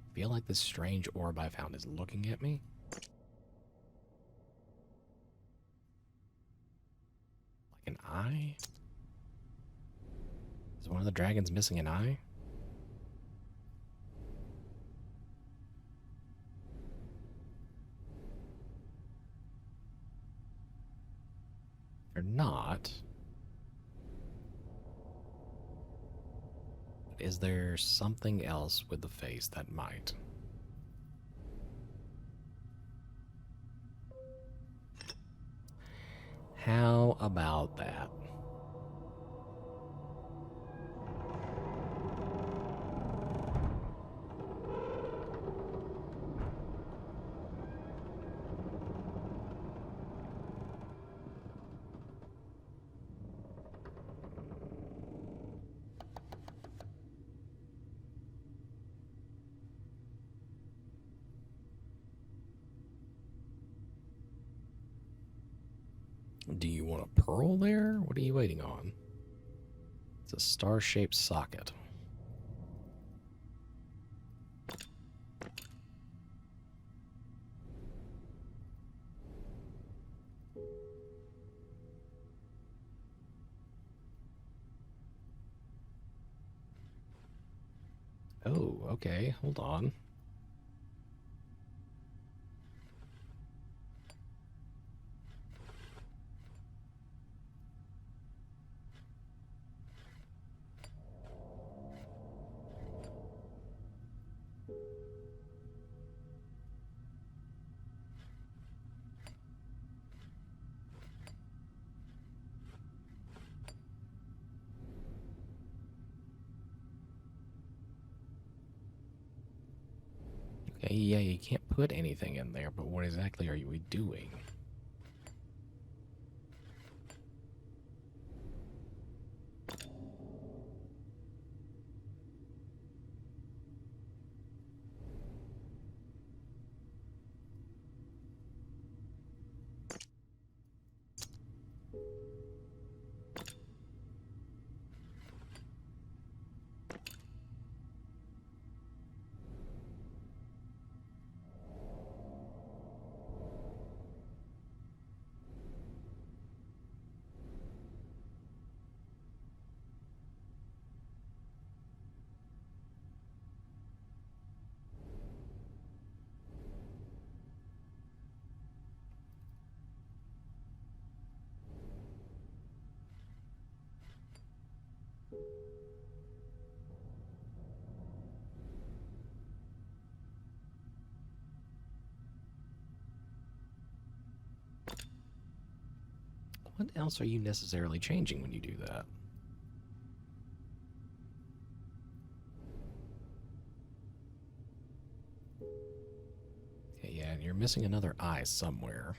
I feel like this strange orb I found is looking at me. Like an eye? Is one of the dragons missing an eye? They're not. Is there something else with the face that might? How about that? Do you want a pearl there? What are you waiting on? It's a star-shaped socket. Oh, okay. Hold on. Okay, yeah, you can't put anything in there, but what exactly are we doing? What else are you necessarily changing when you do that? Okay, yeah, you're missing another eye somewhere.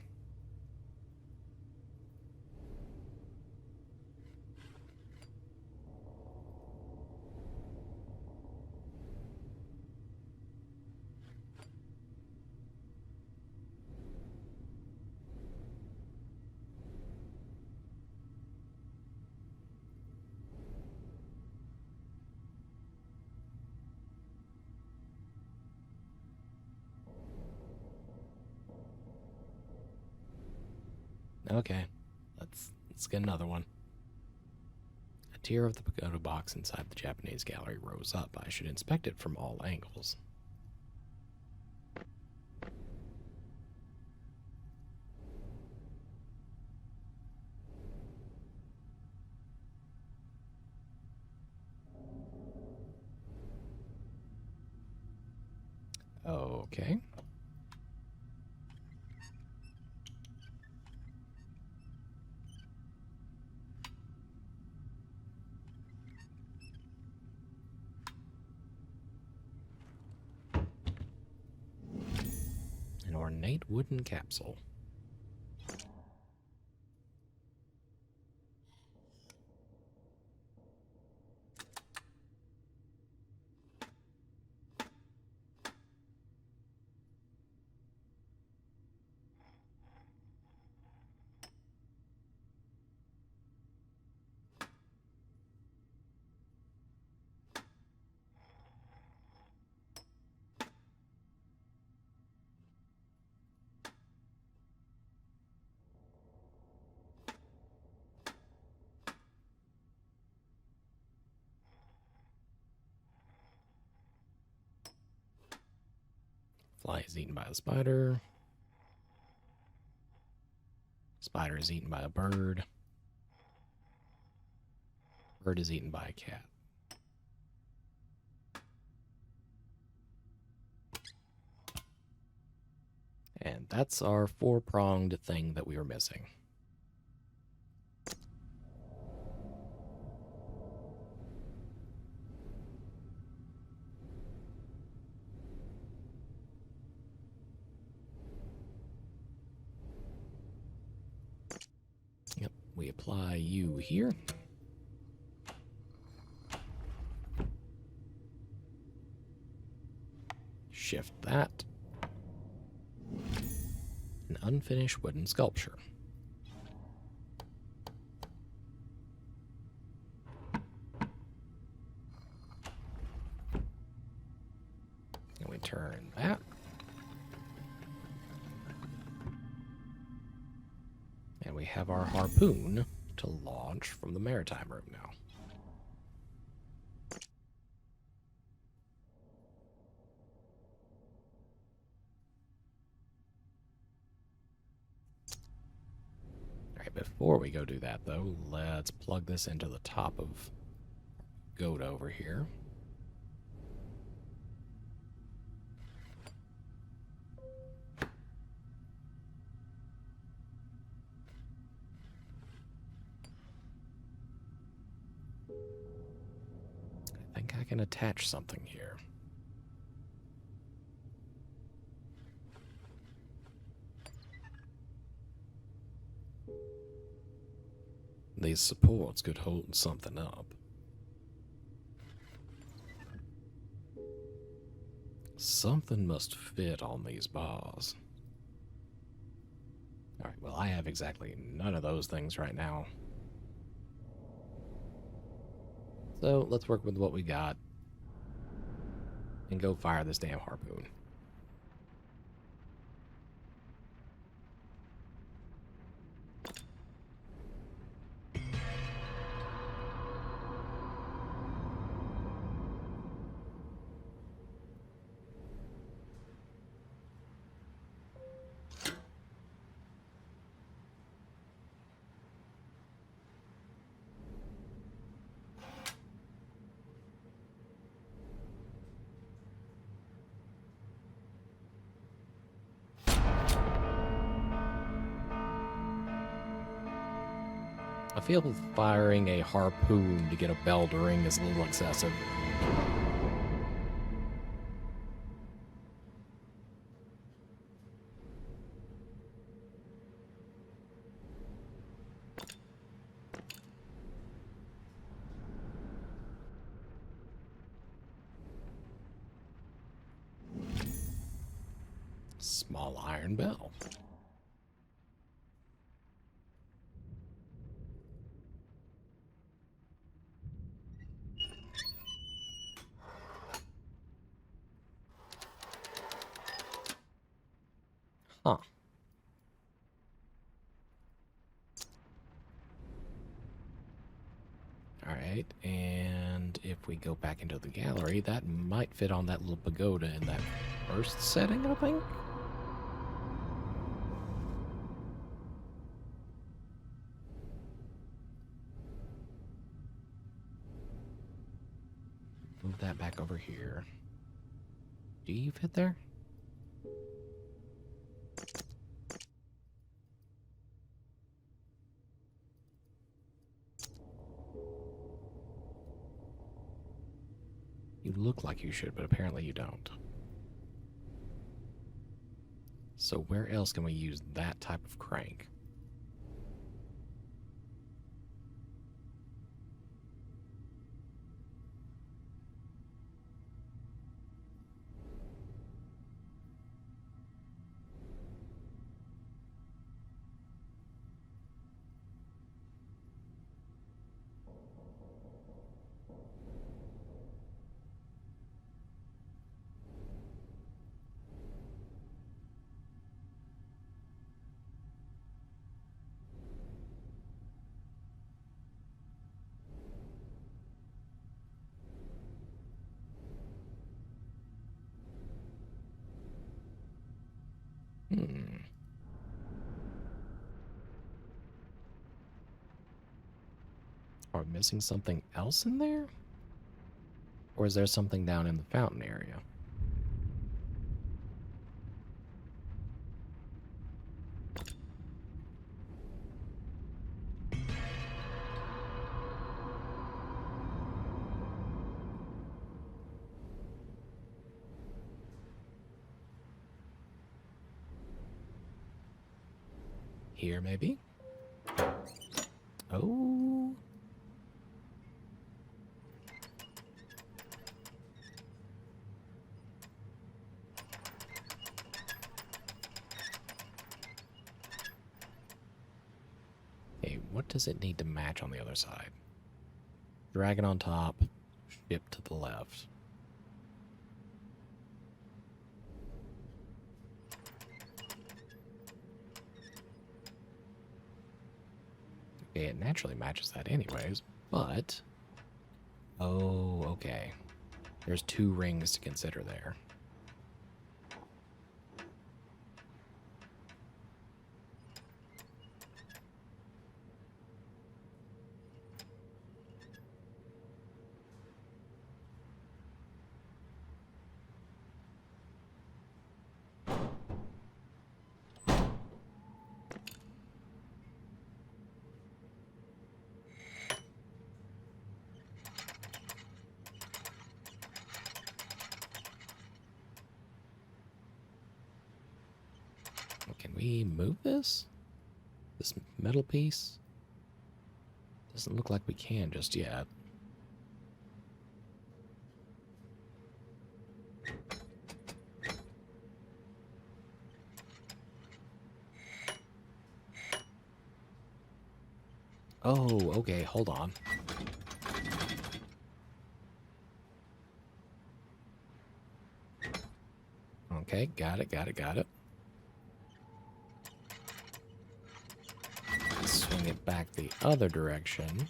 Okay, let's get another one. A tier of the pagoda box inside the Japanese gallery rose up. I should inspect it from all angles. Okay. An ornate wooden capsule. Fly is eaten by a spider. Spider is eaten by a bird. Bird is eaten by a cat. And that's our four-pronged thing that we were missing. Yep, we apply you here. Shift that. An unfinished wooden sculpture. And we turn that. And we have our harpoon to launch from the maritime room now. Alright, before we go do that, though, let's plug this into the top of goat over here. I think I can attach something here. These supports could hold something up. Something must fit on these bars. Alright, well, I have exactly none of those things right now. So let's work with what we got and go fire this damn harpoon. I feel firing a harpoon to get a bell to ring is a little excessive. Small iron bell. Huh. Alright, and if we go back into the gallery, that might fit on that little pagoda in that first setting, I think? Move that back over here. Do you fit there? You look like you should, but apparently you don't. So where else can we use that type of crank? Are we missing something else in there? Or is there something down in the fountain area? Here, maybe? Oh. Hey, what does it need to match on the other side? Dragon on top, ship to the left. Okay, it naturally matches that anyways, but... Oh, okay. There's 2 rings to consider there. Can we move this? This metal piece? Doesn't look like we can just yet. Oh, okay, hold on. Okay, got it. Swing it back the other direction.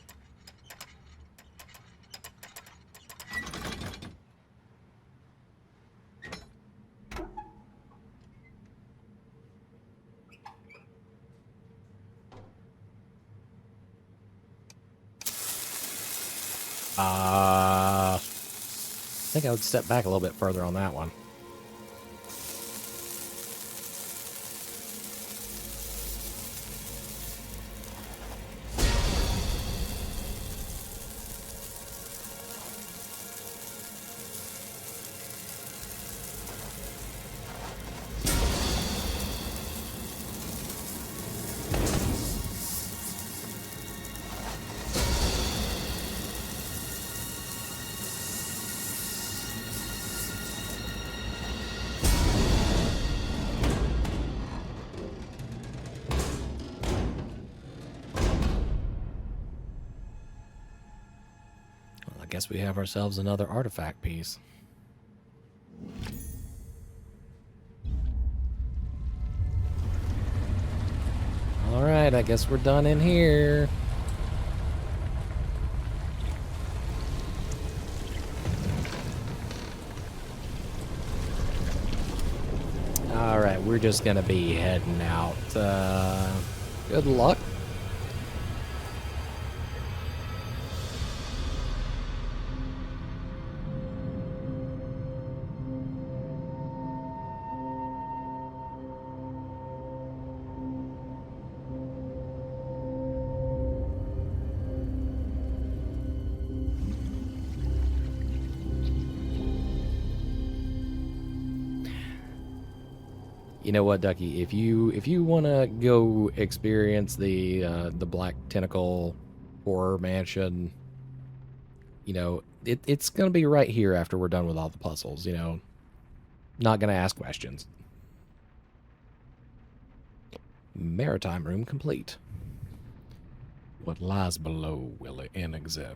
I think I would step back a little bit further on that one. guess we have ourselves another artifact piece. Alright, I guess we're done in here. Alright, we're just gonna be heading out. Good luck. You know what, Ducky? If you want to go experience the Black Tentacle Horror Mansion, you know, it's gonna be right here after we're done with all the puzzles. You know, not gonna ask questions. Maritime room complete. What lies below will inexorably?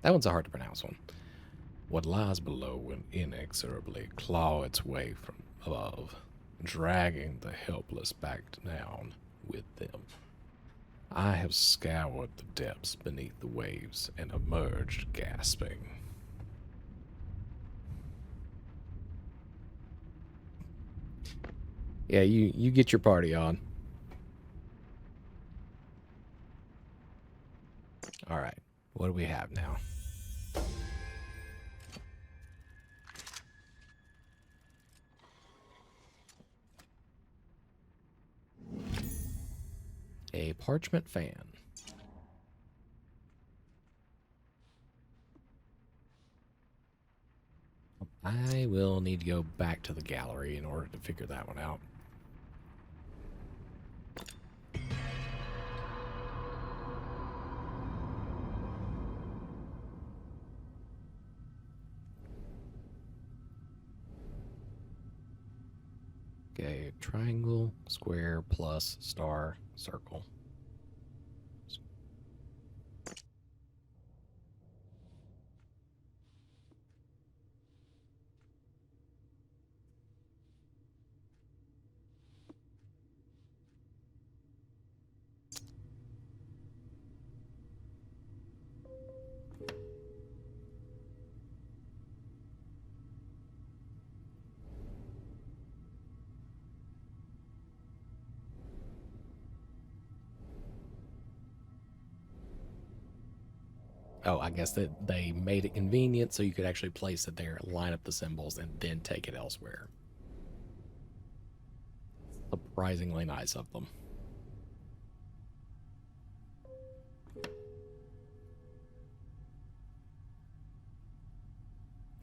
That one's a hard to pronounce one. What lies below will inexorably claw its way from above, dragging the helpless back down with them. I have scoured the depths beneath the waves and emerged gasping. Yeah, you get your party on. All right, what do we have now? A parchment fan. I will need to go back to the gallery in order to figure that one out. Okay, triangle, square, plus, star, circle. Oh, I guess that they made it convenient so you could actually place it there, line up the symbols, and then take it elsewhere. Surprisingly nice of them.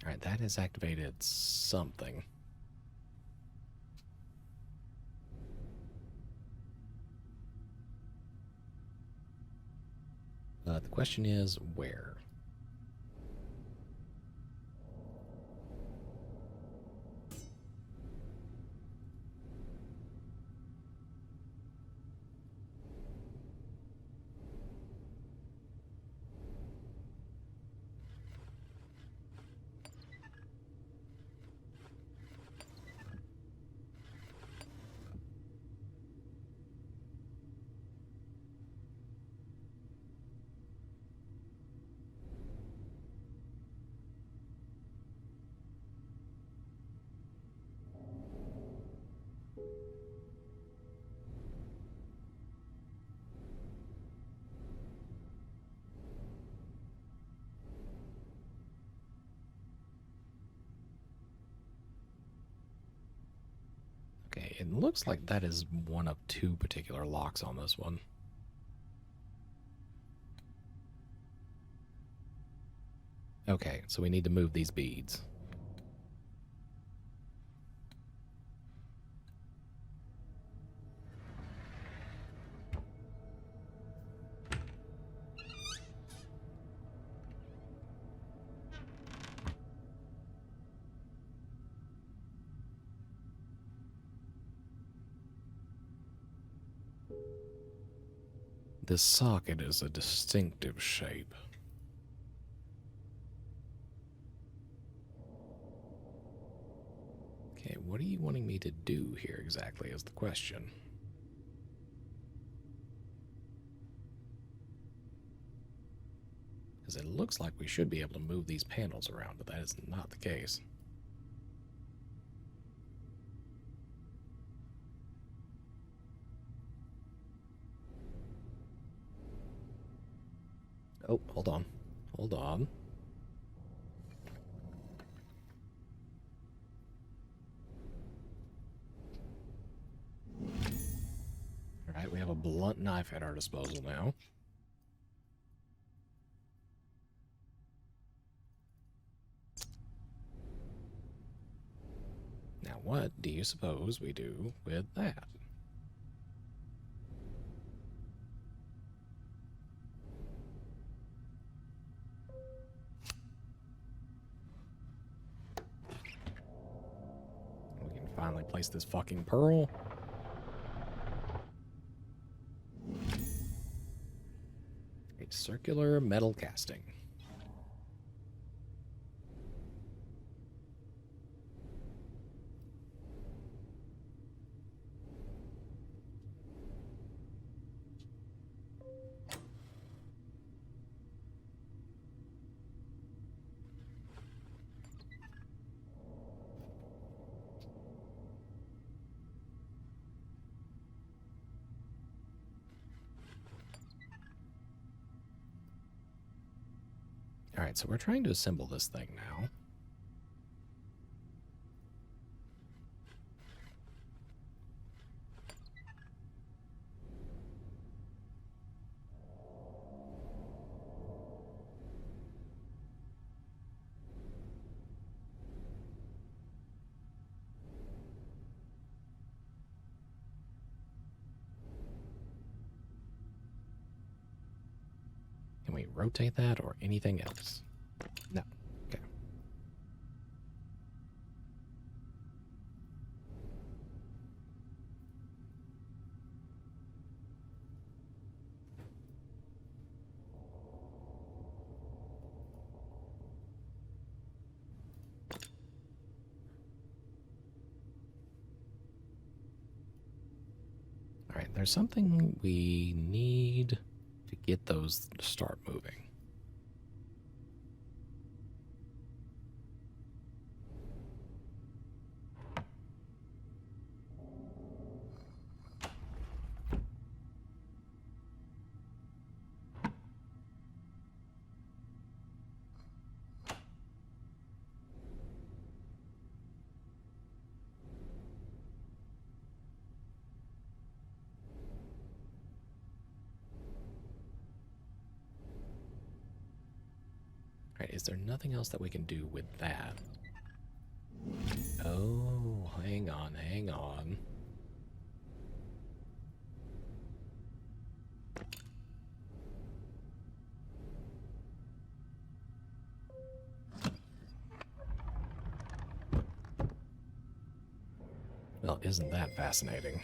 Alright, that has activated something. The question is, where? Okay, it looks like that is one of two particular locks on this one. Okay, so we need to move these beads. This socket is a distinctive shape. Okay, what are you wanting me to do here exactly is the question. Because it looks like we should be able to move these panels around, but that is not the case. Oh, hold on. Hold on. Alright, we have a blunt knife at our disposal now. Now, what do you suppose we do with that? We can finally place this fucking pearl. A circular metal casting. Alright, so we're trying to assemble this thing now. Can we rotate that or anything else? No. Okay. Alright, there's something we need to get those to start moving. Alright, is there nothing else that we can do with that? Oh, hang on, hang on. Well, isn't that fascinating?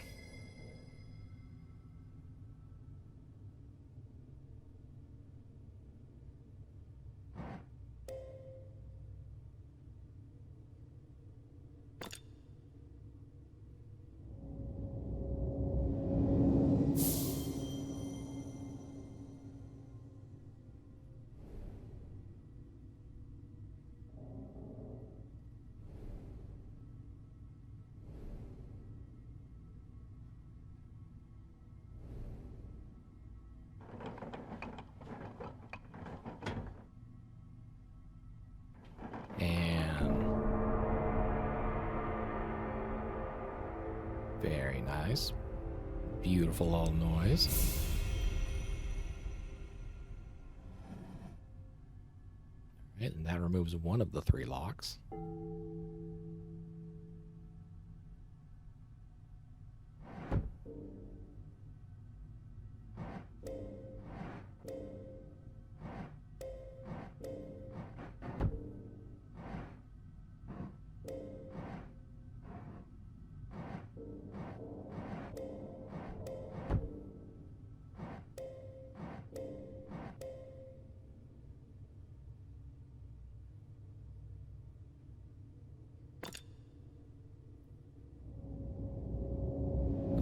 Very nice. Beautiful little noise. Right, and that removes one of the 3 locks.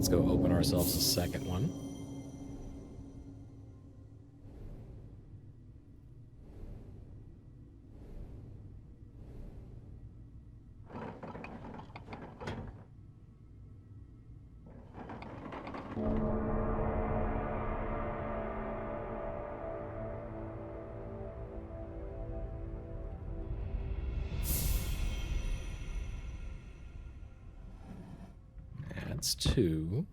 Let's go open ourselves a second one. That's 2.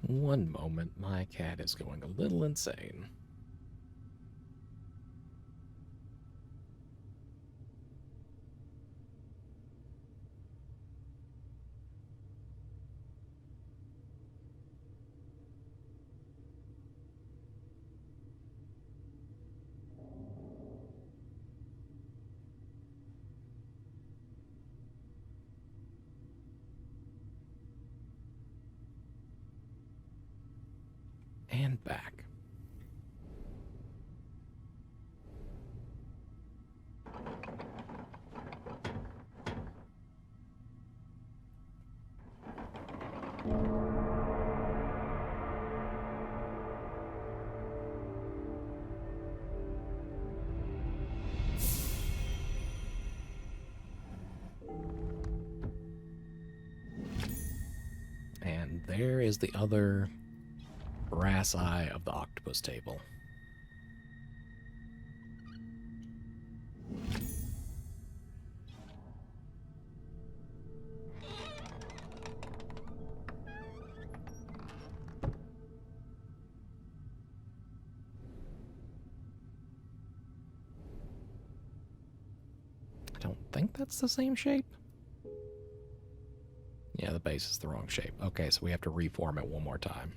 One moment, my cat is going a little insane. And back. And there is the other brass eye of the octopus table. I don't think that's the same shape. Yeah, the base is the wrong shape. Okay, so we have to reform it one more time.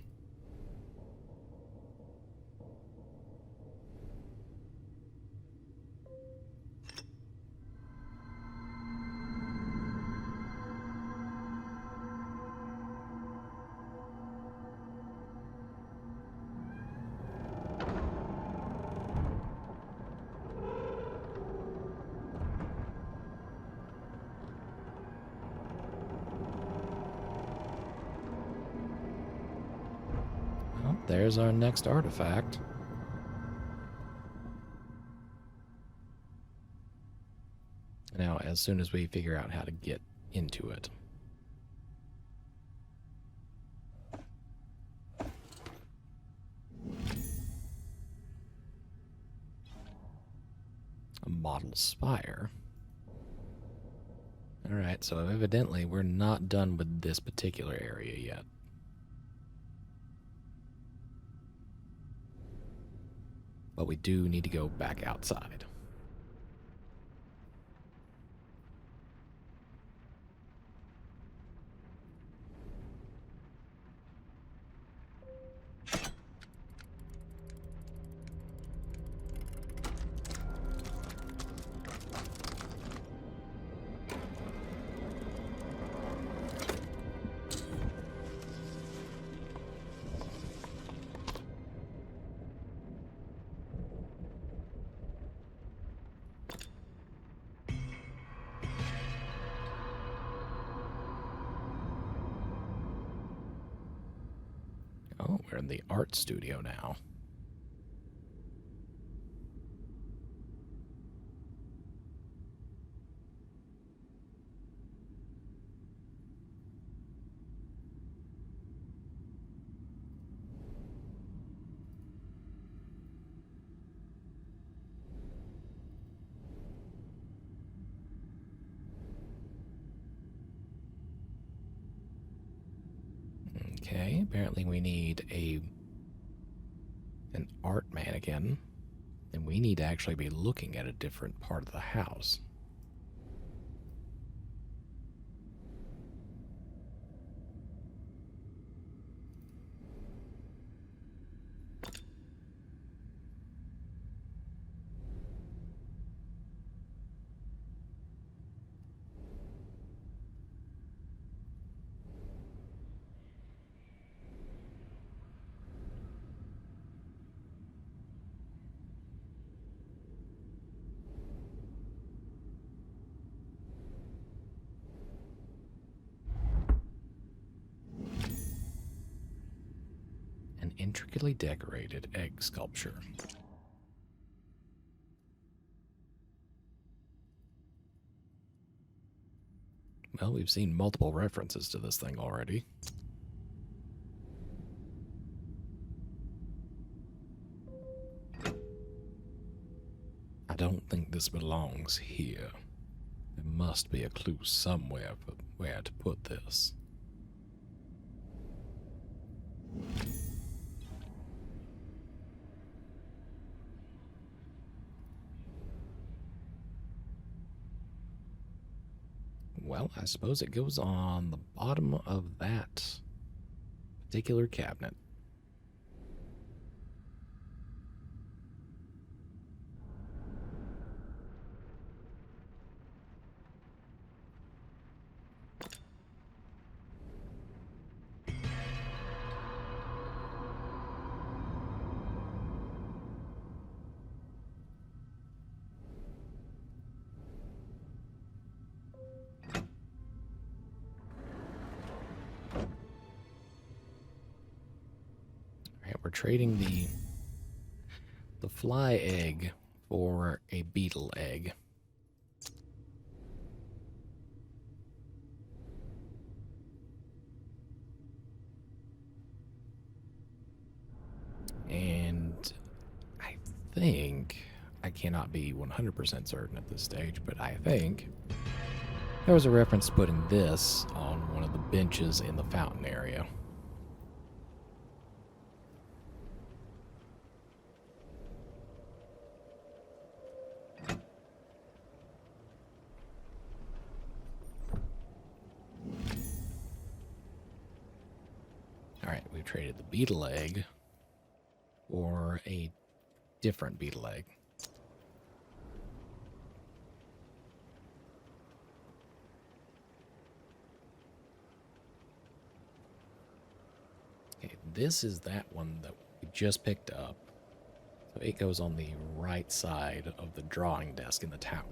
Well, there's our next artifact. Now, as soon as we figure out how to get into it. A model spire. Alright, so evidently we're not done with this particular area yet. But we do need to go back outside. Oh, we're in the art studio now. Okay, apparently we need an art mannequin, and we need to actually be looking at a different part of the house. intricately decorated egg sculpture. Well, we've seen multiple references to this thing already. I don't think this belongs here. There must be a clue somewhere for where to put this. Well, I suppose it goes on the bottom of that particular cabinet. We're trading the fly egg for a beetle egg. And I think, I cannot be 100% certain at this stage, but I think there was a reference to putting this on one of the benches in the fountain area. Alright, we've traded the beetle egg for a different beetle egg. Okay, this is that one that we just picked up. So it goes on the right side of the drawing desk in the tower.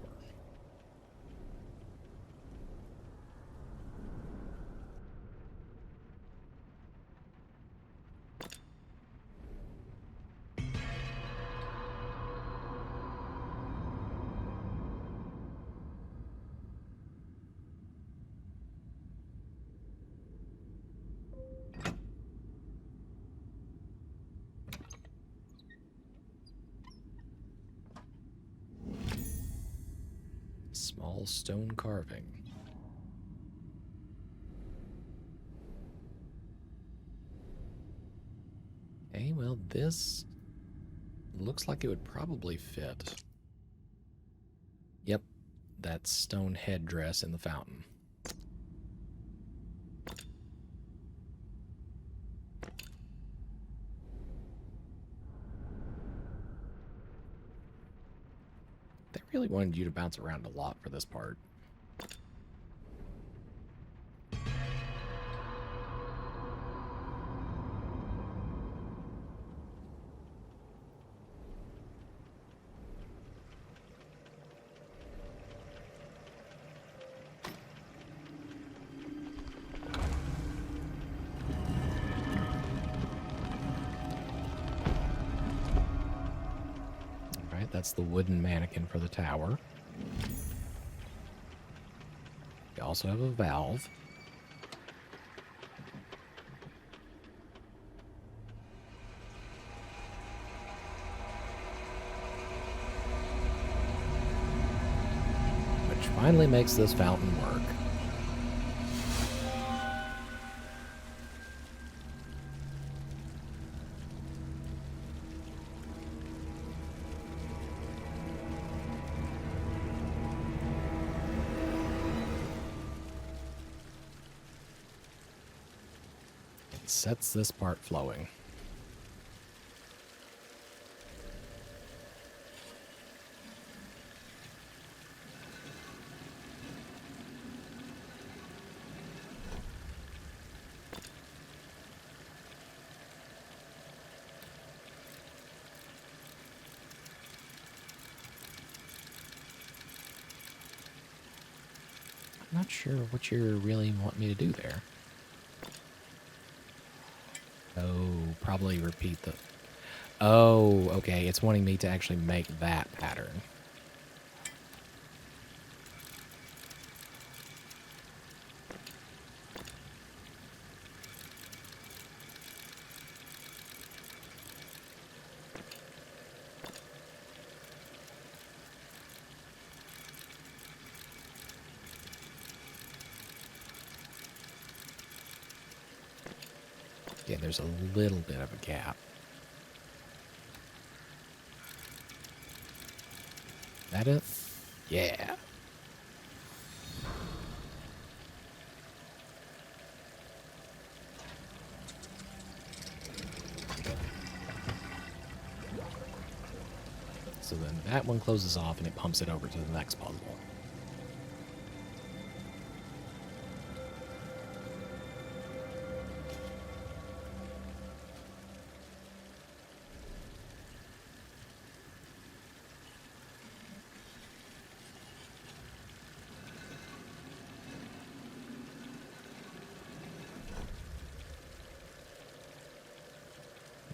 Small stone carving. Okay, well, this looks like it would probably fit. Yep, that stone headdress in the fountain. They really wanted you to bounce around a lot for this part. Alright, that's the wooden mannequin for the tower. We also have a valve. Which finally makes this fountain work. It sets this part flowing. I'm not sure what you really want me to do there. Oh, probably probably repeat the... Oh, okay. It's wanting me to actually make that pattern. Yeah, there's a little bit of a gap. That it? Yeah. So then that one closes off and it pumps it over to the next puzzle.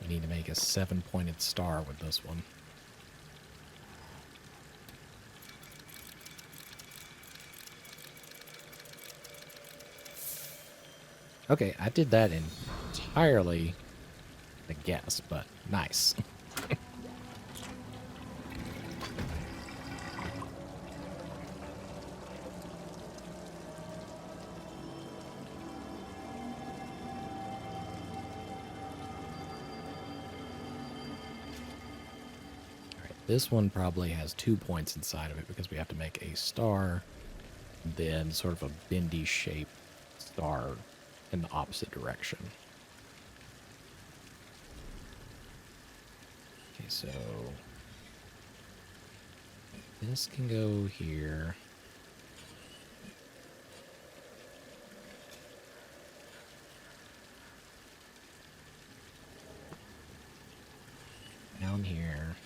We need to make a 7-pointed star with this one. Okay, I did that entirely a guess, but nice. This one probably has 2 points inside of it because we have to make a star, then sort of a bendy shape star in the opposite direction. Okay, so this can go here. Down here.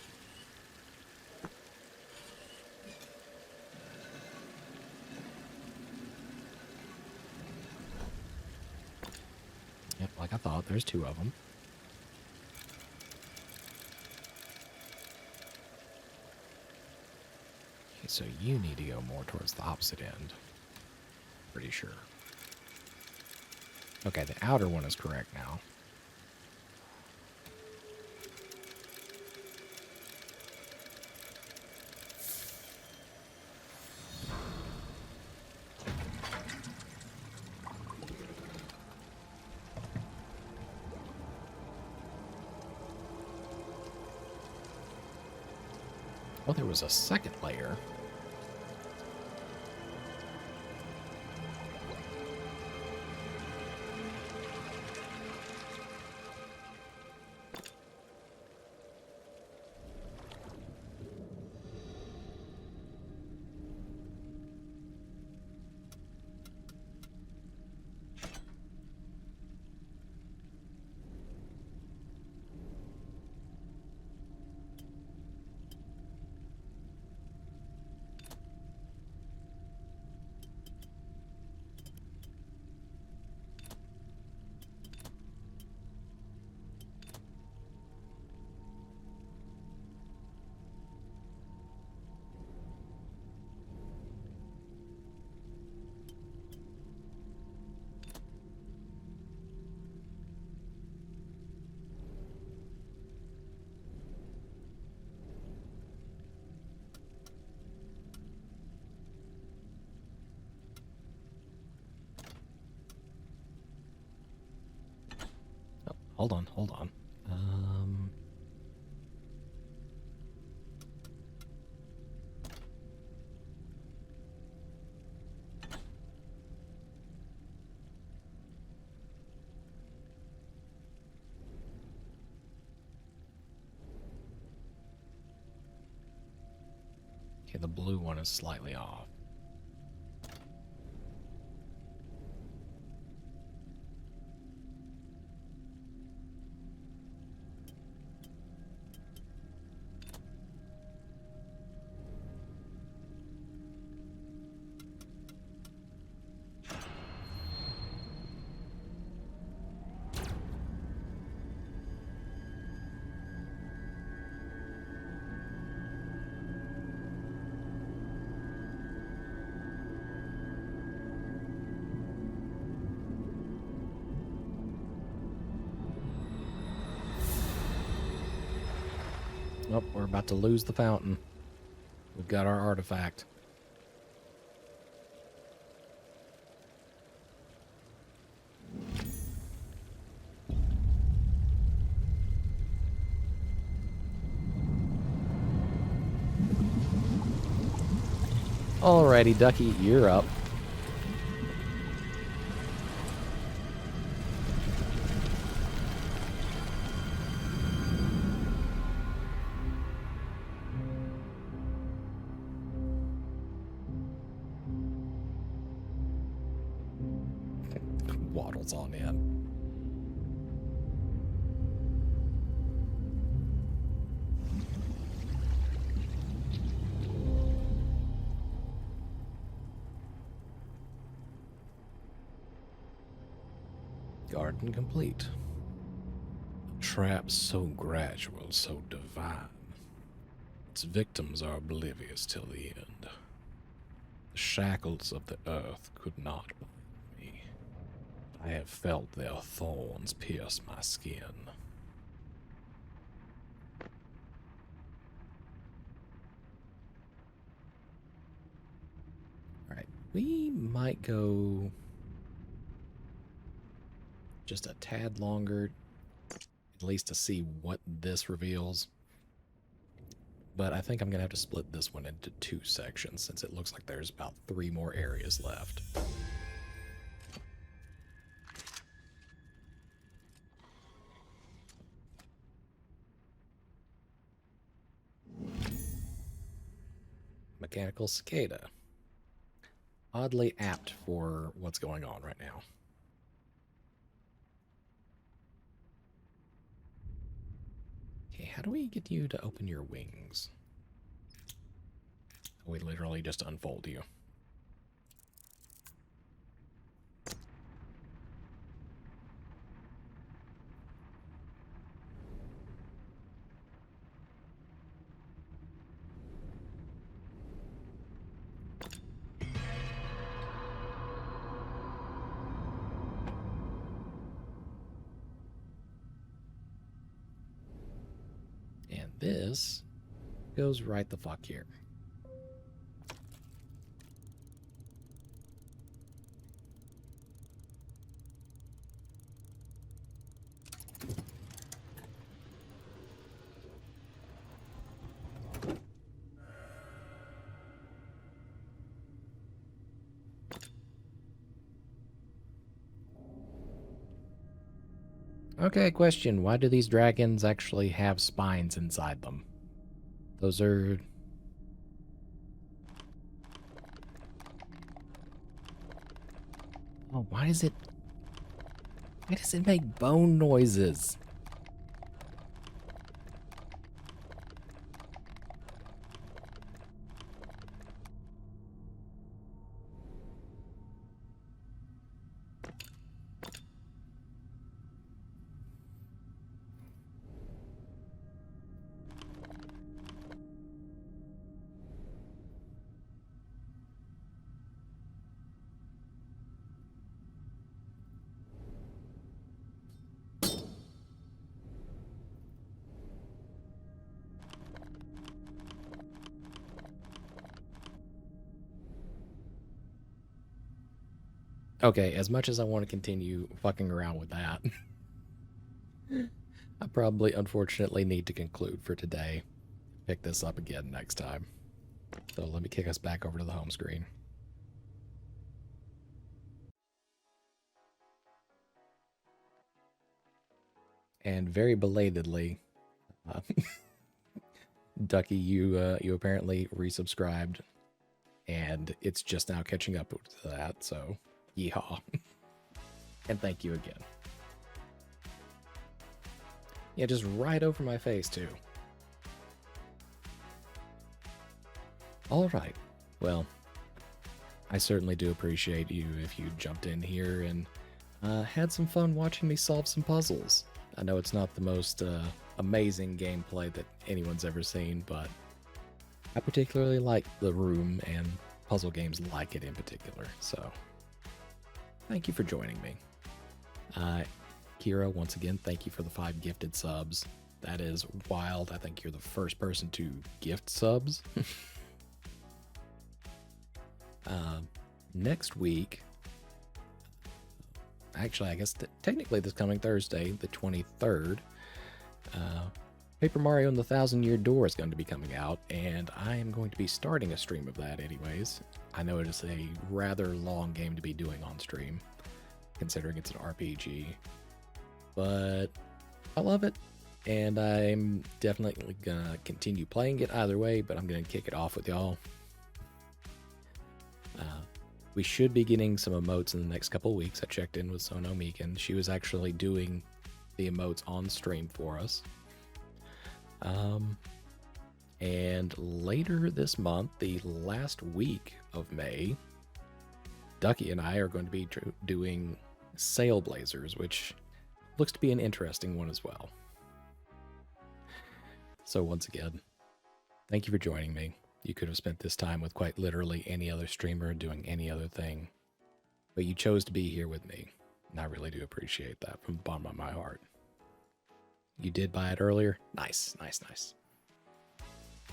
Yep, like I thought, there's 2 of them. Okay, so you need to go more towards the opposite end. Pretty sure. Okay, the outer one is correct now. Oh, there was a second layer. Oh, hold on, hold on. Okay, the blue one is slightly off. Oh, we're about to lose the fountain. We've got our artifact. Alrighty, Ducky, you're up. Waddles on in. Garden complete. A trap so gradual, so divine. Its victims are oblivious till the end. The shackles of the earth could not bind me. I have felt their thorns pierce my skin. Alright, we might go just a tad longer, at least to see what this reveals. But I think I'm going to have to split this one into 2 sections since it looks like there's about 3 more areas left. Mechanical cicada. Oddly apt for what's going on right now. Okay, how do we get you to open your wings? We literally just unfold you. And this goes right the fuck here. Okay, question. Why do these dragons actually have spines inside them? Those are... Oh, why does it make bone noises? Okay, as much as I want to continue fucking around with that, I probably, unfortunately, need to conclude for today. Pick this up again next time. So let me kick us back over to the home screen. And very belatedly, Ducky, you apparently resubscribed, and it's just now catching up to that, so yeehaw. And thank you again. Yeah, just right over my face, too. Alright, well, I certainly do appreciate you if you jumped in here and had some fun watching me solve some puzzles. I know it's not the most amazing gameplay that anyone's ever seen, but I particularly like the room and puzzle games like it in particular, so thank you for joining me. Kira, once again, thank you for the 5 gifted subs. That is wild. I think you're the first person to gift subs. Next week, actually, I guess technically this coming Thursday, the 23rd, Paper Mario and the Thousand Year Door is going to be coming out, and I am going to be starting a stream of that anyways. I know it is a rather long game to be doing on stream, considering it's an RPG, but I love it, and I'm definitely gonna continue playing it either way, but I'm gonna kick it off with y'all. We should be getting some emotes in the next couple of weeks. I checked in with Sono Meekin. She was actually doing the emotes on stream for us. And later this month, the last week of May, Ducky and I are going to be doing Sail Blazers, which looks to be an interesting one as well. So once again, thank you for joining me. You could have spent this time with quite literally any other streamer doing any other thing, but you chose to be here with me, and I really do appreciate that from the bottom of my heart. You did buy it earlier? Nice, nice, nice.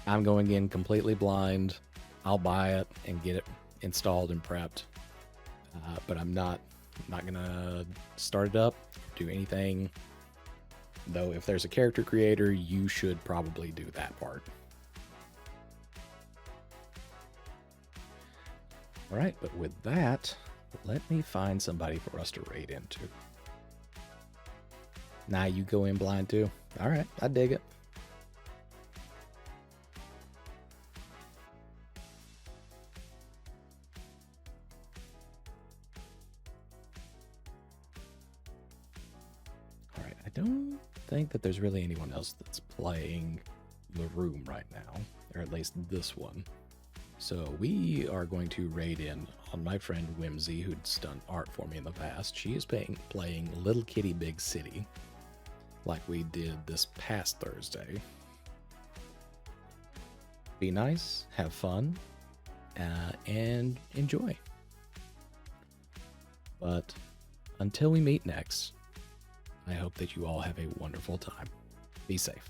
I'm going in completely blind. I'll buy it and get it installed and prepped, but I'm not gonna start it up, do anything. Though if there's a character creator, you should probably do that part. All right, but with that, let me find somebody for us to raid into. Now you go in blind too. All right, I dig it. All right, I don't think that there's really anyone else that's playing the room right now, or at least this one. So we are going to raid in on my friend Whimsy, who's done art for me in the past. She is playing Little Kitty Big City, like we did this past Thursday. Be nice, have fun, and enjoy. But until we meet next, I hope that you all have a wonderful time. Be safe.